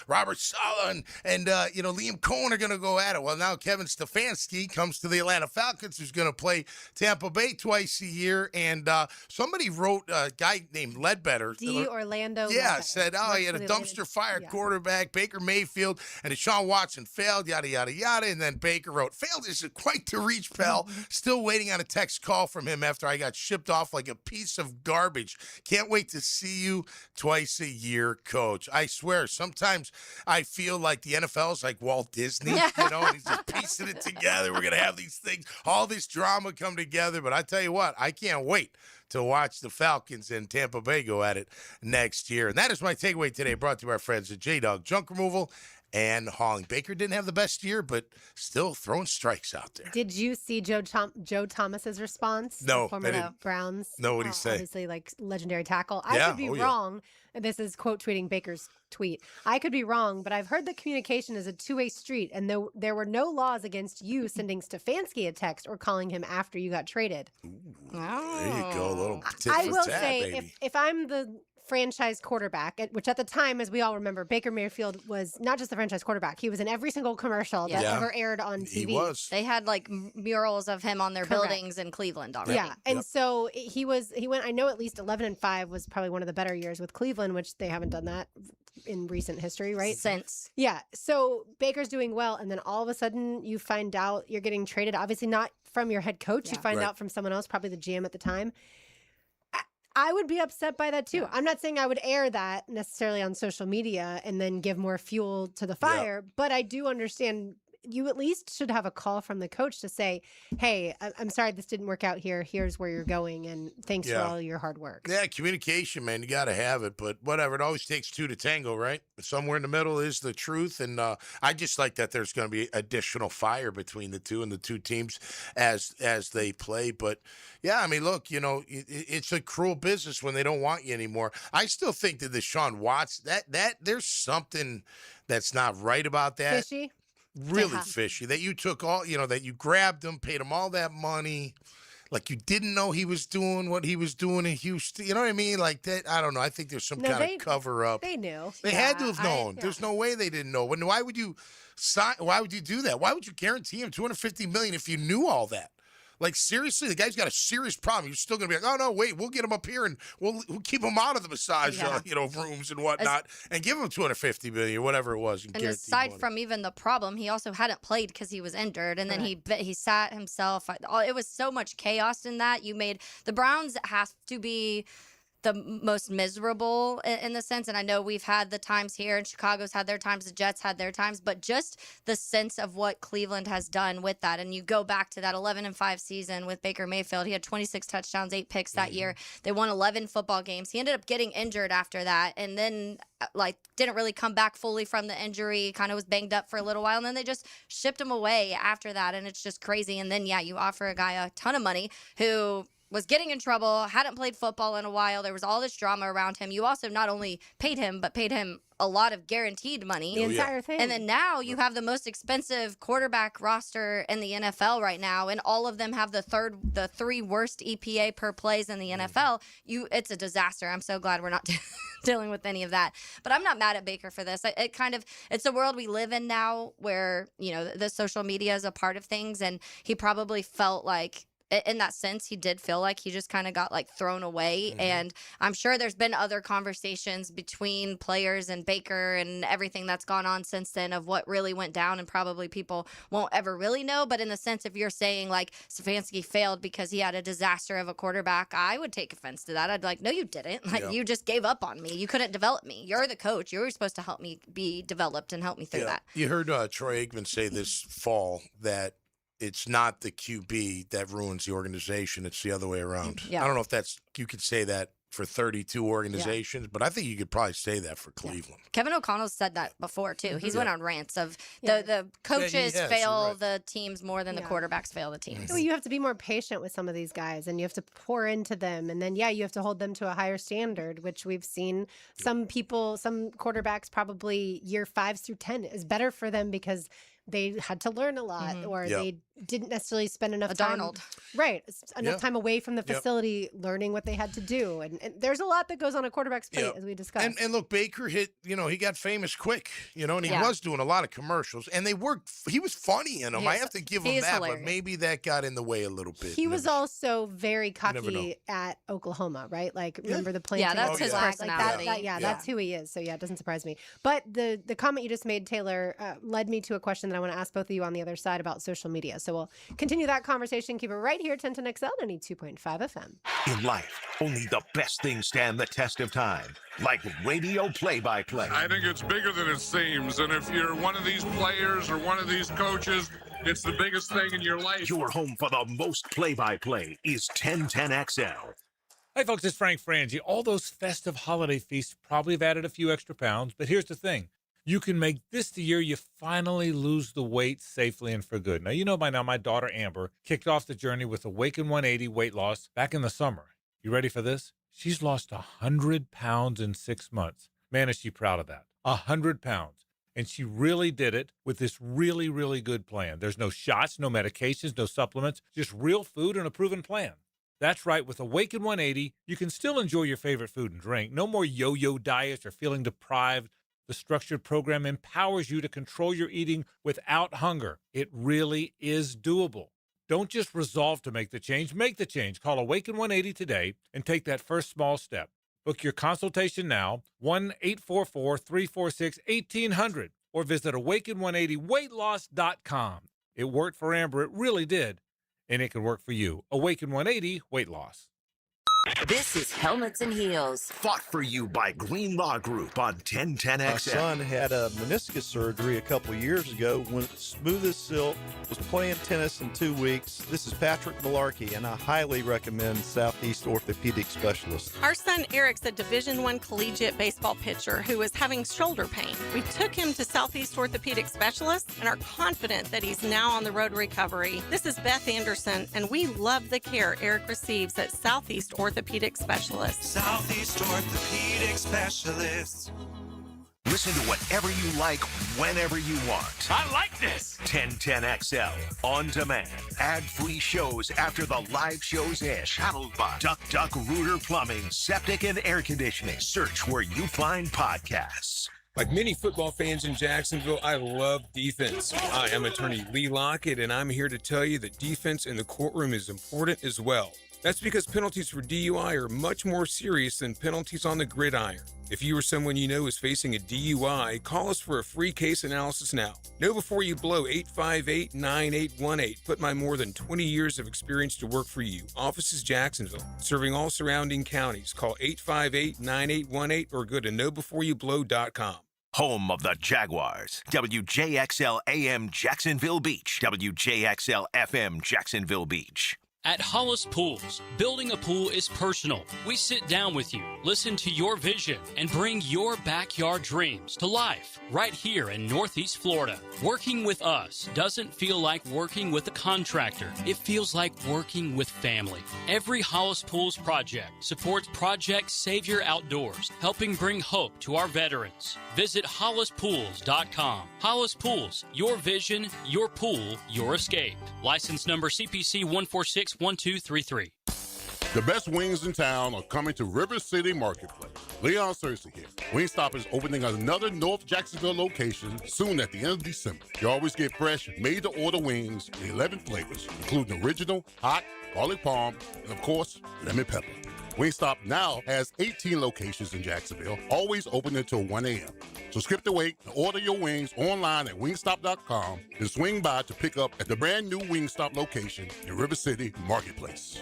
[SPEAKER 6] Robert Saleh and Liam Cohen are going to go at it. Well, now Kevin Stefanski comes to the Atlanta Falcons. Falcons, who's going to play Tampa Bay twice a year. And somebody wrote, a guy named Ledbetter.
[SPEAKER 5] Orlando.
[SPEAKER 6] Yeah,
[SPEAKER 5] Ledbetter.
[SPEAKER 6] said, he had a dumpster fire quarterback, Baker Mayfield, and Deshaun Watson failed, yada, yada, yada. And then Baker wrote, failed is quite the reach, pal. Still waiting on a text call from him after I got shipped off like a piece of garbage. Can't wait to see you twice a year, coach. I swear, sometimes I feel like the NFL is like Walt Disney, and he's just piecing it together. We're going to have these things, all this drama come together. But I tell you what, I can't wait to watch the Falcons and Tampa Bay go at it next year. And that is my takeaway today, brought to you by our friends at J-Dog Junk Removal and Hauling. Baker didn't have the best year, but still throwing strikes out there.
[SPEAKER 5] Did you see Joe Thomas's response?
[SPEAKER 6] No,
[SPEAKER 5] The former Browns.
[SPEAKER 6] No, what did he say?
[SPEAKER 5] Obviously, like legendary tackle. I could be wrong. This is quote tweeting Baker's tweet. I could be wrong, but I've heard that communication is a two-way street, and there were no laws against you sending Stefanski a text or calling him after you got traded.
[SPEAKER 6] There you go, a little tit
[SPEAKER 5] I
[SPEAKER 6] for
[SPEAKER 5] will
[SPEAKER 6] tat,
[SPEAKER 5] say,
[SPEAKER 6] baby.
[SPEAKER 5] if I'm the franchise quarterback, which at the time, as we all remember, Baker Mayfield was not just the franchise quarterback. He was in every single commercial that ever aired on TV.
[SPEAKER 6] He was.
[SPEAKER 4] They had like murals of him on their
[SPEAKER 5] Correct.
[SPEAKER 4] buildings in Cleveland already.
[SPEAKER 5] Yeah, and so he went. I know at least 11-5 was probably one of the better years with Cleveland, which they haven't done that in recent history, right?
[SPEAKER 4] Since.
[SPEAKER 5] Yeah. So Baker's doing well, and then all of a sudden you find out you're getting traded. Obviously not from your head coach. You find out from someone else, probably the GM at the time. I would be upset by that too. I'm not saying I would air that necessarily on social media and then give more fuel to the fire, but I do understand you at least should have a call from the coach to say, hey, I'm sorry this didn't work out here. Here's where you're going, and thanks for all your hard work.
[SPEAKER 6] Yeah, communication, man. You got to have it, but whatever. It always takes two to tango, right? Somewhere in the middle is the truth, and I just like that there's going to be additional fire between the two and the two teams as they play. But, yeah, I mean, look, it's a cruel business when they don't want you anymore. I still think that Deshaun Watson, that there's something that's not right about that.
[SPEAKER 5] Fishy?
[SPEAKER 6] Really fishy. That you took all, that you grabbed him, paid him all that money. Like you didn't know he was doing what he was doing in Houston. You know what I mean? Like that. I don't know. I think there's some kind of cover up.
[SPEAKER 5] They knew.
[SPEAKER 6] They had to have known. There's no way they didn't know. Why would you sign? Why would you do that? Why would you guarantee him $250 million if you knew all that? Like, seriously, the guy's got a serious problem. You're still going to be like, oh, no, wait, we'll get him up here and we'll keep him out of the massage, rooms and whatnot and give him $250 million or whatever it was.
[SPEAKER 4] And aside from even the problem, he also hadn't played because he was injured. And then he sat himself. It was so much chaos in that. The Browns have to be the most miserable in the sense, and I know we've had the times here, and Chicago's had their times, the Jets had their times, but just the sense of what Cleveland has done with that. And you go back to that 11-5 season with Baker Mayfield. He had 26 touchdowns, 8 picks that year. They won 11 football games. He ended up getting injured after that, and then didn't really come back fully from the injury, kind of was banged up for a little while, and then they just shipped him away after that, and it's just crazy. And then, you offer a guy a ton of money who was getting in trouble, hadn't played football in a while. There was all this drama around him. You also not only paid him, but paid him a lot of guaranteed money.
[SPEAKER 5] The entire thing.
[SPEAKER 4] And then now you have the most expensive quarterback roster in the NFL right now, and all of them have the 3 worst EPA per plays in the NFL. It's a disaster. I'm so glad we're not dealing with any of that. But I'm not mad at Baker for this. It's the world we live in now where, the social media is a part of things, and he probably felt like, in that sense, he did feel like he just kind of got thrown away. And I'm sure there's been other conversations between players and Baker and everything that's gone on since then of what really went down, and probably people won't ever really know. But in the sense, if you're saying Stefanski failed because he had a disaster of a quarterback, I would take offense to that. I'd be like, no, you didn't. You just gave up on me. You couldn't develop me. You're the coach. You were supposed to help me be developed and help me through that.
[SPEAKER 6] You heard Troy Aikman say this fall that it's not the QB that ruins the organization. It's the other way around.
[SPEAKER 4] Yeah.
[SPEAKER 6] I don't know if you could say that for 32 organizations, but I think you could probably say that for Cleveland.
[SPEAKER 4] Kevin O'Connell's said that before, too. He's went on rants of the coaches fail the teams more than the quarterbacks fail the teams.
[SPEAKER 5] Well, you have to be more patient with some of these guys, and you have to pour into them. And then, you have to hold them to a higher standard, which we've seen some quarterbacks probably year 5 through 10 is better for them because they had to learn a lot, or they didn't necessarily spend enough time.
[SPEAKER 4] Darnold.
[SPEAKER 5] Right. Enough
[SPEAKER 6] Yep.
[SPEAKER 5] time away from the
[SPEAKER 6] Yep.
[SPEAKER 5] facility learning what they had to do. And there's a lot that goes on a quarterback's plate,
[SPEAKER 6] Yep.
[SPEAKER 5] as we discussed.
[SPEAKER 6] And look, Baker he got famous quick, and he
[SPEAKER 4] Yeah.
[SPEAKER 6] was doing a lot of commercials, and they worked. He was funny in them. I have to give him
[SPEAKER 4] he is
[SPEAKER 6] that,
[SPEAKER 4] hilarious.
[SPEAKER 6] but maybe that got in the way a little bit.
[SPEAKER 5] He was also very
[SPEAKER 6] never know.
[SPEAKER 5] cocky at Oklahoma, right? Like, remember the plane?
[SPEAKER 4] Yeah,
[SPEAKER 5] ticket
[SPEAKER 4] that's his
[SPEAKER 5] swag? Like
[SPEAKER 4] personality.
[SPEAKER 5] that's who he is. So yeah, it doesn't surprise me. But the comment you just made, Taylor, led me to a question that I want to ask both of you on the other side about social media. So we'll continue that conversation. Keep it right here, 1010XL, 92.5 FM.
[SPEAKER 3] In life, only the best things stand the test of time, like radio play-by-play.
[SPEAKER 9] I think it's bigger than it seems. And if you're one of these players or one of these coaches, it's the biggest thing in your life.
[SPEAKER 3] Your home for the most play-by-play is 1010XL.
[SPEAKER 11] Hey folks, it's Frank Frangie. All those festive holiday feasts probably have added a few extra pounds, but here's the thing. You can make this the year you finally lose the weight safely and for good. Now, by now, my daughter Amber kicked off the journey with Awaken 180 weight loss back in the summer. You ready for this? She's lost 100 pounds in 6 months. Man, is she proud of that. 100 pounds. And she really did it with this really, really good plan. There's no shots, no medications, no supplements, just real food and a proven plan. That's right. With Awaken 180, you can still enjoy your favorite food and drink. No more yo-yo diets or feeling deprived. The structured program empowers you to control your eating without hunger. It really is doable. Don't just resolve to make the change. Make the change. Call Awaken 180 today and take that first small step. Book your consultation now, 1-844-346-1800, or visit awaken180weightloss.com. It worked for Amber. It really did. And it can work for you. Awaken 180 weight loss.
[SPEAKER 10] This is Helmets and Heels.
[SPEAKER 3] Fought for you by Green Law Group on 1010XL.
[SPEAKER 13] My son had a meniscus surgery a couple years ago. Went smooth as silk, was playing tennis in 2 weeks. This is Patrick Malarkey, and I highly recommend Southeast Orthopedic Specialists.
[SPEAKER 14] Our son Eric's a Division I collegiate baseball pitcher who is having shoulder pain. We took him to Southeast Orthopedic Specialists and are confident that he's now on the road to recovery. This is Beth Anderson, and we love the care Eric receives at Southeast Orthopedic Specialists.
[SPEAKER 18] Southeast Orthopedic Specialists.
[SPEAKER 3] Listen to whatever you like, whenever you want.
[SPEAKER 18] I like this.
[SPEAKER 3] 1010XL. On demand. Ad-free shows after the live shows end. Channeled by Duck Rooter Plumbing, Septic and Air Conditioning. Search where you find podcasts.
[SPEAKER 24] Like many football fans in Jacksonville, I love defense. Hi, I'm attorney Lee Lockett, and I'm here to tell you that defense in the courtroom is important as well. That's because penalties for DUI are much more serious than penalties on the gridiron. If you or someone you know is facing a DUI, call us for a free case analysis now. Know before you blow 858-9818. Put my more than 20 years of experience to work for you. Office is Jacksonville, serving all surrounding counties. Call 858-9818 or go to knowbeforeyouBlow.com.
[SPEAKER 3] Home of the Jaguars. WJXL AM Jacksonville Beach. WJXL FM Jacksonville Beach.
[SPEAKER 25] At Hollis Pools, building a pool is personal. We sit down with you, listen to your vision, and bring your backyard dreams to life right here in Northeast Florida. Working with us doesn't feel like working with a contractor. It feels like working with family. Every Hollis Pools project supports Project Savior Outdoors, helping bring hope to our veterans. Visit hollispools.com. Hollis Pools, your vision, your pool, your escape. License number CPC 1461233.
[SPEAKER 9] The best wings in town are coming to River City Marketplace. Leon Cersei here. Wingstop is opening another North Jacksonville location soon at the end of December. You always get fresh, made-to-order wings in 11 flavors, including original, hot, garlic parm, and of course, lemon pepper. Wingstop now has 18 locations in Jacksonville, always open until 1 a.m. So skip the wait and order your wings online at wingstop.com and swing by to pick up at the brand new Wingstop location in River City Marketplace.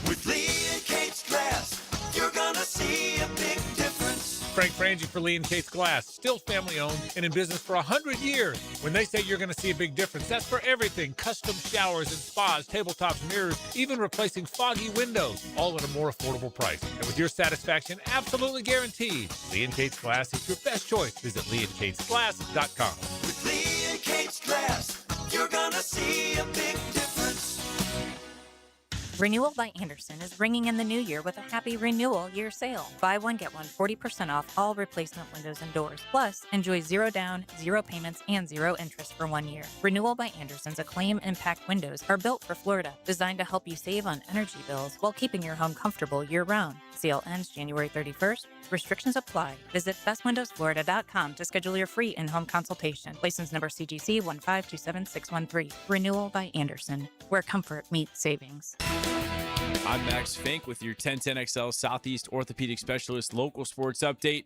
[SPEAKER 18] With Lee and Kate's Glass, you're gonna see a big difference.
[SPEAKER 11] Frank Frangie for Lee and Kate's Glass, still family-owned and in business for 100 years. When they say you're going to see a big difference, that's for everything. Custom showers and spas, tabletops, mirrors, even replacing foggy windows, all at a more affordable price. And with your satisfaction absolutely guaranteed, Lee and Kate's Glass is your best choice. Visit leeandkatesglass.com.
[SPEAKER 18] With Lee and Kate's Glass, you're gonna see a big difference.
[SPEAKER 15] Renewal by Andersen is ringing in the new year with a happy renewal year sale. Buy one, get one 40% off all replacement windows and doors. Plus, enjoy 0 down, 0 payments, and 0 interest for 1 year. Renewal by Andersen's Acclaim Impact windows are built for Florida, designed to help you save on energy bills while keeping your home comfortable year-round. Sale ends January 31st. Restrictions apply. Visit bestwindowsflorida.com to schedule your free in-home consultation. License number CGC 1527613. Renewal by Andersen, where comfort meets savings.
[SPEAKER 16] I'm Max Fink with your 1010XL Southeast Orthopedic Specialist local sports update.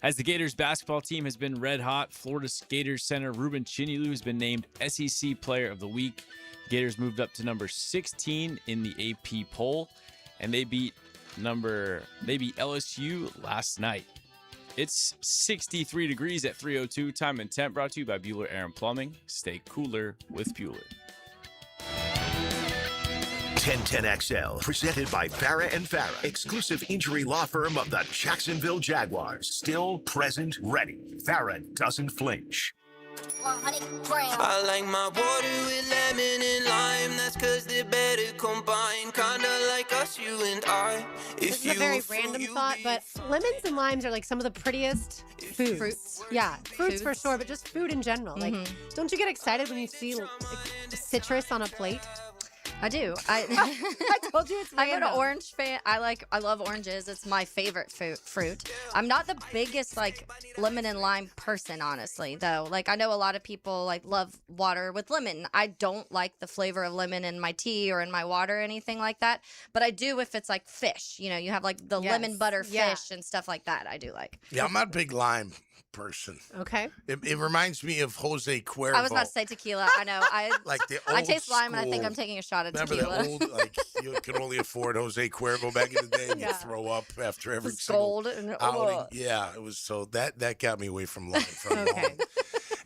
[SPEAKER 16] As the Gators basketball team has been red hot, Florida Gators center Ruben Chinilu has been named SEC Player of the Week. Gators moved up to number 16 in the AP poll, and they beat LSU last night. It's 63 degrees at 3:02. Time and temp brought to you by Bueller Air & Plumbing. Stay cooler with Bueller.
[SPEAKER 3] 1010XL, presented by Farah and Farah, exclusive injury law firm of the Jacksonville Jaguars. Still present, ready. Farah doesn't flinch.
[SPEAKER 18] I like my water with lemon and lime. That's cause they're better combined. Kinda like us, you and I.
[SPEAKER 5] This is a very random thought, but lemons and limes are like some of the prettiest foods.
[SPEAKER 4] Fruits.
[SPEAKER 5] Yeah, fruits for sure, but just food in general. Like, don't you get excited when you see like, citrus on a plate?
[SPEAKER 4] I do.
[SPEAKER 5] I told you it's
[SPEAKER 4] I'm an
[SPEAKER 5] random.
[SPEAKER 4] orange fan. I love oranges. It's my favorite fruit. I'm not the biggest like lemon and lime person, honestly, though. Like I know a lot of people like love water with lemon. I don't like the flavor of lemon in my tea or in my water or anything like that. But I do if it's like fish. You know, you have like the lemon butter fish and stuff like that. I do like.
[SPEAKER 6] Yeah, I'm not a big lime person.
[SPEAKER 5] Okay.
[SPEAKER 6] It reminds me of Jose Cuervo.
[SPEAKER 4] I was about to say tequila. I know.
[SPEAKER 6] Like the
[SPEAKER 4] I
[SPEAKER 6] old
[SPEAKER 4] taste lime and I think
[SPEAKER 6] school.
[SPEAKER 4] I'm taking a shot of
[SPEAKER 6] Remember
[SPEAKER 4] tequila.
[SPEAKER 6] the old, like, you could only afford Jose Cuervo back in the day and you throw up after every single
[SPEAKER 4] Gold and
[SPEAKER 6] outing. Yeah, it was so that got me away from lime for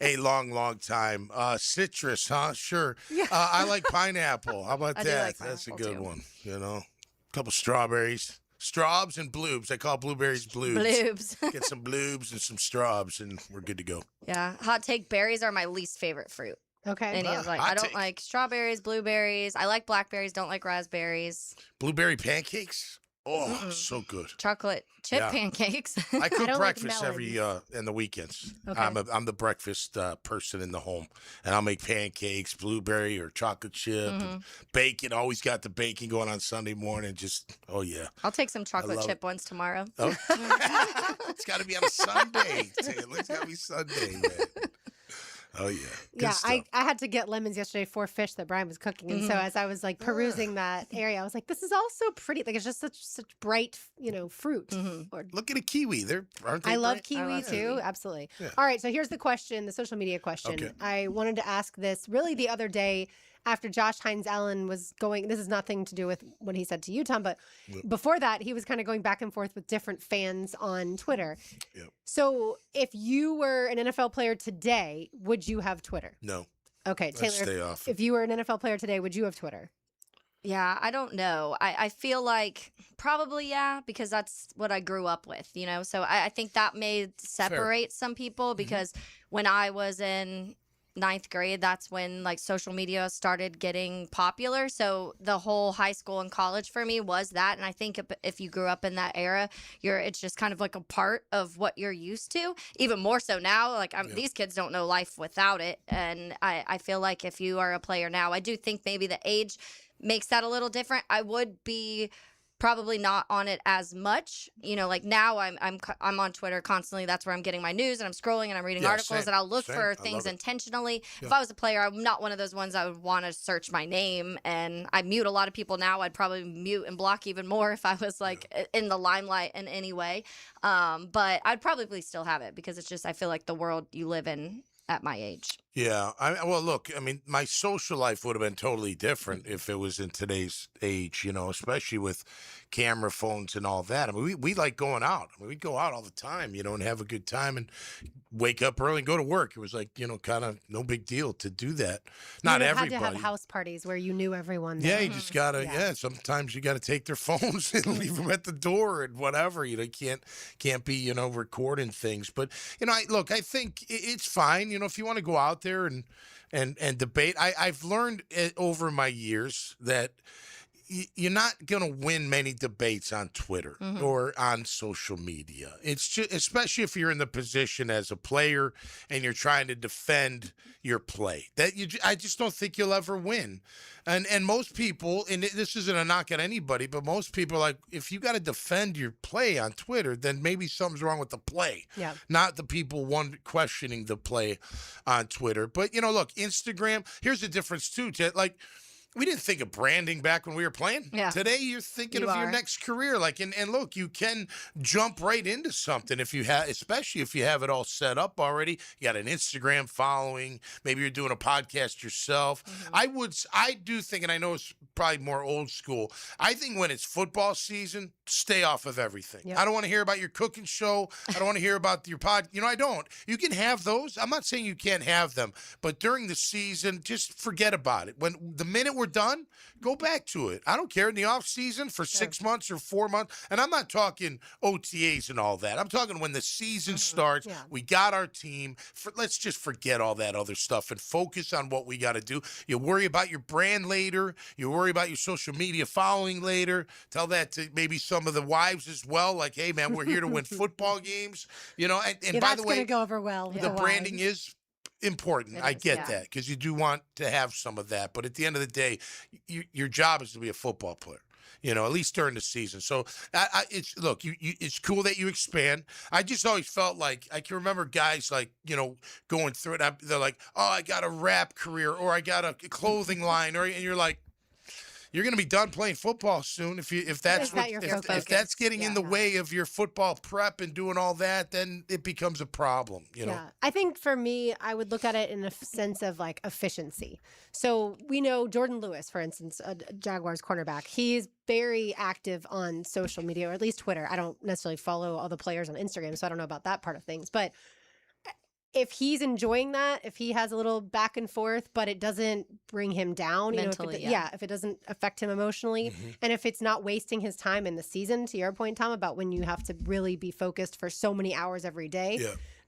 [SPEAKER 6] a long time. Citrus, huh? Sure.
[SPEAKER 5] Yeah.
[SPEAKER 6] I like pineapple. How about
[SPEAKER 4] I do
[SPEAKER 6] that?
[SPEAKER 4] like
[SPEAKER 6] That's a
[SPEAKER 4] pineapple,
[SPEAKER 6] good
[SPEAKER 4] too.
[SPEAKER 6] one. You know, a couple strawberries. Straubs and bloobs. I call blueberries bloobs.
[SPEAKER 4] Bloobs.
[SPEAKER 6] Get some bloobs and some straubs, and we're good to go.
[SPEAKER 4] Yeah. Hot take, berries are my least favorite fruit.
[SPEAKER 5] Okay.
[SPEAKER 4] Any of like
[SPEAKER 6] hot
[SPEAKER 4] I don't
[SPEAKER 6] take.
[SPEAKER 4] like strawberries, blueberries. I like blackberries, don't like raspberries.
[SPEAKER 6] Blueberry pancakes. Oh, so good.
[SPEAKER 4] Chocolate chip
[SPEAKER 6] Yeah.
[SPEAKER 4] pancakes.
[SPEAKER 6] I cook
[SPEAKER 5] don't like
[SPEAKER 6] breakfast every in the weekends.
[SPEAKER 5] Okay.
[SPEAKER 6] I'm the breakfast person in the home, and I'll make pancakes, blueberry or chocolate chip, and bacon. Always got the bacon going on Sunday morning. Just
[SPEAKER 4] I'll take some chocolate
[SPEAKER 6] love
[SPEAKER 4] chip ones tomorrow.
[SPEAKER 6] Oh. It's got to be on a Sunday, Taylor. It's got to be Sunday, man. Oh yeah. Good
[SPEAKER 5] Yeah,
[SPEAKER 6] stuff.
[SPEAKER 5] I had to get lemons yesterday for fish that Brian was cooking, and so as I was like perusing that area, I was like, "This is all so pretty. Like it's just such bright, fruit." Or,
[SPEAKER 6] Look at a kiwi. Aren't they?
[SPEAKER 5] I love
[SPEAKER 6] bright?
[SPEAKER 5] kiwi too. Absolutely.
[SPEAKER 6] Yeah.
[SPEAKER 5] All right, so here's the question, the social media question.
[SPEAKER 6] Okay.
[SPEAKER 5] I wanted to ask this really the other day after Josh Hines Allen was going. This has nothing to do with what he said to you, Tom, but before that, he was kind of going back and forth with different fans on Twitter.
[SPEAKER 6] Yep.
[SPEAKER 5] So if you were an NFL player today, would you have Twitter?
[SPEAKER 6] No.
[SPEAKER 5] Okay,
[SPEAKER 6] Let's
[SPEAKER 5] Taylor.
[SPEAKER 6] stay off.
[SPEAKER 5] If you were an NFL player today, would you have Twitter?
[SPEAKER 4] Yeah, I don't know. I feel like probably because that's what I grew up with, So I think that may separate some people because when I was in 9th grade, that's when like social media started getting popular. So the whole high school and college for me was that. And I think if you grew up in that era, it's just kind of like a part of what you're used to. Even more so now, like these kids don't know life without it. And I feel like if you are a player now, I do think maybe the age makes that a little different. I would be probably not on it as much, like now I'm on Twitter constantly. That's where I'm getting my news and I'm scrolling and I'm reading articles and I'll look for things intentionally.
[SPEAKER 6] Yeah.
[SPEAKER 4] If I was a player, I'm not one of those ones I would want to search my name, and I mute a lot of people now. I'd probably mute and block even more if I was like in the limelight in any way. But I'd probably still have it because it's just I feel like the world you live in at my age.
[SPEAKER 6] Yeah. Look, my social life would have been totally different if it was in today's age, especially with camera phones and all that. We like going out. We'd go out all the time, and have a good time and wake up early and go to work. It was like, kind of no big deal to do that. Not
[SPEAKER 5] you
[SPEAKER 6] everybody.
[SPEAKER 5] had to have house parties where you knew everyone.
[SPEAKER 6] Yeah,
[SPEAKER 5] there.
[SPEAKER 6] you just gotta. Sometimes you gotta take their phones and leave them at the door and whatever. You can't be recording things. But I think it's fine. If you want to go out there and debate. I've learned over my years that you're not going to win many debates on Twitter or on social media. It's just, especially if you're in the position as a player and you're trying to defend your play. I just don't think you'll ever win. And most people, and this isn't a knock at anybody, but most people are like, if you got to defend your play on Twitter, then maybe something's wrong with the play.
[SPEAKER 5] Yeah.
[SPEAKER 6] Not the people questioning the play on Twitter. But, look, Instagram, here's the difference too, Ted. Like, we didn't think of branding back when we were playing.
[SPEAKER 4] Yeah.
[SPEAKER 6] Today, you're thinking of your next career. Like, and look, you can jump right into something if you have, especially if you have it all set up already. You got an Instagram following. Maybe you're doing a podcast yourself. I do think, and I know it's probably more old school. I think when it's football season, stay off of everything.
[SPEAKER 5] Yep.
[SPEAKER 6] I don't want to hear about your cooking show. I don't want to hear about your pod. I don't. You can have those. I'm not saying you can't have them, but during the season, just forget about it. When the minute we're done, go back to it. I don't care in the off season for 6 months or 4 months. And I'm not talking OTAs and all that. I'm talking when the season starts, we got our team. Let's just forget all that other stuff and focus on what we got to do. You worry about your brand later. You worry about your social media following later. Tell that to maybe some of the wives as well. Like, hey, man, we're here to win football games. And by the
[SPEAKER 5] that's
[SPEAKER 6] way,
[SPEAKER 5] going to go over well with
[SPEAKER 6] the
[SPEAKER 5] the
[SPEAKER 6] branding
[SPEAKER 5] wives.
[SPEAKER 6] is important. I get that because you do want to have some of that. But at the end of the day, your job is to be a football player. At least during the season. So it's cool that you expand. I just always felt like I can remember guys like, going through it. They're like, oh, I got a rap career or I got a clothing line, and you're like, you're going to be done playing football soon. If that's getting in the way of your football prep and doing all that, then it becomes a problem.
[SPEAKER 5] Yeah, I think for me, I would look at it in a sense of like efficiency. So we know Jordan Lewis, for instance, a Jaguars cornerback. He's very active on social media, or at least Twitter. I don't necessarily follow all the players on Instagram, so I don't know about that part of things, but if he's enjoying that, if he has a little back and forth, but it doesn't bring him down
[SPEAKER 4] Mentally,
[SPEAKER 5] if it doesn't affect him emotionally, and if it's not wasting his time in the season, to your point, Tom, about when you have to really be focused for so many hours every day,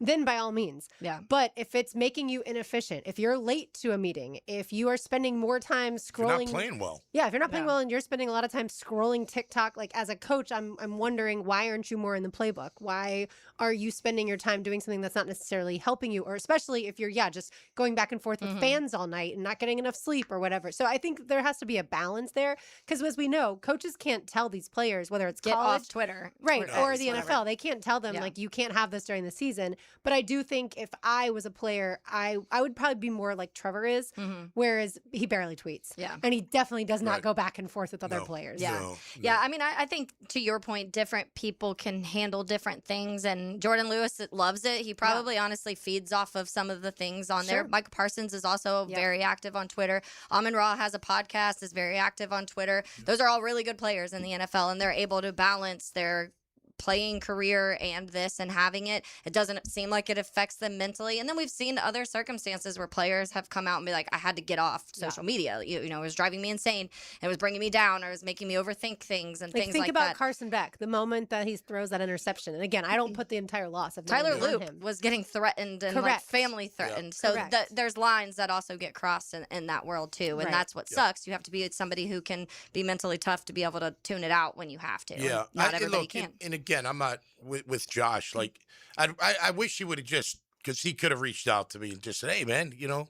[SPEAKER 5] then by all means.
[SPEAKER 4] Yeah.
[SPEAKER 5] But if it's making you inefficient, if you're late to a meeting, if you are spending more time scrolling,
[SPEAKER 6] if you're not playing well.
[SPEAKER 5] Yeah, if you're not playing well and you're spending a lot of time scrolling TikTok, like as a coach, I'm wondering, why aren't you more in the playbook? Why are you spending your time doing something that's not necessarily helping you? Or especially if you're, just going back and forth with fans all night and not getting enough sleep or whatever. So I think there has to be a balance there, because as we know, coaches can't tell these players, whether it's
[SPEAKER 4] Get
[SPEAKER 5] college,
[SPEAKER 4] off Twitter.
[SPEAKER 5] right,
[SPEAKER 4] Twitter
[SPEAKER 5] or
[SPEAKER 4] X,
[SPEAKER 5] the
[SPEAKER 4] whatever.
[SPEAKER 5] NFL. They can't tell them, like, you can't have this during the season. But I do think if I was a player, I would probably be more like Trevor is, whereas he barely tweets.
[SPEAKER 4] Yeah.
[SPEAKER 5] And he definitely does not go back and forth with other players.
[SPEAKER 4] Yeah. Yeah. I mean, I think to your point, different people can handle different things. And Jordan Lewis loves it. He probably honestly feeds off of some of the things on there. Mike Parsons is also very active on Twitter. Amon-Ra has a podcast, is very active on Twitter. Those are all really good players in the NFL, and they're able to balance their playing career and this and having it. It doesn't seem like it affects them mentally. And then we've seen other circumstances where players have come out and be like, I had to get off social media. You know, it was driving me insane. It was bringing me down, or it was making me overthink things and things like that.
[SPEAKER 5] Think about Carson Beck, the moment that he throws that interception. And again, I don't put the entire loss of
[SPEAKER 4] Tyler
[SPEAKER 5] on
[SPEAKER 4] Loop
[SPEAKER 5] him.
[SPEAKER 4] was getting threatened and like family threatened. So there's lines that also get crossed in that world too. And that's what sucks. You have to be somebody who can be mentally tough to be able to tune it out when you have to.
[SPEAKER 6] Yeah.
[SPEAKER 4] Not everybody can.
[SPEAKER 6] And again, I'm not with Josh. Like, I wish he would have just, because he could have reached out to me and just said, hey, man, you know,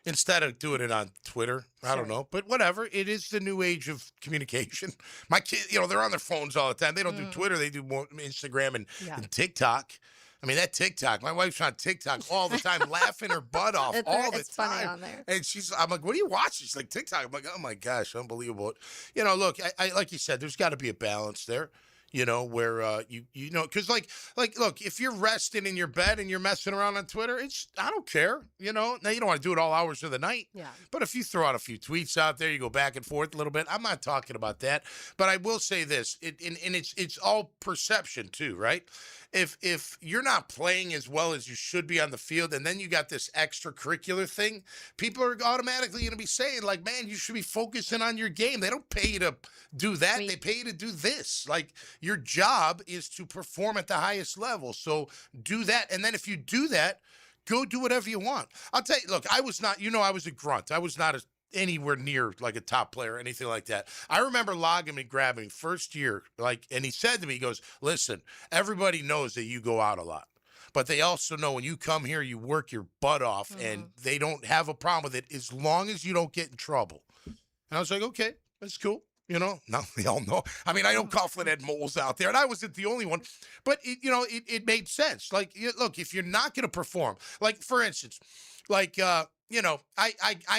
[SPEAKER 6] instead of doing it on Twitter. I don't know. But whatever. It is the new age of communication. My kids, you know, they're on their phones all the time. They don't do Twitter. They do more Instagram and TikTok. I mean, that TikTok, my wife's on TikTok all the time, laughing her butt off all the time.
[SPEAKER 4] Funny on there.
[SPEAKER 6] And I'm like, what are you watching? She's like, TikTok. I'm like, oh my gosh, unbelievable. You know, look, I like you said, there's got to be a balance there. You know, where you know, because like look, if you're resting in your bed and you're messing around on Twitter, I don't care. You know, now you don't want to do it all hours of the night.
[SPEAKER 5] Yeah.
[SPEAKER 6] But if you throw out a few tweets out there, you go back and forth a little bit. I'm not talking about that. But I will say this, and it's all perception too, right? If you're not playing as well as you should be on the field, and then you got this extracurricular thing, people are automatically going to be saying, like, man, you should be focusing on your game. They don't pay you to do that. They pay you to do this. Like, your job is to perform at the highest level. So do that. And then if you do that, go do whatever you want. I'll tell you, look, I was not, you know, I was a grunt. I was not anywhere near like a top player or anything like that. I remember logging and grabbing me first year, and he said to me, he goes, listen, everybody knows that you go out a lot. But they also know when you come here, you work your butt off, and they don't have a problem with it as long as you don't get in trouble. And I was like, okay, that's cool. Now they all know. I mean, I know Coughlin had moles out there, and I wasn't the only one. But, it made sense. Like, look, if you're not going to perform, like, for instance, like, I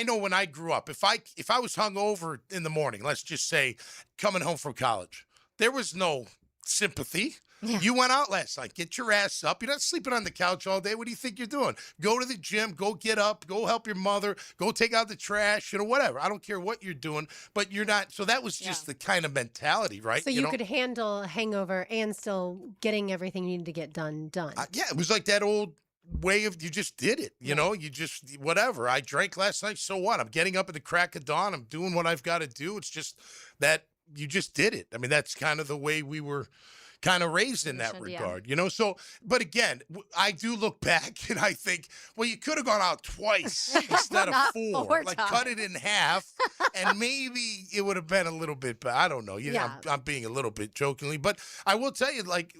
[SPEAKER 6] know when I grew up, if I was hungover in the morning, let's just say coming home from college, there was no sympathy. Yeah. You went out last night. Get your ass up. You're not sleeping on the couch all day. What do you think you're doing? Go to the gym. Go get up. Go help your mother. Go take out the trash. Whatever. I don't care what you're doing, but you're not. So that was just the kind of mentality, right?
[SPEAKER 5] So you could handle a hangover and still getting everything you needed to get done.
[SPEAKER 6] Yeah, it was like that old way of you just did it. You just whatever. I drank last night. So what? I'm getting up at the crack of dawn. I'm doing what I've got to do. It's just that you just did it. I mean, that's kind of the way we were kind of raised in that regard, So, but again, I do look back and I think, well, you could have gone out twice instead of four. Like, cut it in half, and maybe it would have been a little bit better. I don't know. I'm being a little bit jokingly, but I will tell you, like,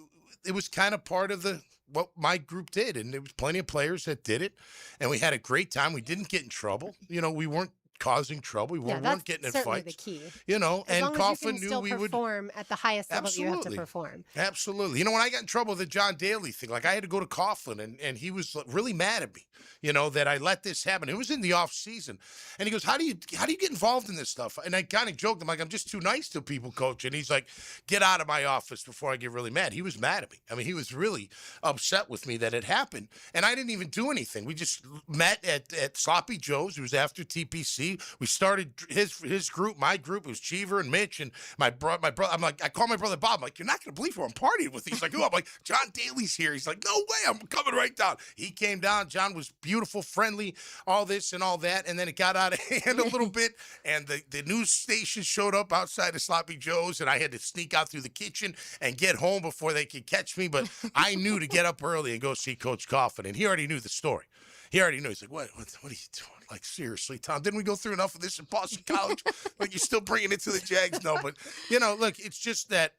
[SPEAKER 6] it was kind of part of what my group did, and there was plenty of players that did it, and we had a great time. We didn't get in trouble. We weren't causing trouble. We weren't getting in fights.
[SPEAKER 5] The key.
[SPEAKER 6] And Coughlin
[SPEAKER 5] knew
[SPEAKER 6] we would
[SPEAKER 5] perform at the highest level you have to perform.
[SPEAKER 6] Absolutely. When I got in trouble with the John Daly thing, like I had to go to Coughlin, and he was really mad at me, that I let this happen. It was in the off season, and he goes, "How do you get involved in this stuff?" And I kind of joked, I'm like, "I'm just too nice to people, coach." And he's like, "Get out of my office before I get really mad." He was mad at me. I mean, he was really upset with me that it happened, and I didn't even do anything. We just met at Sloppy Joe's. It was after TPC. We started his group, my group. It was Cheever and Mitch and my brother. I'm like, I call my brother Bob. I'm like, "You're not going to believe who I'm partying with." He's like, "Who?" I'm like, "John Daly's here." He's like, "No way, I'm coming right down." He came down. John was beautiful, friendly, all this and all that. And then it got out of hand a little bit. And the news station showed up outside of Sloppy Joe's, and I had to sneak out through the kitchen and get home before they could catch me. But I knew to get up early and go see Coach Coughlin. And he already knew the story. He already knew. He's like, what are you doing? Like, seriously, Tom, didn't we go through enough of this in Boston College? Like, you're still bringing it to the Jags? No, but, look, it's just that,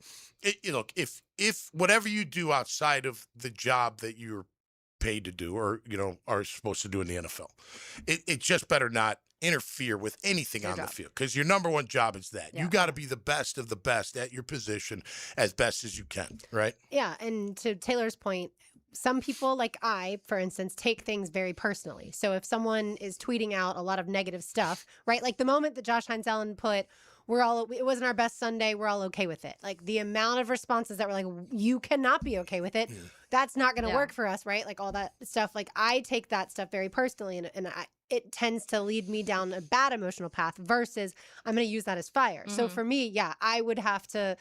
[SPEAKER 6] look, if whatever you do outside of the job that you're paid to do or, are supposed to do in the NFL, it just better not interfere with anything on the field, because your number one job is that. You got to be the best of the best at your position as best as you can, right?
[SPEAKER 5] Yeah, and to Taylor's point, some people, like I, for instance, take things very personally. So if someone is tweeting out a lot of negative stuff, right? Like the moment that Josh Hines Allen put, it wasn't our best Sunday, we're all okay with it. Like the amount of responses that were like, you cannot be okay with it. That's not going to work for us, right? Like all that stuff. Like I take that stuff very personally, and it tends to lead me down a bad emotional path versus I'm going to use that as fire. So for me, I would have to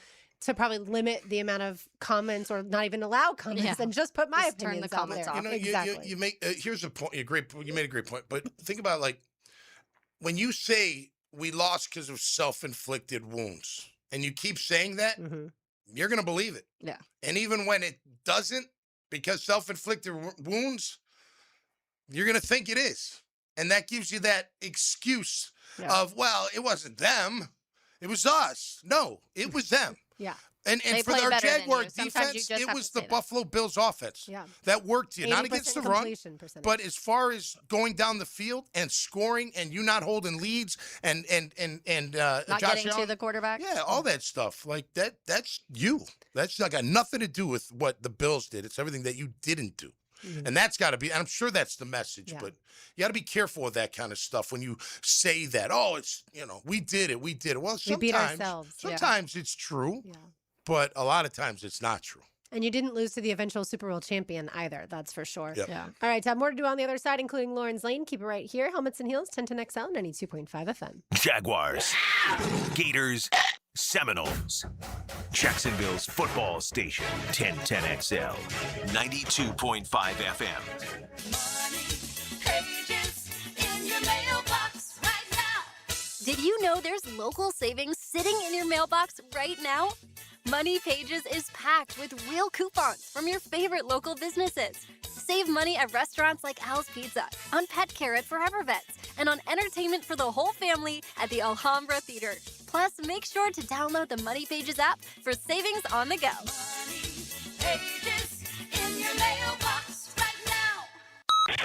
[SPEAKER 5] probably limit the amount of comments or not even allow comments and just put my opinions
[SPEAKER 4] turn the comments
[SPEAKER 5] out there.
[SPEAKER 4] off.
[SPEAKER 5] Exactly.
[SPEAKER 6] You make here's a point. You made a great point. But think about, like, when you say we lost because of self-inflicted wounds, and you keep saying that, you're going to believe it.
[SPEAKER 4] Yeah.
[SPEAKER 6] And even when it doesn't, because self-inflicted wounds, you're going to think it is. And that gives you that excuse of, well, it wasn't them, it was us. No, it was them.
[SPEAKER 5] Yeah.
[SPEAKER 6] And for our Jaguar defense, it was the Buffalo Bills offense that worked you, not against the run, but as far as going down the field and scoring and you not holding leads and
[SPEAKER 4] not
[SPEAKER 6] Josh
[SPEAKER 4] getting
[SPEAKER 6] Allen,
[SPEAKER 4] to the quarterback.
[SPEAKER 6] Yeah, all that stuff. Like that's you. That's not got nothing to do with what the Bills did. It's everything that you didn't do. And that's got to be, and I'm sure that's the message, but you got to be careful with that kind of stuff when you say that, oh, it's, we did it. Well,
[SPEAKER 5] we beat ourselves.
[SPEAKER 6] Sometimes it's true, but a lot of times it's not true.
[SPEAKER 5] And you didn't lose to the eventual Super Bowl champion either, that's for sure.
[SPEAKER 6] Yep.
[SPEAKER 5] Yeah. All right, more to do on the other side, including Lauren's Lane. Keep it right here. Helmets and Heels, 1010XL, 92.5 FM.
[SPEAKER 3] Jaguars, Gators, Seminoles. Jacksonville's football station, 1010XL, 92.5 FM.
[SPEAKER 12] Did you know there's local savings sitting in your mailbox right now? Money Pages is packed with real coupons from your favorite local businesses. Save money at restaurants like Al's Pizza, on pet care at Forever Vets, and on entertainment for the whole family at the Alhambra Theater. Plus, make sure to download the Money Pages app for savings on the go.
[SPEAKER 18] Pages in your mailbox right now.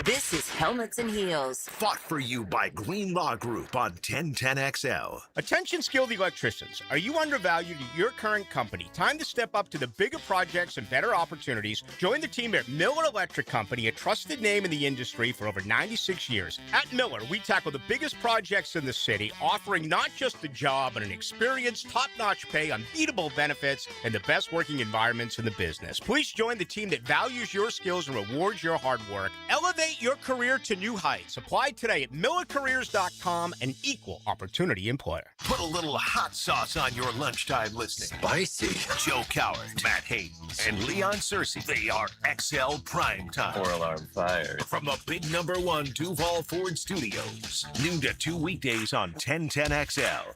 [SPEAKER 10] This is Helmets and Heels.
[SPEAKER 3] Fought for you by Green Law Group on 1010XL.
[SPEAKER 17] Attention skilled electricians. Are you undervalued at your current company? Time to step up to the bigger projects and better opportunities. Join the team at Miller Electric Company, a trusted name in the industry for over 96 years. At Miller, we tackle the biggest projects in the city, offering not just the job, but an experienced, top-notch pay, unbeatable benefits, and the best working environments in the business. Please join the team that values your skills and rewards your hard work. Elevate your career to new heights. Apply today at millercareers.com, an equal opportunity employer.
[SPEAKER 3] Put a little hot sauce on your lunchtime listening. Spicy. Joe Coward, Matt Hayden, and Leon Searcy. They are XL Prime Time.
[SPEAKER 19] 4-alarm fire.
[SPEAKER 3] From the big #1 Duval Ford Studios. Noon to 2 weekdays on 1010XL.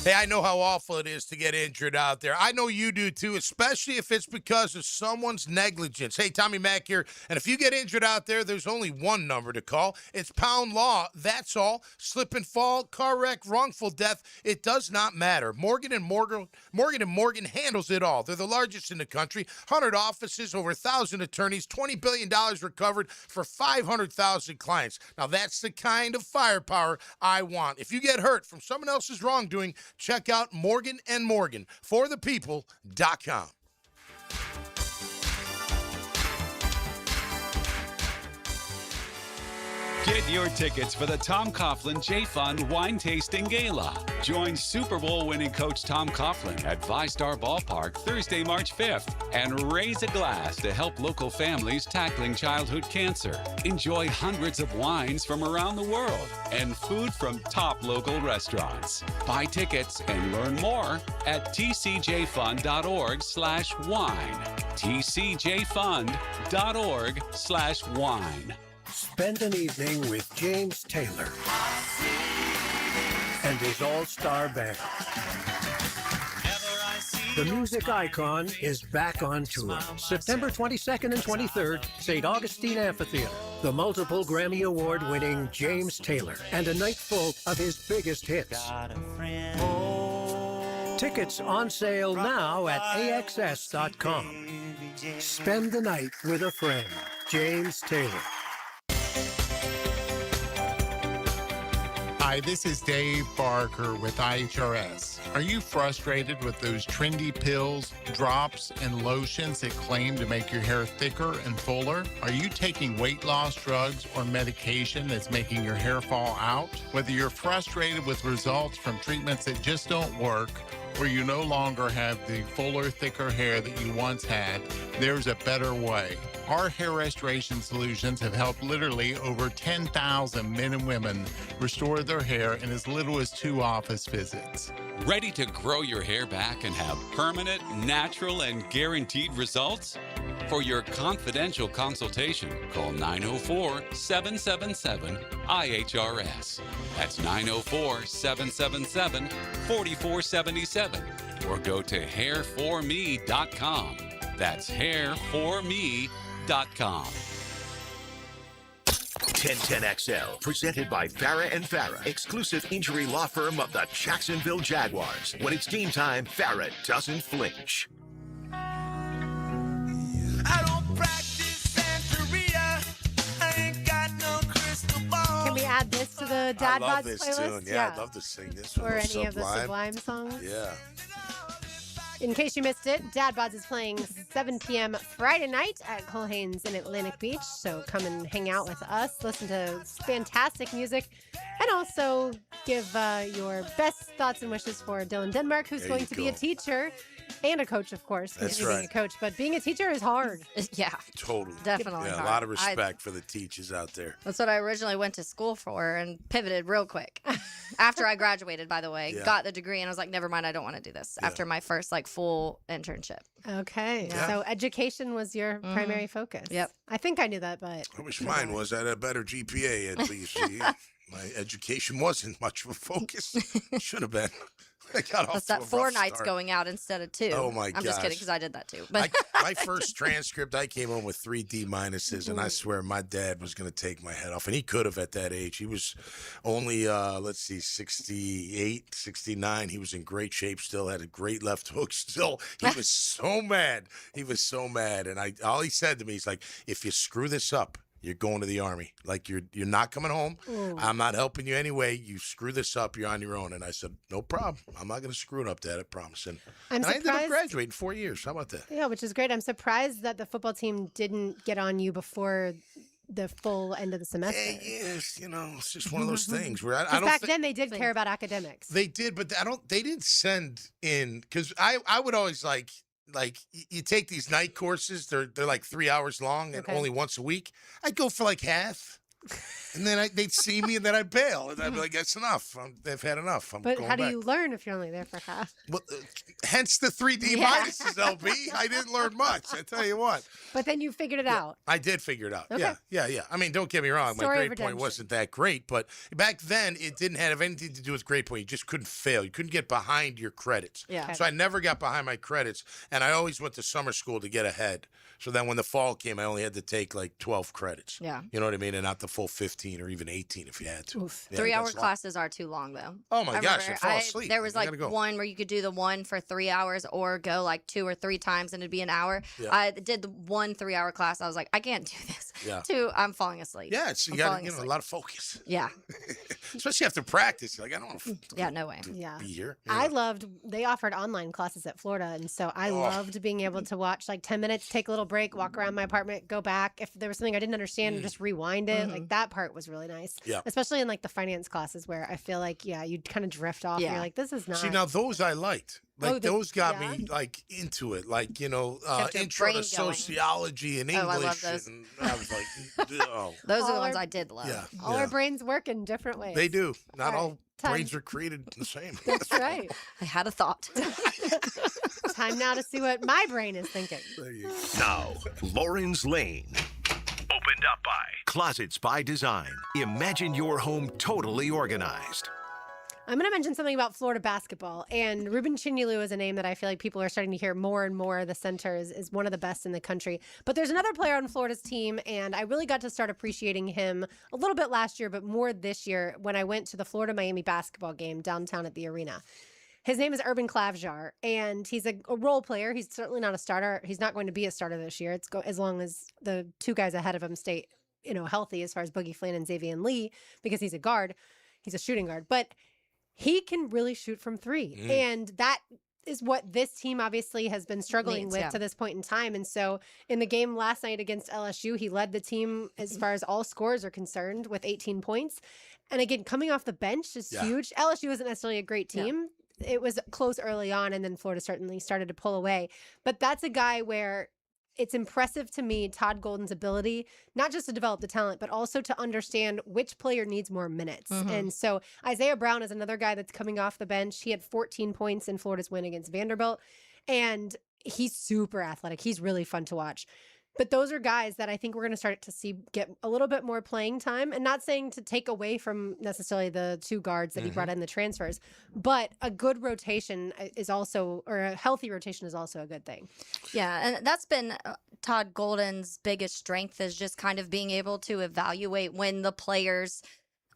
[SPEAKER 6] Hey, I know how awful it is to get injured out there. I know you do too, especially if it's because of someone's negligence. Hey, Tommy Mack here, and if you get injured out there, there's only one number to call. It's Pound Law. That's all. Slip and fall, car wreck, wrongful death, it does not matter. Morgan & Morgan handles it all. They're the largest in the country. 100 offices, over 1,000 attorneys, $20 billion recovered for 500,000 clients. Now, that's the kind of firepower I want. If you get hurt from someone else's wrongdoing, check out Morgan & Morgan, forthepeople.com.
[SPEAKER 1] Get your tickets for the Tom Coughlin J Fund Wine Tasting Gala. Join Super Bowl winning coach Tom Coughlin at VyStar Ballpark Thursday, March 5th and raise a glass to help local families tackling childhood cancer. Enjoy hundreds of wines from around the world and food from top local restaurants. Buy tickets and learn more at tcjfund.org/wine. tcjfund.org/wine.
[SPEAKER 21] Spend an evening with James Taylor and his all-star band. The music icon is back on tour. September 22nd and 23rd, St. Augustine Amphitheater. The multiple Grammy Award-winning James Taylor and a night full of his biggest hits. Tickets on sale now at axs.com. Spend the night with a friend. James Taylor.
[SPEAKER 22] Hi, this is Dave Barker with IHRS. Are you frustrated with those trendy pills, drops, and lotions that claim to make your hair thicker and fuller? Are you taking weight loss drugs or medication that's making your hair fall out? Whether you're frustrated with results from treatments that just don't work, or you no longer have the fuller, thicker hair that you once had, there's a better way. Our hair restoration solutions have helped literally over 10,000 men and women restore their hair in as little as 2 office visits.
[SPEAKER 1] Ready to grow your hair back and have permanent, natural, and guaranteed results? For your confidential consultation, call 904-777-IHRS. That's 904-777-4477. Or go to hairforme.com. That's hairforme.com.
[SPEAKER 3] 1010XL, presented by Farah and Farah, exclusive injury law firm of the Jacksonville Jaguars. When it's game time, Farah doesn't flinch.
[SPEAKER 18] I don't practice Santeria. I ain't got no crystal ball.
[SPEAKER 5] Can we add this to the Dad
[SPEAKER 6] I love
[SPEAKER 5] Bods
[SPEAKER 6] this
[SPEAKER 5] playlist?
[SPEAKER 6] tune. Yeah, I'd love to sing this one.
[SPEAKER 5] Or any of the Sublime songs.
[SPEAKER 6] Yeah.
[SPEAKER 5] In case you missed it, Dad Bods is playing 7 p.m. Friday night at Colhane's in Atlantic Beach. So come and hang out with us, listen to fantastic music, and also give your best thoughts and wishes for Dylan Denmark, who's going to be a teacher and a coach, of course.
[SPEAKER 6] That's
[SPEAKER 5] being
[SPEAKER 6] right.
[SPEAKER 5] a coach, but being a teacher is hard.
[SPEAKER 4] Yeah.
[SPEAKER 6] Totally.
[SPEAKER 4] Definitely
[SPEAKER 6] Yeah, a
[SPEAKER 4] hard.
[SPEAKER 6] lot of respect for the teachers out there.
[SPEAKER 4] That's what I originally went to school for and pivoted real quick. After I graduated, by the way,
[SPEAKER 6] Yeah.
[SPEAKER 4] got the degree, and I was like, never mind, I don't want to do this. After my first full internship.
[SPEAKER 5] Okay.
[SPEAKER 6] Yeah.
[SPEAKER 5] So education was your primary focus.
[SPEAKER 4] Yep.
[SPEAKER 5] I think I knew that, but
[SPEAKER 6] I wish mine was. I had a better GPA at least. My education wasn't much of a focus. Should have been. I got off
[SPEAKER 4] That's
[SPEAKER 6] to
[SPEAKER 4] that
[SPEAKER 6] a
[SPEAKER 4] 4
[SPEAKER 6] rough
[SPEAKER 4] nights
[SPEAKER 6] start.
[SPEAKER 4] going out instead of 2.
[SPEAKER 6] Oh, my
[SPEAKER 4] I'm just kidding
[SPEAKER 6] gosh.
[SPEAKER 4] because I did that too. But
[SPEAKER 6] My first transcript, I came home with 3 D minuses, and I swear my dad was going to take my head off, and he could have at that age. He was only, 68, 69. He was in great shape still, had a great left hook still. He was so mad. He was so mad, and all he said to me, he's like, if you screw this up, you're going to the Army. Like, you're not coming home.
[SPEAKER 5] Ooh.
[SPEAKER 6] I'm not helping you anyway. You screw this up, you're on your own. And I said, no problem. I'm not going to screw it up, Dad, I promise. And I ended up
[SPEAKER 5] surprised-
[SPEAKER 6] graduating 4 years. How about that?
[SPEAKER 5] Yeah, which is great. I'm surprised that the football team didn't get on you before the full end of the semester.
[SPEAKER 6] Yes, it's just one of those things where I
[SPEAKER 5] 'Cause
[SPEAKER 6] don't
[SPEAKER 5] back
[SPEAKER 6] thi-
[SPEAKER 5] then they did care about academics.
[SPEAKER 6] They did, but they didn't send in, because I would always like you take these night courses, they're like 3 hours long and
[SPEAKER 5] Okay.
[SPEAKER 6] only once a week. I'd go for like half, and then they'd see me, and then I'd bail, and I'd be like, that's enough. They've had enough. I'm
[SPEAKER 5] But
[SPEAKER 6] going
[SPEAKER 5] how do
[SPEAKER 6] back.
[SPEAKER 5] you learn if you're only there for half?
[SPEAKER 6] Well, hence the 3D
[SPEAKER 5] Yeah.
[SPEAKER 6] minuses, LB. I didn't learn much. I tell you what.
[SPEAKER 5] But then you figured it out.
[SPEAKER 6] I did figure it out.
[SPEAKER 5] Okay.
[SPEAKER 6] Yeah. I mean, don't get me wrong.
[SPEAKER 5] Story
[SPEAKER 6] My
[SPEAKER 5] of
[SPEAKER 6] grade point
[SPEAKER 5] redemption.
[SPEAKER 6] wasn't that great, but back then it didn't have anything to do with grade point. You just couldn't fail. You couldn't get behind your credits.
[SPEAKER 4] Yeah. Okay.
[SPEAKER 6] So I never got behind my credits, and I always went to summer school to get ahead. So then when the fall came, I only had to take like 12 credits.
[SPEAKER 4] Yeah.
[SPEAKER 6] You know what I mean? And not the full 15 or even 18 if you had to.
[SPEAKER 5] Oof.
[SPEAKER 6] Yeah,
[SPEAKER 4] 3-hour
[SPEAKER 6] that's a lot.
[SPEAKER 4] classes are too long, though.
[SPEAKER 6] Oh, my
[SPEAKER 4] I
[SPEAKER 6] gosh,
[SPEAKER 4] remember
[SPEAKER 6] I'd fall asleep.
[SPEAKER 4] There was
[SPEAKER 6] You
[SPEAKER 4] like
[SPEAKER 6] gotta go.
[SPEAKER 4] one where you could do the one for 3 hours or go like 2 or 3 times and it'd be an hour.
[SPEAKER 6] Yeah.
[SPEAKER 4] I did the 1 3-hour class. I was like, I can't do this.
[SPEAKER 6] Yeah.
[SPEAKER 4] 2, I'm falling asleep.
[SPEAKER 6] Yeah, you
[SPEAKER 4] I'm
[SPEAKER 6] got
[SPEAKER 4] falling
[SPEAKER 6] a
[SPEAKER 4] asleep.
[SPEAKER 6] lot of focus.
[SPEAKER 4] Yeah.
[SPEAKER 6] Especially after practice. You're like, I don't want to
[SPEAKER 4] Yeah, no way.
[SPEAKER 5] Yeah.
[SPEAKER 6] be here.
[SPEAKER 5] They offered online classes at Florida. And so I loved being able to watch like 10 minutes, take a little break, walk around my apartment, go back. If there was something I didn't understand, just rewind it. Like that part was really nice.
[SPEAKER 6] Yeah.
[SPEAKER 5] Especially in like the finance classes where I feel like, you'd kind of drift off. And
[SPEAKER 4] Yeah.
[SPEAKER 5] you're like, this is not.
[SPEAKER 6] See, now those I liked. Like those got
[SPEAKER 5] yeah?
[SPEAKER 6] me like into it. Like,
[SPEAKER 4] Kept your
[SPEAKER 6] intro
[SPEAKER 4] brain
[SPEAKER 6] to
[SPEAKER 4] going.
[SPEAKER 6] sociology and
[SPEAKER 4] Oh, I
[SPEAKER 6] English.
[SPEAKER 4] love those.
[SPEAKER 6] And I was like, oh.
[SPEAKER 4] Those are the
[SPEAKER 5] All
[SPEAKER 4] ones
[SPEAKER 5] our-
[SPEAKER 4] I did love.
[SPEAKER 6] Yeah.
[SPEAKER 5] All our brains work in different ways.
[SPEAKER 6] They do. Not
[SPEAKER 5] All
[SPEAKER 6] all
[SPEAKER 5] right, time-
[SPEAKER 6] brains are created the same.
[SPEAKER 5] That's right.
[SPEAKER 4] I had a thought.
[SPEAKER 5] Time now to see what my brain is thinking.
[SPEAKER 3] Now, Lauren's Lane. Opened up by Closets by Design. Imagine your home totally organized.
[SPEAKER 5] I'm going to mention something about Florida basketball. And Ruben Chinyelu is a name that I feel like people are starting to hear more and more. The center is one of the best in the country. But there's another player on Florida's team, and I really got to start appreciating him a little bit last year, but more this year when I went to the Florida-Miami basketball game downtown at the arena. His name is Urban Klavjar, and he's a role player. He's certainly not a starter. He's not going to be a starter this year. As long as the 2 guys ahead of him stay, healthy as far as Boogie Flynn and Xavier Lee, because he's a guard. He's a shooting guard. But he can really shoot from 3. And that is what this team obviously has been struggling
[SPEAKER 4] Needs,
[SPEAKER 5] with
[SPEAKER 4] yeah.
[SPEAKER 5] to this point in time. And so in the game last night against LSU, he led the team as far as all scores are concerned with 18 points. And again, coming off the bench is huge. LSU isn't necessarily a great team. It was close early on, and then Florida certainly started to pull away. But that's a guy where it's impressive to me, Todd Golden's ability, not just to develop the talent, but also to understand which player needs more minutes. And so Isaiah Brown is another guy that's coming off the bench. He had 14 points in Florida's win against Vanderbilt, and he's super athletic. He's really fun to watch. But those are guys that I think we're going to start to see get a little bit more playing time, and not saying to take away from necessarily the 2 guards that he brought in the transfers, but a good rotation is also, or a healthy rotation is also a good thing.
[SPEAKER 4] Yeah, and that's been Todd Golden's biggest strength, is just kind of being able to evaluate when the players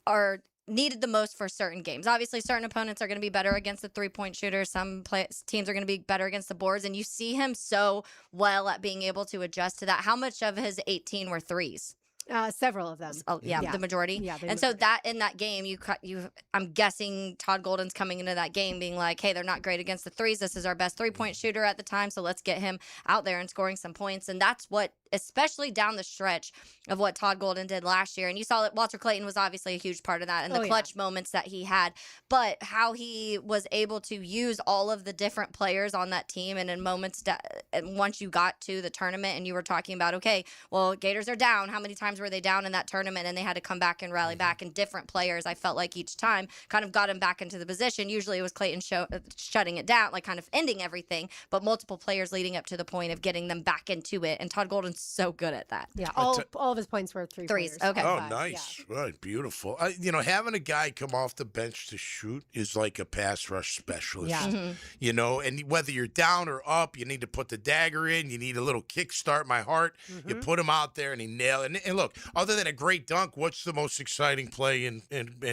[SPEAKER 4] are needed the most for certain games. Obviously, certain opponents are going to be better against the 3-point shooter. Some teams are going to be better against the boards, and you see him so well at being able to adjust to that. How much of his 18 were threes?
[SPEAKER 5] Several of them.
[SPEAKER 4] Oh, yeah, the majority.
[SPEAKER 5] Yeah, the
[SPEAKER 4] and so that in that game, I'm guessing Todd Golden's coming into that game being like, hey, they're not great against the threes. This is our best 3-point shooter at the time, so let's get him out there and scoring some points. And that's what, especially down the stretch of what Todd Golden did last year. And you saw that Walter Clayton was obviously a huge part of that, and the clutch moments that he had. But how he was able to use all of the different players on that team, and in moments that, and once you got to the tournament and you were talking about, okay, well, Gators are down. How many times were they down in that tournament, and they had to come back and rally back? And different players, I felt like each time kind of got him back into the position. Usually it was Clayton shutting it down, like kind of ending everything, but multiple players leading up to the point of getting them back into it. And Todd Golden's so good at that.
[SPEAKER 5] Yeah, all of his points were
[SPEAKER 4] threes.
[SPEAKER 5] pointers.
[SPEAKER 4] Okay.
[SPEAKER 6] Oh,
[SPEAKER 5] Five,
[SPEAKER 6] nice. Right, beautiful. Having a guy come off the bench to shoot is like a pass rush specialist.
[SPEAKER 5] Yeah.
[SPEAKER 4] Mhm.
[SPEAKER 6] And whether you're down or up, you need to put the dagger in. You need a little kickstart my heart. You put him out there and he nailed it. And look, other than a great dunk, what's the most exciting play in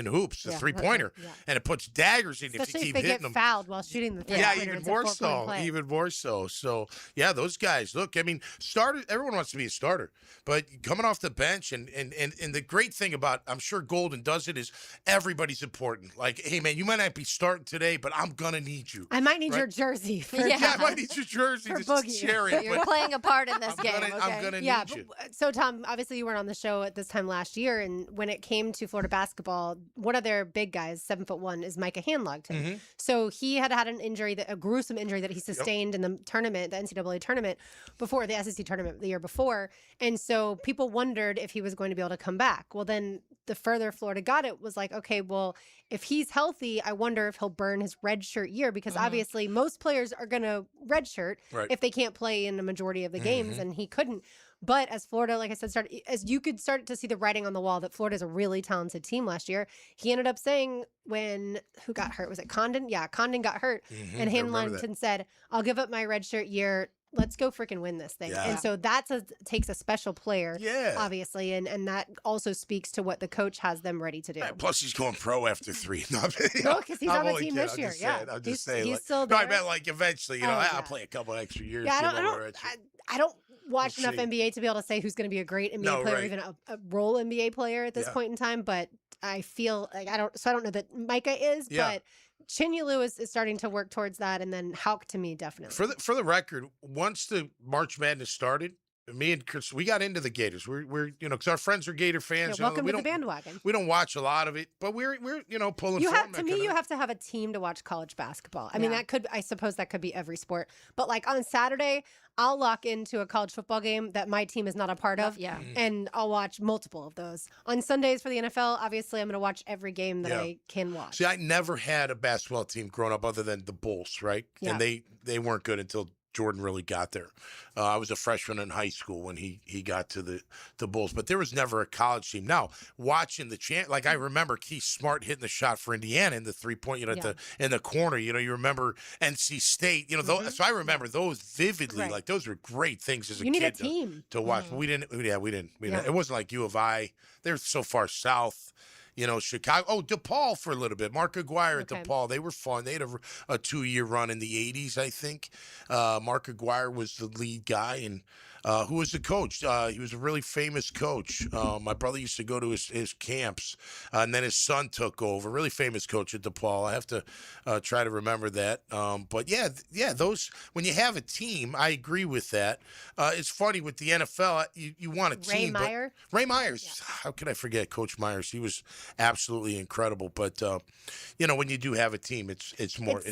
[SPEAKER 6] hoops? The three-pointer.
[SPEAKER 5] Yeah.
[SPEAKER 6] And it puts daggers in
[SPEAKER 5] Especially
[SPEAKER 6] if you
[SPEAKER 5] if
[SPEAKER 6] keep
[SPEAKER 5] they
[SPEAKER 6] hitting
[SPEAKER 5] get
[SPEAKER 6] them.
[SPEAKER 5] fouled while shooting the
[SPEAKER 6] Yeah,
[SPEAKER 5] three-pointer.
[SPEAKER 6] even
[SPEAKER 5] It's a
[SPEAKER 6] more
[SPEAKER 5] 4-point
[SPEAKER 6] so.
[SPEAKER 5] play.
[SPEAKER 6] Even more so. So, yeah, those guys, look, I mean, starter, everyone wants to be a starter. But coming off the bench, and the great thing about, I'm sure Golden does it, is everybody's important. Like, hey, man, you might not be starting today, but I'm going to need you.
[SPEAKER 5] I might need
[SPEAKER 6] Right?
[SPEAKER 5] your jersey. For
[SPEAKER 6] Yeah, I might need your jersey
[SPEAKER 5] for
[SPEAKER 6] to
[SPEAKER 5] Boogie.
[SPEAKER 6] share it.
[SPEAKER 4] You're
[SPEAKER 6] but
[SPEAKER 4] playing a part in this game.
[SPEAKER 6] I'm going to
[SPEAKER 5] Yeah,
[SPEAKER 6] need you.
[SPEAKER 5] so Tom, obviously you weren't on the show at this time last year, and when it came to Florida basketball, one of their big guys, 7'1", is Micah Handlogton.
[SPEAKER 6] Mm-hmm.
[SPEAKER 5] So he had an injury, a gruesome injury that he sustained in the tournament, the NCAA tournament before the SEC tournament the year before, and so people wondered if he was going to be able to come back. Well, then the further Florida got it was like, okay, well, if he's healthy, I wonder if he'll burn his redshirt year, because obviously most players are going to redshirt if they can't play in the majority of the games, and he couldn't. But as Florida, like I said, as you could start to see the writing on the wall that Florida's a really talented team last year, he ended up saying who got hurt? Was it Condon? Yeah, Condon got hurt. And
[SPEAKER 6] I remember
[SPEAKER 5] Handlogton said, I'll give up my redshirt year. Let's go freaking win this thing.
[SPEAKER 6] Yeah.
[SPEAKER 5] And so takes a special player,
[SPEAKER 6] Yeah.
[SPEAKER 5] obviously. And that also speaks to what the coach has them ready to do.
[SPEAKER 6] Plus, he's going pro after 3.
[SPEAKER 5] No, because he's on the team this year. Yeah,
[SPEAKER 6] I'm just saying.
[SPEAKER 5] he's
[SPEAKER 6] Like,
[SPEAKER 5] still
[SPEAKER 6] no, I
[SPEAKER 5] there.
[SPEAKER 6] meent like eventually,
[SPEAKER 5] Oh,
[SPEAKER 6] I'll
[SPEAKER 5] yeah.
[SPEAKER 6] play a couple extra years.
[SPEAKER 5] Yeah,
[SPEAKER 6] give him a red shirt.
[SPEAKER 5] I don't watch
[SPEAKER 6] We'll
[SPEAKER 5] enough
[SPEAKER 6] see.
[SPEAKER 5] NBA to be able to say who's going to be a great NBA
[SPEAKER 6] No,
[SPEAKER 5] player, or
[SPEAKER 6] right.
[SPEAKER 5] even a role NBA player at this
[SPEAKER 6] Yeah.
[SPEAKER 5] point in time. But I feel like I don't know that Micah is,
[SPEAKER 6] Yeah.
[SPEAKER 5] but Chinyelu is starting to work towards that, and then Hauk to me definitely.
[SPEAKER 6] For the record, once the March Madness started, me and Chris, we got into the Gators. We're because our friends are Gator fans.
[SPEAKER 5] Yeah, welcome
[SPEAKER 6] we
[SPEAKER 5] to the
[SPEAKER 6] don't-
[SPEAKER 5] bandwagon.
[SPEAKER 6] We don't watch a lot of it, but we're pulling.
[SPEAKER 5] You
[SPEAKER 6] for
[SPEAKER 5] have
[SPEAKER 6] them,
[SPEAKER 5] to
[SPEAKER 6] that
[SPEAKER 5] me,
[SPEAKER 6] kind
[SPEAKER 5] you
[SPEAKER 6] of-
[SPEAKER 5] have to have a team to watch college basketball. I mean, I suppose that could be every sport. But like on Saturday, I'll lock into a college football game that my team is not a part of.
[SPEAKER 4] Yeah.
[SPEAKER 5] And I'll watch multiple of those. On Sundays for the NFL, obviously I'm going to watch every game that
[SPEAKER 6] Yeah.
[SPEAKER 5] I can watch.
[SPEAKER 6] See, I never had a basketball team growing up other than the Bulls, right?
[SPEAKER 5] Yeah.
[SPEAKER 6] And they weren't good until Jordan really got there. I was a freshman in high school when he got to the Bulls, but there was never a college team. Now, watching like I remember Keith Smart hitting the shot for Indiana in the 3-point, in the corner. You remember NC State. So I remember those vividly.
[SPEAKER 5] Right.
[SPEAKER 6] Like those were great things as a
[SPEAKER 5] You need
[SPEAKER 6] kid
[SPEAKER 5] a team.
[SPEAKER 6] to watch. But we didn't.
[SPEAKER 5] Yeah.
[SPEAKER 6] It wasn't like U of I. They're so far south. Chicago. Oh, DePaul for a little bit. Mark Aguirre at DePaul. They were fun. They had a 2-year run in the 80s, I think. Mark Aguirre was the lead guy. And who was the coach? He was a really famous coach. My brother used to go to his camps, and then his son took over. Really famous coach at DePaul. I have to try to remember that. But yeah, those when you have a team, I agree with that. It's funny with the NFL, you want a team. Ray Myers. How could I forget Coach Myers? He was absolutely incredible. But when you do have a team, it's
[SPEAKER 5] also
[SPEAKER 6] more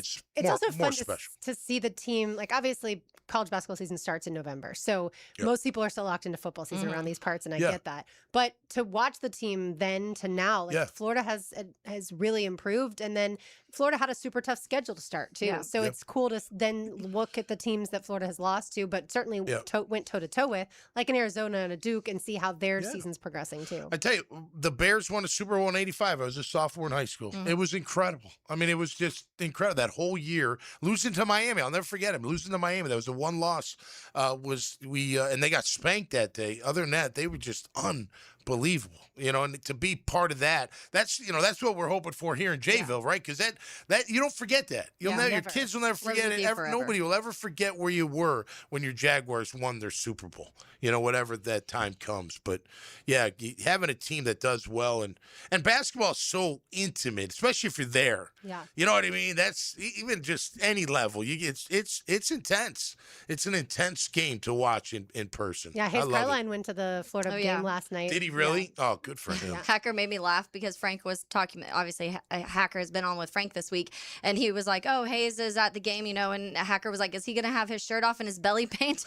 [SPEAKER 5] fun
[SPEAKER 6] special.
[SPEAKER 5] to see the team. Like obviously, college basketball season starts in November, so most people are still locked into football season around these parts, and I get that. But to watch the team then to now, Florida has really improved, and then Florida had a super tough schedule to start too.
[SPEAKER 4] Yeah.
[SPEAKER 5] So it's cool to then look at the teams that Florida has lost to, but certainly went toe to toe with, like in Arizona and a Duke, and see how their season's progressing too.
[SPEAKER 6] I tell you, the Bears won a Super Bowl in '85. I was a sophomore in high school. It was incredible. I mean, it was just incredible. That whole year, losing to Miami, I'll never forget him. Losing to Miami, that was the one loss. And they got spanked that day. Other than that, they were just unbelievable. And to be part of that's what we're hoping for here in Jayville, right? Because that you don't forget that. Your kids will never forget it. Nobody will ever forget where you were when your Jaguars won their Super Bowl. Whatever that time comes. But yeah, having a team that does well and basketball is so intimate, especially if you're there.
[SPEAKER 5] Yeah.
[SPEAKER 6] You know what I mean? That's even just any level. It's intense. It's an intense game to watch in person.
[SPEAKER 5] Yeah,
[SPEAKER 6] I
[SPEAKER 5] Hayes
[SPEAKER 6] love
[SPEAKER 5] Carline went to the Florida game last night.
[SPEAKER 6] Did he really? Yeah. Oh, good for him.
[SPEAKER 4] Hacker made me laugh because Frank was talking. Obviously, Hacker has been on with Frank this week, and he was like, "Oh, Hayes is at the game, and Hacker was like, "Is he going to have his shirt off and his belly painted?"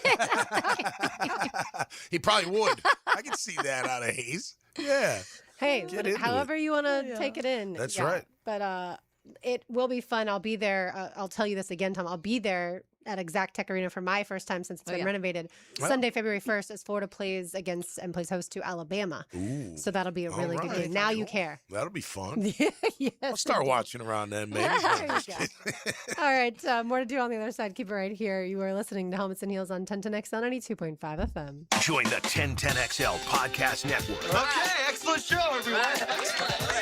[SPEAKER 6] He probably would. I can see that out of Hayes. Yeah.
[SPEAKER 5] Hey,
[SPEAKER 6] Get into
[SPEAKER 5] however you want to take it in.
[SPEAKER 6] That's right.
[SPEAKER 5] But it will be fun. I'll be there. I'll tell you this again, Tom. I'll be there at Exact Tech Arena for my first time since it's been renovated.
[SPEAKER 6] Wow.
[SPEAKER 5] Sunday, February 1st, as Florida plays host to Alabama.
[SPEAKER 6] Ooh.
[SPEAKER 5] So that'll be a really good game. Now you care.
[SPEAKER 6] That'll be fun.
[SPEAKER 5] Yes,
[SPEAKER 6] I'll start watching around then, maybe.
[SPEAKER 5] There you go. All right, more to do on the other side. Keep it right here. You are listening to Helmets and Heels on 1010XL 92.5 FM.
[SPEAKER 3] Join the 1010XL Podcast Network.
[SPEAKER 2] Okay, excellent show, everyone.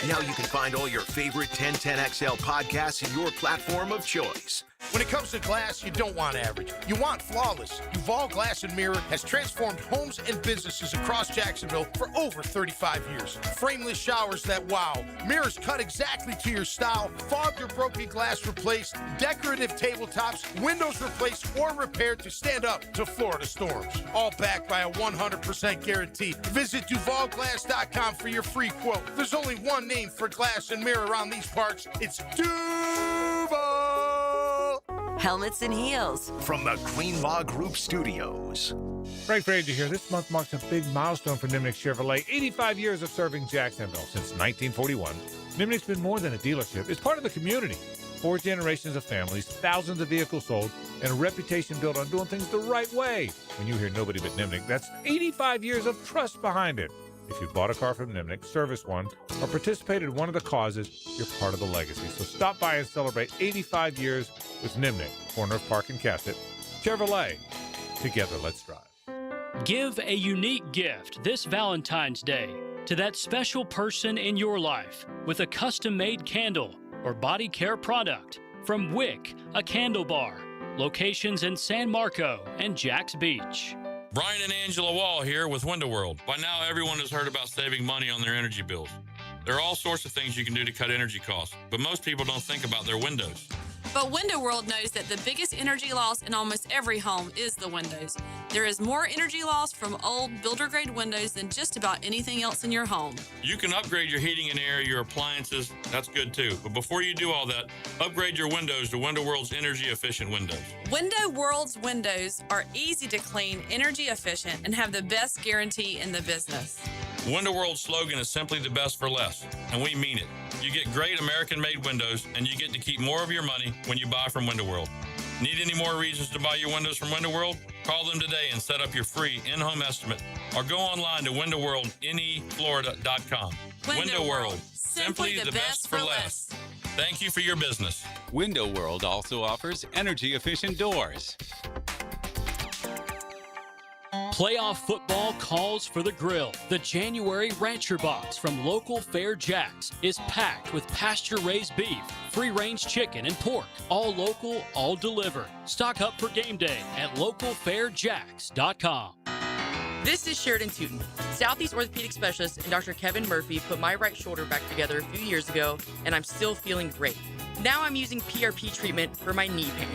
[SPEAKER 3] Now you can find all your favorite 1010XL podcasts in your platform of choice.
[SPEAKER 6] When it comes to glass, you don't want average. You want flawless. Duval Glass and Mirror has transformed homes and businesses across Jacksonville for over 35 years. Frameless showers that wow. Mirrors cut exactly to your style. Fogged or broken glass replaced. Decorative tabletops. Windows replaced or repaired to stand up to Florida storms. All backed by a 100% guarantee. Visit DuvalGlass.com for your free quote. There's only one name for glass and mirror around these parts. It's Duval.
[SPEAKER 10] Helmets and Heels.
[SPEAKER 3] From the Greenlaw Group Studios.
[SPEAKER 11] Frank Frazier here. This month marks a big milestone for Nimnick Chevrolet. 85 years of serving Jacksonville since 1941. Nimnick's been more than a dealership. It's part of the community. 4 generations of families, thousands of vehicles sold, and a reputation built on doing things the right way. When you hear nobody but Nimnick, that's 85 years of trust behind it. If you bought a car from Nimnick, serviced one, or participated in one of the causes, you're part of the legacy. So stop by and celebrate 85 years with Nimnick, corner of Park and Cassett. Chevrolet. Together, let's drive.
[SPEAKER 25] Give a unique gift this Valentine's Day to that special person in your life with a custom-made candle or body care product from Wick, a candle bar. Locations in San Marco and Jacks Beach.
[SPEAKER 7] Brian and Angela Wall here with Window World. By now, everyone has heard about saving money on their energy bills. There are all sorts of things you can do to cut energy costs, but most people don't think about their windows.
[SPEAKER 8] But Window World knows that the biggest energy loss in almost every home is the windows. There is more energy loss from old builder-grade windows than just about anything else in your home.
[SPEAKER 7] You can upgrade your heating and air, your appliances. That's good too. But before you do all that, upgrade your windows to Window World's energy-efficient windows.
[SPEAKER 8] Window World's windows are easy to clean, energy efficient, and have the best guarantee in the business.
[SPEAKER 7] Window World's slogan is simply the best for less, and we mean it. You get great American-made windows, and you get to keep more of your money when you buy from Window World. Need any more reasons to buy your windows from Window World? Call them today and set up your free in-home estimate, or go online to windowworldneflorida.com.
[SPEAKER 8] Window
[SPEAKER 7] World, simply the best for less. Thank you for your business.
[SPEAKER 1] Window World also offers energy-efficient doors.
[SPEAKER 25] Playoff football calls for the grill. The January Rancher Box from local Fair Jacks is packed with pasture-raised beef, free-range chicken, and pork. All local, all delivered. Stock up for game day at localfairjacks.com.
[SPEAKER 19] This is Sheridan Tootin, Southeast Orthopedic Specialist, and Dr. Kevin Murphy put my right shoulder back together a few years ago, and I'm still feeling great. Now I'm using PRP treatment for my knee pain.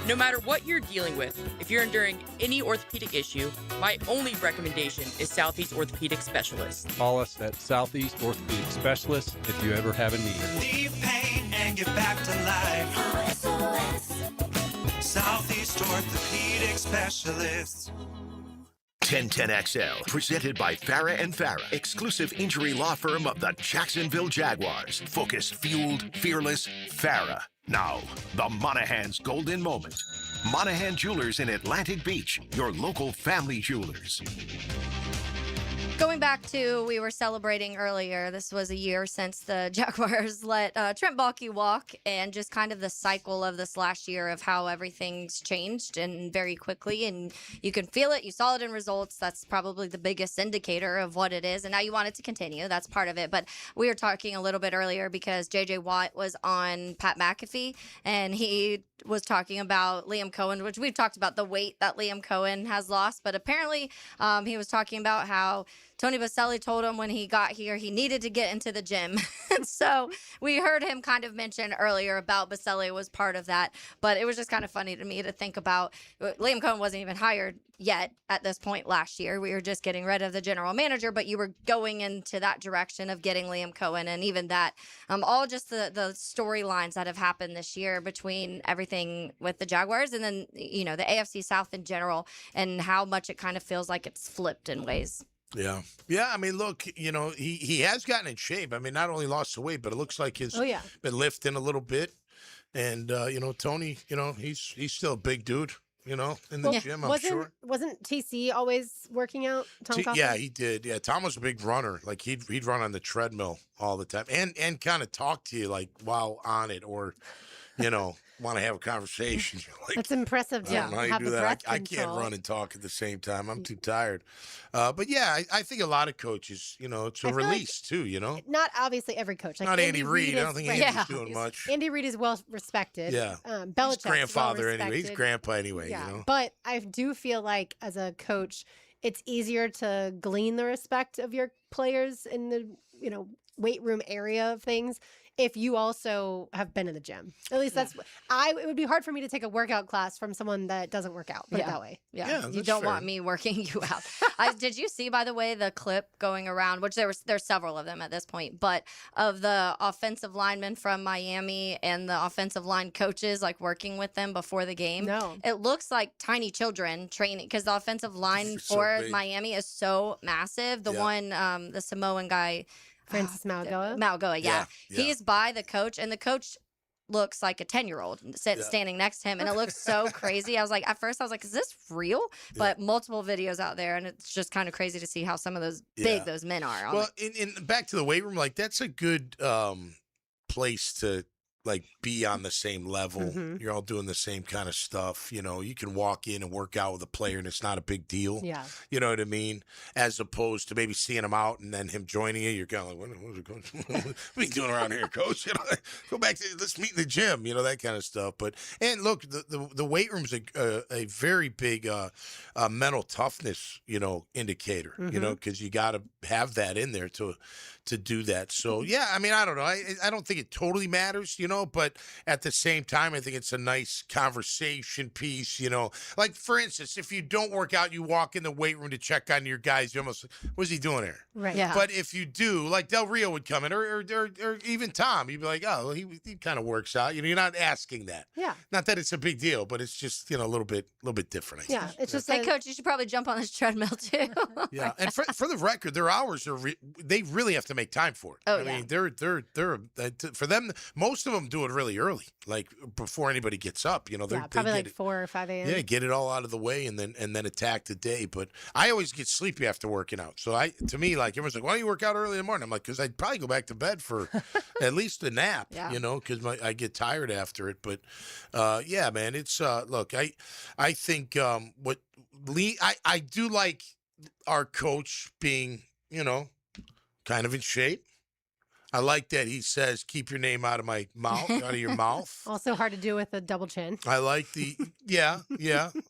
[SPEAKER 19] No matter what you're dealing with, if you're enduring any orthopedic issue, my only recommendation is Southeast Orthopedic Specialist.
[SPEAKER 23] Call us at Southeast Orthopedic Specialist if you ever have a need.
[SPEAKER 2] Leave pain and get back to life. Southeast Orthopedic Specialists.
[SPEAKER 3] 1010XL, presented by Farah and Farah, exclusive injury law firm of the Jacksonville Jaguars. Focus, fueled, fearless, Farah. Now, the Monahan's golden moment. Monahan Jewelers in Atlantic Beach, your local family jewelers.
[SPEAKER 4] Going back to, we were celebrating earlier, this was a year since the Jaguars let Trent Baalke walk, and just kind of the cycle of this last year of how everything's changed and very quickly, and you can feel it. You saw it in results. That's probably the biggest indicator of what it is, and now you want it to continue. That's part of it. But we were talking a little bit earlier because J.J. Watt was on Pat McAfee, and he was talking about Liam Cohen, which we've talked about the weight that Liam Cohen has lost, but apparently he was talking about how Tony Baselli told him when he got here he needed to get into the gym. And so we heard him kind of mention earlier about Baselli was part of that, but it was just kind of funny to me to think about Liam Cohen wasn't even hired yet at this point last year. We were just getting rid of the general manager, but you were going into that direction of getting Liam Cohen, and even that, all just the storylines that have happened this year between everything with the Jaguars and then, you know, the AFC South in general, and how much it kind of feels like it's flipped in ways.
[SPEAKER 6] Yeah. Yeah, I mean, look, you know, he has gotten in shape. I mean, not only lost the weight, but it looks like he's been lifting a little bit. And Tony, he's still a big dude. In the gym, I'm sure.
[SPEAKER 5] Wasn't TC always working out? Tom Coughlin?
[SPEAKER 6] Yeah, he did. Yeah, Tom was a big runner. Like he'd run on the treadmill all the time, and kind of talk to you like while on it, or want to have a conversation. Like,
[SPEAKER 5] that's impressive.
[SPEAKER 6] I don't know how you
[SPEAKER 5] have
[SPEAKER 6] do
[SPEAKER 5] the
[SPEAKER 6] that.
[SPEAKER 5] breath
[SPEAKER 6] I can't
[SPEAKER 5] control.
[SPEAKER 6] run and talk at the same time. I'm too tired. But yeah, I think a lot of coaches, it's a release too.
[SPEAKER 5] Not obviously every coach. Like
[SPEAKER 6] Not Andy Reid. I don't think Andy's doing much.
[SPEAKER 5] Andy Reid is well respected.
[SPEAKER 6] Yeah.
[SPEAKER 5] Belichick's
[SPEAKER 6] He's grandfather
[SPEAKER 5] well
[SPEAKER 6] anyway. He's
[SPEAKER 5] respected.
[SPEAKER 6] grandpa anyway.
[SPEAKER 5] Yeah. But I do feel like as a coach, it's easier to glean the respect of your players in the weight room area of things if you also have been in the gym. At least it would be hard for me to take a workout class from someone that doesn't work out. Put it that way.
[SPEAKER 4] Yeah, you don't want me working you out. Did you see, by the way, the clip going around, which there's several of them at this point, but of the offensive linemen from Miami and the offensive line coaches like working with them before the game?
[SPEAKER 5] No.
[SPEAKER 4] It looks like tiny children training because the offensive line for Miami is so massive. The one, the Samoan guy,
[SPEAKER 5] Francis Mauigoa?
[SPEAKER 4] Mauigoa, yeah. He's by the coach, and the coach looks like a 10-year-old standing next to him, and it looks so crazy. I was like, at first I was like, is this real? But multiple videos out there, and it's just kind of crazy to see how some of those big those men are.
[SPEAKER 6] Well, in back to the weight room, like that's a good place to like be on the same level. You're all doing the same kind of stuff. You can walk in and work out with a player and it's not a big deal.
[SPEAKER 5] Yeah.
[SPEAKER 6] You know what I mean? As opposed to maybe seeing him out and then him joining you, you're kind of like, what are you doing around here, coach? Go back to, let's meet in the gym, that kind of stuff. And look, the weight room's a very big mental toughness, indicator, because you got to have that in there to do that. So, yeah, I mean, I don't know. I don't think it totally matters, but at the same time, I think it's a nice conversation piece, Like, for instance, if you don't work out, you walk in the weight room to check on your guys, you're almost like, what's he doing here?
[SPEAKER 5] Right.
[SPEAKER 4] Yeah.
[SPEAKER 6] But if you do, like Del Rio would come in, or even Tom, you'd be like, oh, well, he kind of works out. You're not asking that.
[SPEAKER 5] Yeah.
[SPEAKER 6] Not that it's a big deal, but it's just, a little bit different. I
[SPEAKER 5] Yeah.
[SPEAKER 6] guess.
[SPEAKER 5] It's just
[SPEAKER 4] Hey, coach, you should probably jump on this treadmill too.
[SPEAKER 6] Yeah, and for the record, their hours are they really have to make time for it.
[SPEAKER 4] Oh,
[SPEAKER 6] I mean, they're for them. Most of them do it really early, like before anybody gets up. They're
[SPEAKER 5] probably like 4 or 5 a.m.
[SPEAKER 6] Yeah, get it all out of the way and then attack the day. But I always get sleepy after working out. So to me, like everyone's like, why don't you work out early in the morning? I'm like, because I'd probably go back to bed for at least a nap.
[SPEAKER 4] Yeah.
[SPEAKER 6] Because I get tired after it. But yeah, man, it's look, I think I do like our coach being, kind of in shape. I like that he says, keep your name out of my mouth, out of your mouth.
[SPEAKER 5] Also hard to do with a double chin.
[SPEAKER 6] I like yeah.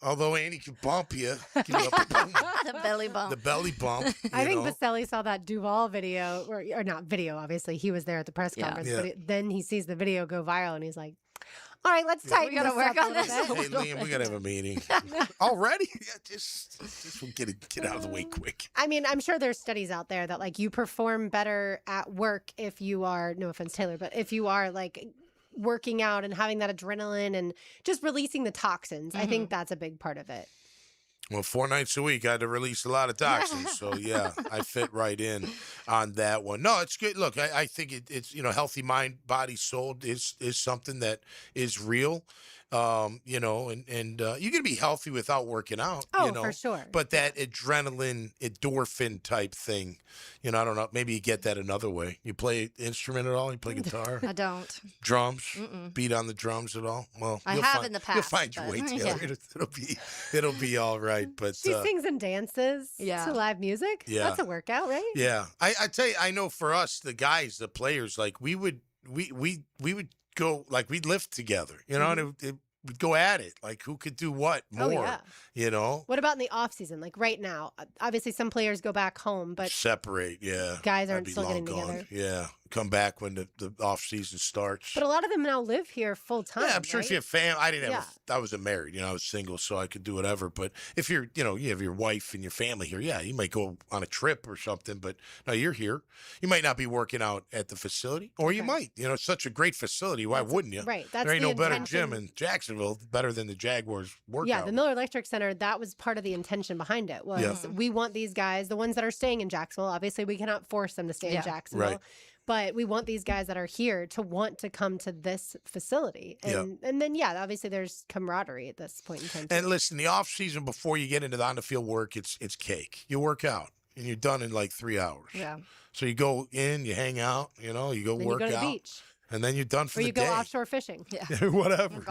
[SPEAKER 6] Although Andy can bump you.
[SPEAKER 4] The belly bump.
[SPEAKER 6] The belly bump.
[SPEAKER 5] I think Baselli saw that Duval video, or not video, obviously. He was there at the press conference.
[SPEAKER 6] Yeah.
[SPEAKER 5] But then he sees the video go viral and he's like, all right, let's tighten
[SPEAKER 4] We gotta
[SPEAKER 5] this
[SPEAKER 4] work
[SPEAKER 5] up
[SPEAKER 4] on
[SPEAKER 5] a
[SPEAKER 4] this
[SPEAKER 5] little
[SPEAKER 4] a
[SPEAKER 5] bit.
[SPEAKER 6] Hey, Liam, we gotta have a meeting. Already? Yeah, just we'll get out of the way quick.
[SPEAKER 5] I mean, I'm sure there's studies out there that like you perform better at work if you are, no offense, Taylor, but if you are like working out and having that adrenaline and just releasing the toxins. I think that's a big part of it.
[SPEAKER 6] Well, 4 nights a week, I had to release a lot of toxins. So, yeah, I fit right in on that one. No, it's good. Look, I think it's, healthy mind, body, soul is something that is real. And you can be healthy without working out.
[SPEAKER 5] Oh, for sure.
[SPEAKER 6] But that adrenaline, endorphin type thing, I don't know. Maybe you get that another way. You play instrument at all? You play guitar?
[SPEAKER 4] I don't.
[SPEAKER 6] Drums? Beat on the drums at all? Well,
[SPEAKER 4] I have in the past.
[SPEAKER 6] You'll find your way, Taylor.
[SPEAKER 4] Yeah.
[SPEAKER 6] It'll be all right. But
[SPEAKER 5] She sings and dances to live music.
[SPEAKER 6] Yeah.
[SPEAKER 5] That's a workout, right?
[SPEAKER 6] Yeah. I tell you, I know for us, the guys, the players, like we would go, like we'd lift together, and we'd go at it, like who could do what more,
[SPEAKER 5] What about in the off season? Like right now, obviously some players go back home, but
[SPEAKER 6] separate,
[SPEAKER 5] guys
[SPEAKER 6] I'd
[SPEAKER 5] aren't
[SPEAKER 6] be
[SPEAKER 5] still
[SPEAKER 6] long
[SPEAKER 5] getting
[SPEAKER 6] gone.
[SPEAKER 5] together.
[SPEAKER 6] Yeah. Come back when the off season starts.
[SPEAKER 5] But a lot of them now live here full time.
[SPEAKER 6] Yeah, I'm sure
[SPEAKER 5] right?
[SPEAKER 6] if you have family, I wasn't married, I was single, so I could do whatever. But if you're, you have your wife and your family here, yeah, you might go on a trip or something, but no, you're here. You might not be working out at the facility, or you might, it's such a great facility. Why wouldn't you?
[SPEAKER 5] Right. That's
[SPEAKER 6] there ain't
[SPEAKER 5] the
[SPEAKER 6] no better
[SPEAKER 5] intention.
[SPEAKER 6] gym in Jacksonville, better than the Jaguars workout.
[SPEAKER 5] Yeah, the Miller Electric Center, that was part of the intention behind it was we want these guys, the ones that are staying in Jacksonville, obviously we cannot force them to stay in Jacksonville.
[SPEAKER 6] Right.
[SPEAKER 5] But we want these guys that are here to want to come to this facility. And then, obviously there's camaraderie at this point in time.
[SPEAKER 6] And listen, the off season before you get into the on-the-field work, it's cake. You work out, and you're done in like 3 hours.
[SPEAKER 4] Yeah.
[SPEAKER 6] So you go in, you hang out, you go
[SPEAKER 5] Then
[SPEAKER 6] work
[SPEAKER 5] you go to
[SPEAKER 6] out.
[SPEAKER 5] the beach.
[SPEAKER 6] And then you're done for
[SPEAKER 5] Or
[SPEAKER 6] the
[SPEAKER 5] you
[SPEAKER 6] day.
[SPEAKER 5] go offshore fishing.
[SPEAKER 4] Yeah.
[SPEAKER 6] Whatever.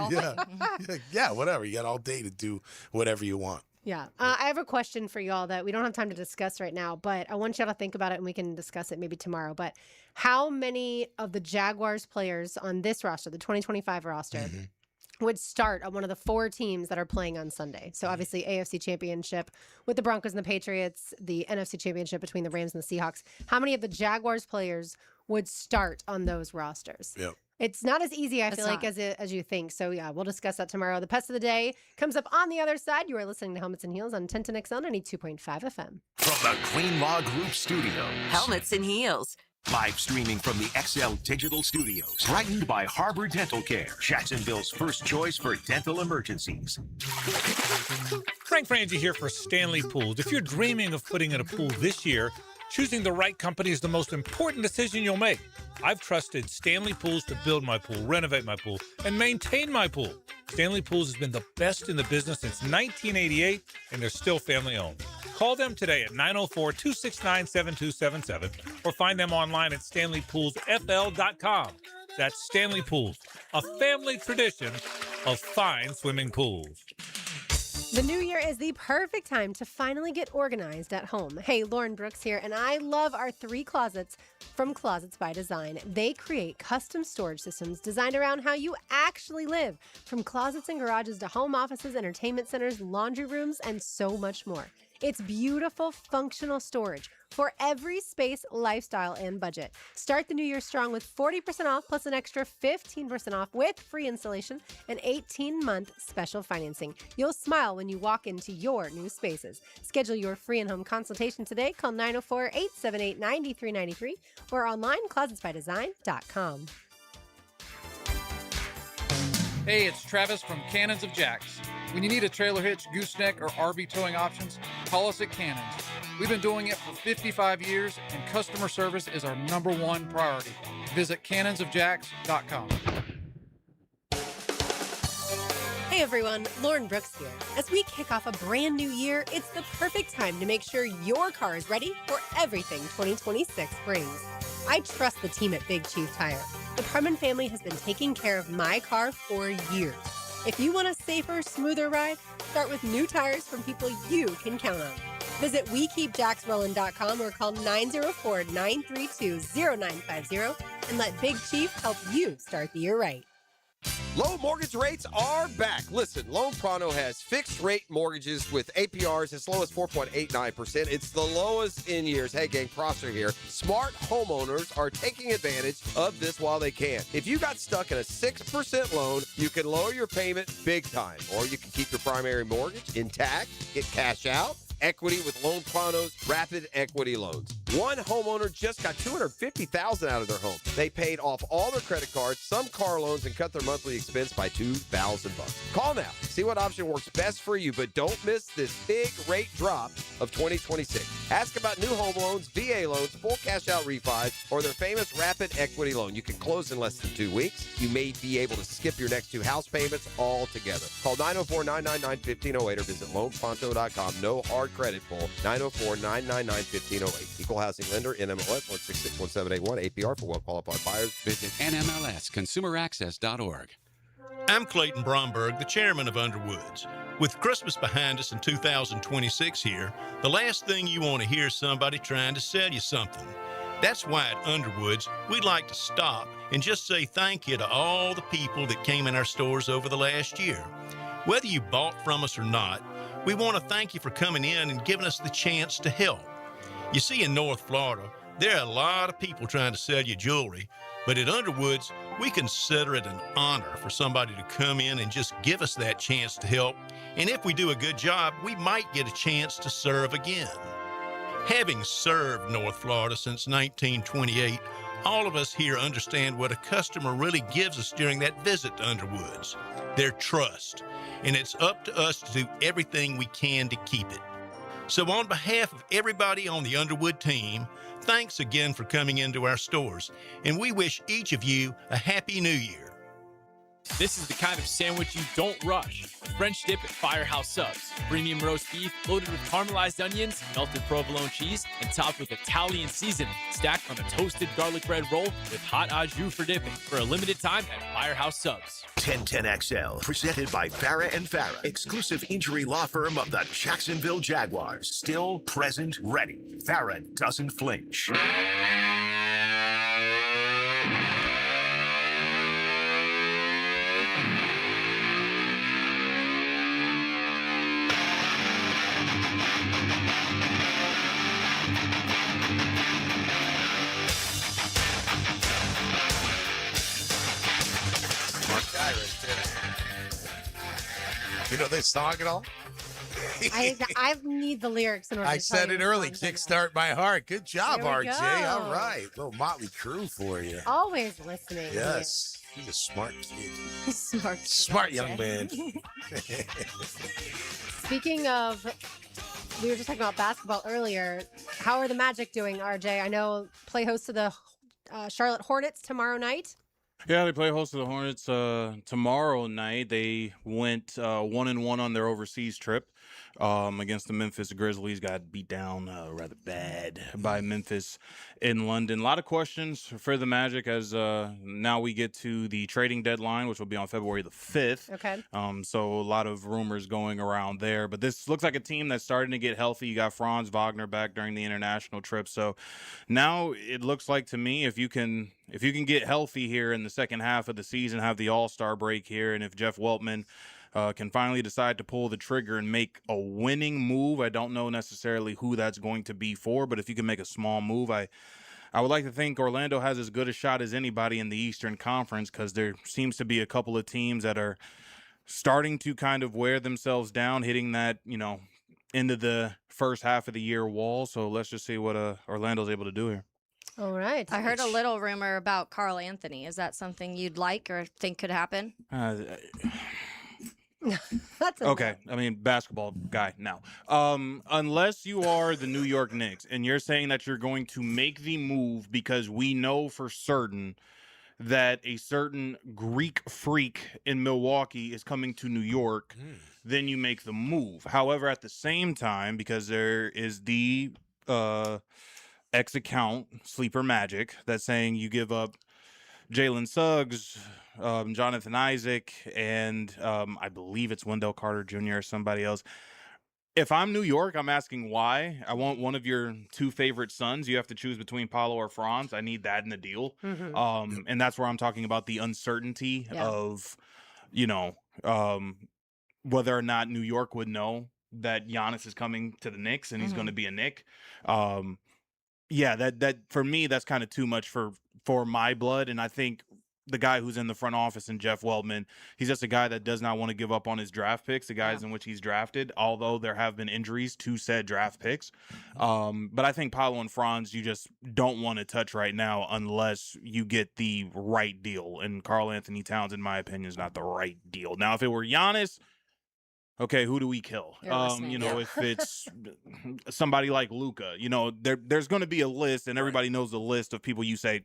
[SPEAKER 6] Yeah, whatever. You got all day to do whatever you want.
[SPEAKER 5] Yeah. I have a question for y'all that we don't have time to discuss right now, but I want y'all to think about it and we can discuss it maybe tomorrow. But how many of the Jaguars players on this roster, the 2025 roster, would start on one of the 4 teams that are playing on Sunday? So obviously AFC Championship with the Broncos and the Patriots, the NFC Championship between the Rams and the Seahawks. How many of the Jaguars players would start on those rosters?
[SPEAKER 6] Yep.
[SPEAKER 5] It's not as easy, I feel like,
[SPEAKER 4] not.
[SPEAKER 5] as you think. So, yeah, we'll discuss that tomorrow. The Pest of the Day comes up on the other side. You are listening to Helmets and Heels on 1010XL 92.5 FM.
[SPEAKER 3] From the Green Law Group Studios.
[SPEAKER 10] Helmets and Heels.
[SPEAKER 3] Live streaming from the XL Digital Studios. Brightened by Harbor Dental Care. Jacksonville's first choice for dental emergencies.
[SPEAKER 11] Frank Frangie here for Stanley Pools. If you're dreaming of putting in a pool this year, choosing the right company is the most important decision you'll make. I've trusted Stanley Pools to build my pool, renovate my pool, and maintain my pool. Stanley Pools has been the best in the business since 1988, and they're still family-owned. Call them today at 904-269-7277 or find them online at stanleypoolsfl.com. That's Stanley Pools, a family tradition of fine swimming pools.
[SPEAKER 5] The new year is the perfect time to finally get organized at home. Hey, Lauren Brooks here, and I love our 3 closets from Closets by Design. They create custom storage systems designed around how you actually live, from closets and garages to home offices, entertainment centers, laundry rooms, and so much more. It's beautiful, functional storage for every space, lifestyle, and budget. Start the new year strong with 40% off plus an extra 15% off with free installation and 18-month special financing. You'll smile when you walk into your new spaces. Schedule your free and home consultation today. Call 904-878-9393 or online closetsbydesign.com.
[SPEAKER 9] Hey, it's Travis from Cannons of Jacks. When you need a trailer hitch, gooseneck, or RV towing options, call us at Cannons. We've been doing it for 55 years, and customer service is our #1 priority. Visit cannonsofjacks.com.
[SPEAKER 5] Hey everyone, Lauren Brooks here. As we kick off a brand new year, it's the perfect time to make sure your car is ready for everything 2026 brings. I trust the team at Big Chief Tire. The Prudman family has been taking care of my car for years. If you want a safer, smoother ride, start with new tires from people you can count on. Visit WeKeepJacksRollin.com or call 904-932-0950 and let Big Chief help you start the year right.
[SPEAKER 13] Low mortgage rates are back. Listen, Loan Pronto has fixed rate mortgages with APRs as low as 4.89%. It's the lowest in years. Hey, gang, Prosser here. Smart homeowners are taking advantage of this while they can. If you got stuck in a 6% loan, you can lower your payment big time, or you can keep your primary mortgage intact, get cash out. Equity with Loan Pronto's rapid equity loans. One homeowner just got $250,000 out of their home. They paid off all their credit cards, some car loans, and cut their monthly expense by $2,000. Call now. See what option works best for you, but don't miss this big rate drop of 2026. Ask about new home loans, VA loans, full cash out refis, or their famous rapid equity loan. You can close in less than 2 weeks. You may be able to skip your next 2 house payments altogether. Call 904-999-1508 or visit loanpronto.com. No hard credit pull. 904-999-1508. Equal housing lender, NMLS 1661781. APR for well-qualified buyers.
[SPEAKER 1] Visit NMLSConsumerAccess.org.
[SPEAKER 14] I'm Clayton Bromberg, the chairman of Underwoods. With Christmas behind us in 2026 here, the last thing you want to hear is somebody trying to sell you something. That's why at Underwoods, we'd like to stop and just say thank you to all the people that came in our stores over the last year. Whether you bought from us or not, we want to thank you for coming in and giving us the chance to help. You see, in North Florida, there are a lot of people trying to sell you jewelry, but at Underwoods, we consider it an honor for somebody to come in and just give us that chance to help. And if we do a good job, we might get a chance to serve again. Having served North Florida since 1928, all of us here understand what a customer really gives us during that visit to Underwoods, their trust. And it's up to us to do everything we can to keep it. So on behalf of everybody on the Underwood team, thanks again for coming into our stores, and we wish each of you a Happy New Year.
[SPEAKER 12] This is the kind of sandwich you don't rush. French dip at Firehouse Subs. Premium roast beef loaded with caramelized onions, melted provolone cheese, and topped with Italian seasoning. Stacked on a toasted garlic bread roll with hot au jus for dipping. For a limited time at Firehouse Subs.
[SPEAKER 3] 1010XL, presented by Farah and Farah, exclusive injury law firm of the Jacksonville Jaguars. Still, present, ready. Farah doesn't flinch.
[SPEAKER 6] You know this song at all?
[SPEAKER 5] I need the lyrics in order
[SPEAKER 6] I
[SPEAKER 5] to tell
[SPEAKER 6] said
[SPEAKER 5] you
[SPEAKER 6] it
[SPEAKER 5] the
[SPEAKER 6] early.
[SPEAKER 5] songs I know.
[SPEAKER 6] Kickstart my heart. Good job,
[SPEAKER 5] There we
[SPEAKER 6] RJ.
[SPEAKER 5] go.
[SPEAKER 6] All right. Little Motley Crue for you.
[SPEAKER 5] Always listening.
[SPEAKER 6] Yes. He's a smart kid.
[SPEAKER 4] Smart.
[SPEAKER 6] Smart young man.
[SPEAKER 5] Speaking of, we were just talking about basketball earlier. How are the Magic doing, RJ? I know play host to the Charlotte Hornets tomorrow night.
[SPEAKER 15] Yeah, they play host to the Hornets tomorrow night. They went 1-1 on their overseas trip against the Memphis Grizzlies. Got beat down rather bad by Memphis in London. A lot of questions for the Magic as now we get to the trading deadline, which will be on February the 5th.
[SPEAKER 5] Okay.
[SPEAKER 15] So a lot of rumors going around there. But this looks like a team that's starting to get healthy. You got Franz Wagner back during the international trip. So now it looks like to me if you can get healthy here in the second half of the season, have the All-Star break here, and if Jeff Weltman can finally decide to pull the trigger and make a winning move, I don't know necessarily who that's going to be for, but if you can make a small move, I would like to think Orlando has as good a shot as anybody in the Eastern Conference because there seems to be a couple of teams that are starting to kind of wear themselves down, hitting that, into the first half of the year wall. So let's just see what Orlando's able to do here.
[SPEAKER 5] All right.
[SPEAKER 4] I heard a little rumor about Carl Anthony. Is that something you'd like or think could happen?
[SPEAKER 5] That's
[SPEAKER 15] okay. I mean, basketball guy now. Unless you are the New York Knicks and you're saying that you're going to make the move because we know for certain that a certain Greek freak in Milwaukee is coming to New York, then you make the move. However, at the same time, because there is the X account, Sleeper Magic, that's saying you give up Jalen Suggs, Jonathan Isaac, and I believe it's Wendell Carter Jr. or somebody else. If I'm New York, I'm asking why. I want one of your two favorite sons. You have to choose between Paulo or Franz. I need that in the deal.
[SPEAKER 5] Mhm.
[SPEAKER 15] And that's where I'm talking about the uncertainty of, whether or not New York would know that Giannis is coming to the Knicks and he's going to be a Knick. Yeah, that for me, that's kind of too much for my blood. And I think the guy who's in the front office and Jeff Weltman, he's just a guy that does not want to give up on his draft picks, the guys in which he's drafted, although there have been injuries to said draft picks. But I think Paulo and Franz, you just don't want to touch right now unless you get the right deal. And Karl Anthony Towns, in my opinion, is not the right deal. Now, if it were Giannis, okay, who do we kill? If it's somebody like Luka, there's going to be a list, and everybody knows the list of people you say,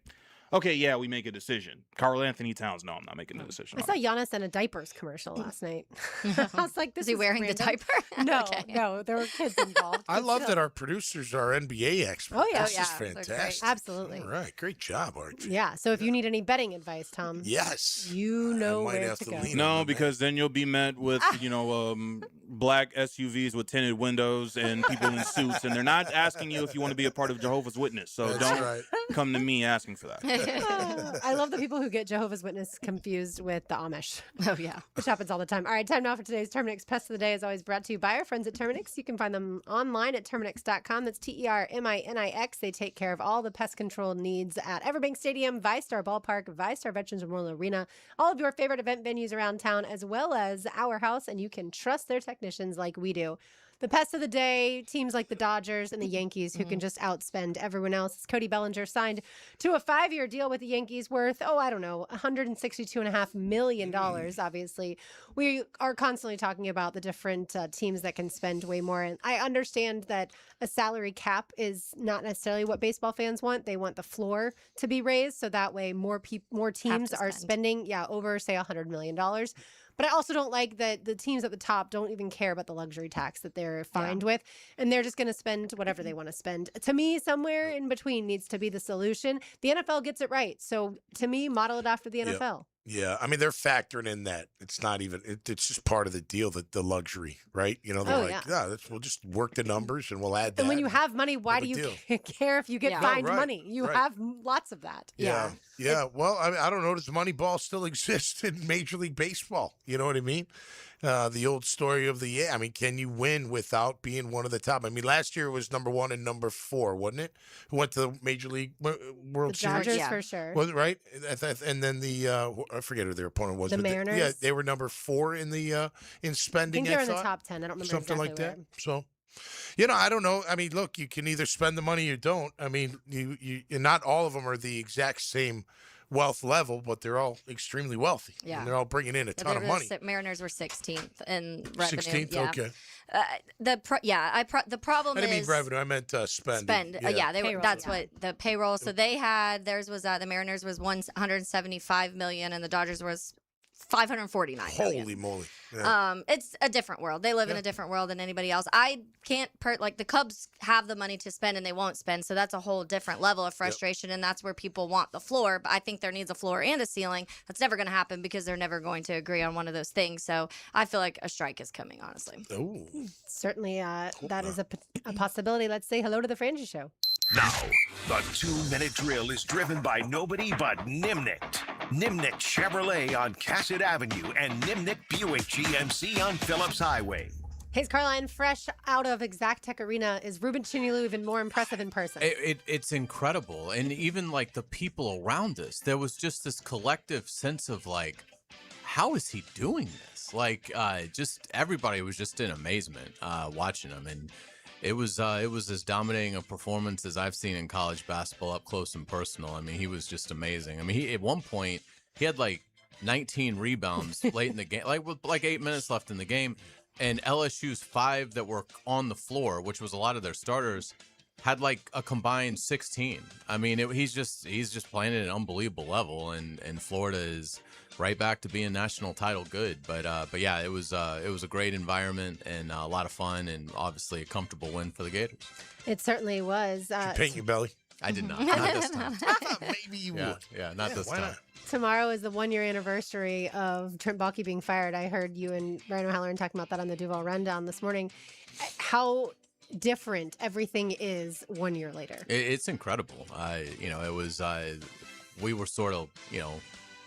[SPEAKER 15] okay, yeah, we make a decision. Karl Anthony Towns, no, I'm not making a decision.
[SPEAKER 5] I saw Giannis in a diapers commercial last night. I was like,
[SPEAKER 4] Is he wearing the diaper?
[SPEAKER 5] No,
[SPEAKER 4] Okay.
[SPEAKER 5] no, there were kids involved.
[SPEAKER 6] I
[SPEAKER 5] but
[SPEAKER 6] love
[SPEAKER 5] still.
[SPEAKER 6] that our producers are NBA experts.
[SPEAKER 5] Oh, yeah.
[SPEAKER 6] This
[SPEAKER 5] Oh,
[SPEAKER 6] is
[SPEAKER 5] yeah. They're great.
[SPEAKER 6] fantastic.
[SPEAKER 5] Absolutely.
[SPEAKER 6] All right. Great job, Archie.
[SPEAKER 5] Yeah, so if you need any betting advice, Tom.
[SPEAKER 6] Yes.
[SPEAKER 5] You know
[SPEAKER 6] might
[SPEAKER 5] where
[SPEAKER 6] have
[SPEAKER 5] to
[SPEAKER 6] to
[SPEAKER 5] go.
[SPEAKER 6] lean
[SPEAKER 15] No, because then you'll be met with, black SUVs with tinted windows and people in suits, and they're not asking you if you want to be a part of Jehovah's Witness. So
[SPEAKER 6] That's
[SPEAKER 15] don't
[SPEAKER 6] right.
[SPEAKER 15] come to me asking for that.
[SPEAKER 5] I love the people who get Jehovah's Witness confused with the Amish.
[SPEAKER 4] Oh, yeah.
[SPEAKER 5] Which happens all the time. All right, time now for today's Terminix Pest of the Day is always brought to you by our friends at Terminix. You can find them online at Terminix.com. That's TERMINIX. They take care of all the pest control needs at Everbank Stadium, ViStar Ballpark, ViStar Veterans Memorial Arena, all of your favorite event venues around town, as well as our house, and you can trust their technicians like we do. the pests of the day, teams like the Dodgers and the Yankees who can just outspend everyone else. Cody Bellinger signed to a 5-year deal with the Yankees worth, $162.5 million, obviously. We are constantly talking about the different teams that can spend way more. And I understand that a salary cap is not necessarily what baseball fans want. They want the floor to be raised so that way more teams are spending, over, say, $100 million. But I also don't like that the teams at the top don't even care about the luxury tax that they're fined with, and they're just going to spend whatever they want to spend. To me, somewhere in between needs to be the solution. The NFL gets it right. So to me, model it after the NFL.
[SPEAKER 6] Yeah, I mean, they're factoring in that. It's not even, it's just part of the deal, the luxury, right? You know, they're we'll just work the numbers and we'll add that.
[SPEAKER 5] And when you have money, why do you care if you get fined money? You have lots of that.
[SPEAKER 6] Yeah. Well, I don't know. Does Moneyball still exist in Major League Baseball? You know what I mean? The old story of I mean, can you win without being one of the top? I mean, last year it was number 1 and number 4, wasn't it? Who went to the Major League World Series?
[SPEAKER 5] Dodgers for sure.
[SPEAKER 6] Was it right? And then I forget who their opponent was.
[SPEAKER 5] The Mariners.
[SPEAKER 6] They were number 4 in the in spending.
[SPEAKER 5] I think they're in the top 10. I don't remember
[SPEAKER 6] something
[SPEAKER 5] exactly
[SPEAKER 6] like that.
[SPEAKER 5] where.
[SPEAKER 6] So, I don't know. I mean, look, you can either spend the money or don't. I mean, you not all of them are the exact same wealth level, but they're all extremely wealthy.
[SPEAKER 4] Yeah.
[SPEAKER 6] And they're all bringing in a ton of money.
[SPEAKER 4] Mariners were 16th in revenue.
[SPEAKER 6] 16th,
[SPEAKER 4] yeah.
[SPEAKER 6] okay.
[SPEAKER 4] The problem
[SPEAKER 6] I didn't
[SPEAKER 4] is
[SPEAKER 6] mean revenue. I meant spending.
[SPEAKER 4] spend. They were. That's what the payroll. So they had theirs was the Mariners was 175 million, and the Dodgers was 549 million.
[SPEAKER 6] Holy moly. Yeah.
[SPEAKER 4] It's a different world. They live in a different world than anybody else. I can't the Cubs have the money to spend and they won't spend, so that's a whole different level of frustration, and that's where people want the floor. But I think there needs a floor and a ceiling. That's never going to happen because they're never going to agree on one of those things. So I feel like a strike is coming, honestly.
[SPEAKER 6] Oh,
[SPEAKER 5] certainly that is a possibility. Let's say hello to the Frangie Show.
[SPEAKER 3] Now, the 2-minute drill is driven by nobody but Nimnicht. Nimnicht Chevrolet on Cassett Avenue and Nimnicht Buick GMC on Phillips Highway.
[SPEAKER 5] Hayes Carline, fresh out of Exactech Arena, is Ruben Chinilu even more impressive in person?
[SPEAKER 16] It's incredible. And even like the people around us, there was just this collective sense of like, how is he doing this? Like, just everybody was just in amazement watching him. And it was as dominating a performance as I've seen in college basketball up close and personal. I mean, he was just amazing. I mean, at one point, he had like 19 rebounds late in the game, with 8 minutes left in the game. And LSU's 5 that were on the floor, which was a lot of their starters, had like a combined 16. I mean, he's just playing at an unbelievable level, and Florida is right back to being national title good. But yeah, it was a great environment and a lot of fun, and obviously a comfortable win for the Gators.
[SPEAKER 5] It certainly was.
[SPEAKER 6] Did you paint your belly?
[SPEAKER 16] I did not. Not this time.
[SPEAKER 6] Maybe you would.
[SPEAKER 16] Yeah, not this time.
[SPEAKER 6] Not?
[SPEAKER 5] Tomorrow is the 1-year anniversary of Trent Baalke being fired. I heard you and Brian O'Halloran talking about that on the Duval Rundown this morning. How different everything is 1 year later.
[SPEAKER 16] It's incredible. It was we were sort of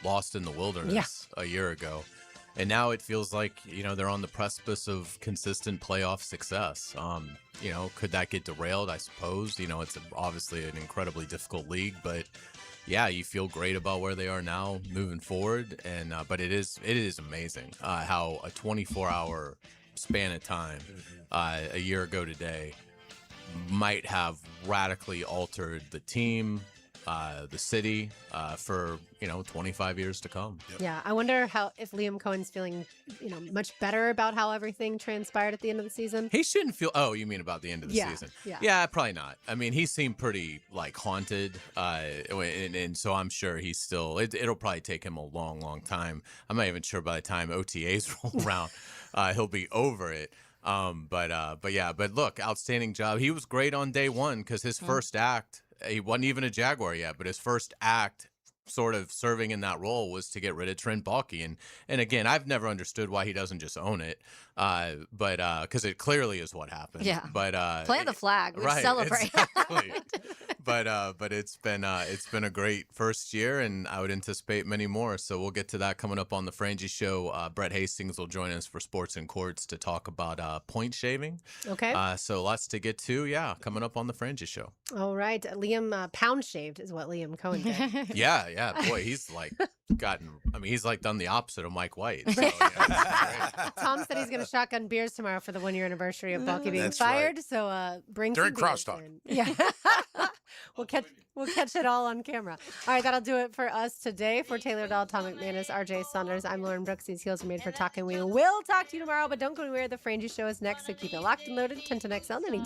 [SPEAKER 16] lost in the wilderness a year ago, and now it feels like they're on the precipice of consistent playoff success. Could that get derailed? I suppose. It's obviously an incredibly difficult league, but yeah, you feel great about where they are now moving forward. And but it is amazing how a 24-hour span of time a year ago today might have radically altered the team, the city for 25 years to come.
[SPEAKER 5] Yeah, I wonder if Liam Cohen's feeling much better about how everything transpired at the end of the season.
[SPEAKER 16] He shouldn't feel. Oh, you mean about the end of the season? Yeah, probably not. I mean, he seemed pretty haunted, and so I'm sure he's still. It'll probably take him a long time. I'm not even sure by the time OTAs roll around, he'll be over it. But look, outstanding job. He was great on day one because his first act. He wasn't even a Jaguar yet, but his first act sort of serving in that role was to get rid of Trent Baalke. And again, I've never understood why he doesn't just own it, but because it clearly is what happened.
[SPEAKER 4] Yeah.
[SPEAKER 16] But
[SPEAKER 4] plant the flag. We celebrate.
[SPEAKER 16] Exactly. but it's been a great first year, and I would anticipate many more. So we'll get to that coming up on the Frangie Show. Brett Hastings will join us for Sports and Courts to talk about point shaving.
[SPEAKER 5] Okay.
[SPEAKER 16] So lots to get to. Yeah, coming up on the Frangie Show.
[SPEAKER 5] All right. Liam pound shaved is what Liam Cohen did.
[SPEAKER 16] Yeah. Boy, he's like he's like done the opposite of Mike White. So, yeah,
[SPEAKER 5] Tom said he's going to shotgun beers tomorrow for the 1 year anniversary of Balky being
[SPEAKER 6] That's
[SPEAKER 5] fired.
[SPEAKER 6] right.
[SPEAKER 5] So bring
[SPEAKER 6] During
[SPEAKER 5] some beers
[SPEAKER 6] crosstalk.
[SPEAKER 5] in. Yeah. We'll catch it all on camera. All right, that'll do it for us today. For Taylor Dahl, Tom McManus, RJ Saunders, I'm Lauren Brooks. These heels are made for talking. We will talk to you tomorrow, but don't go anywhere. The Frangie Show is next, so keep it locked and loaded. 10 to next on any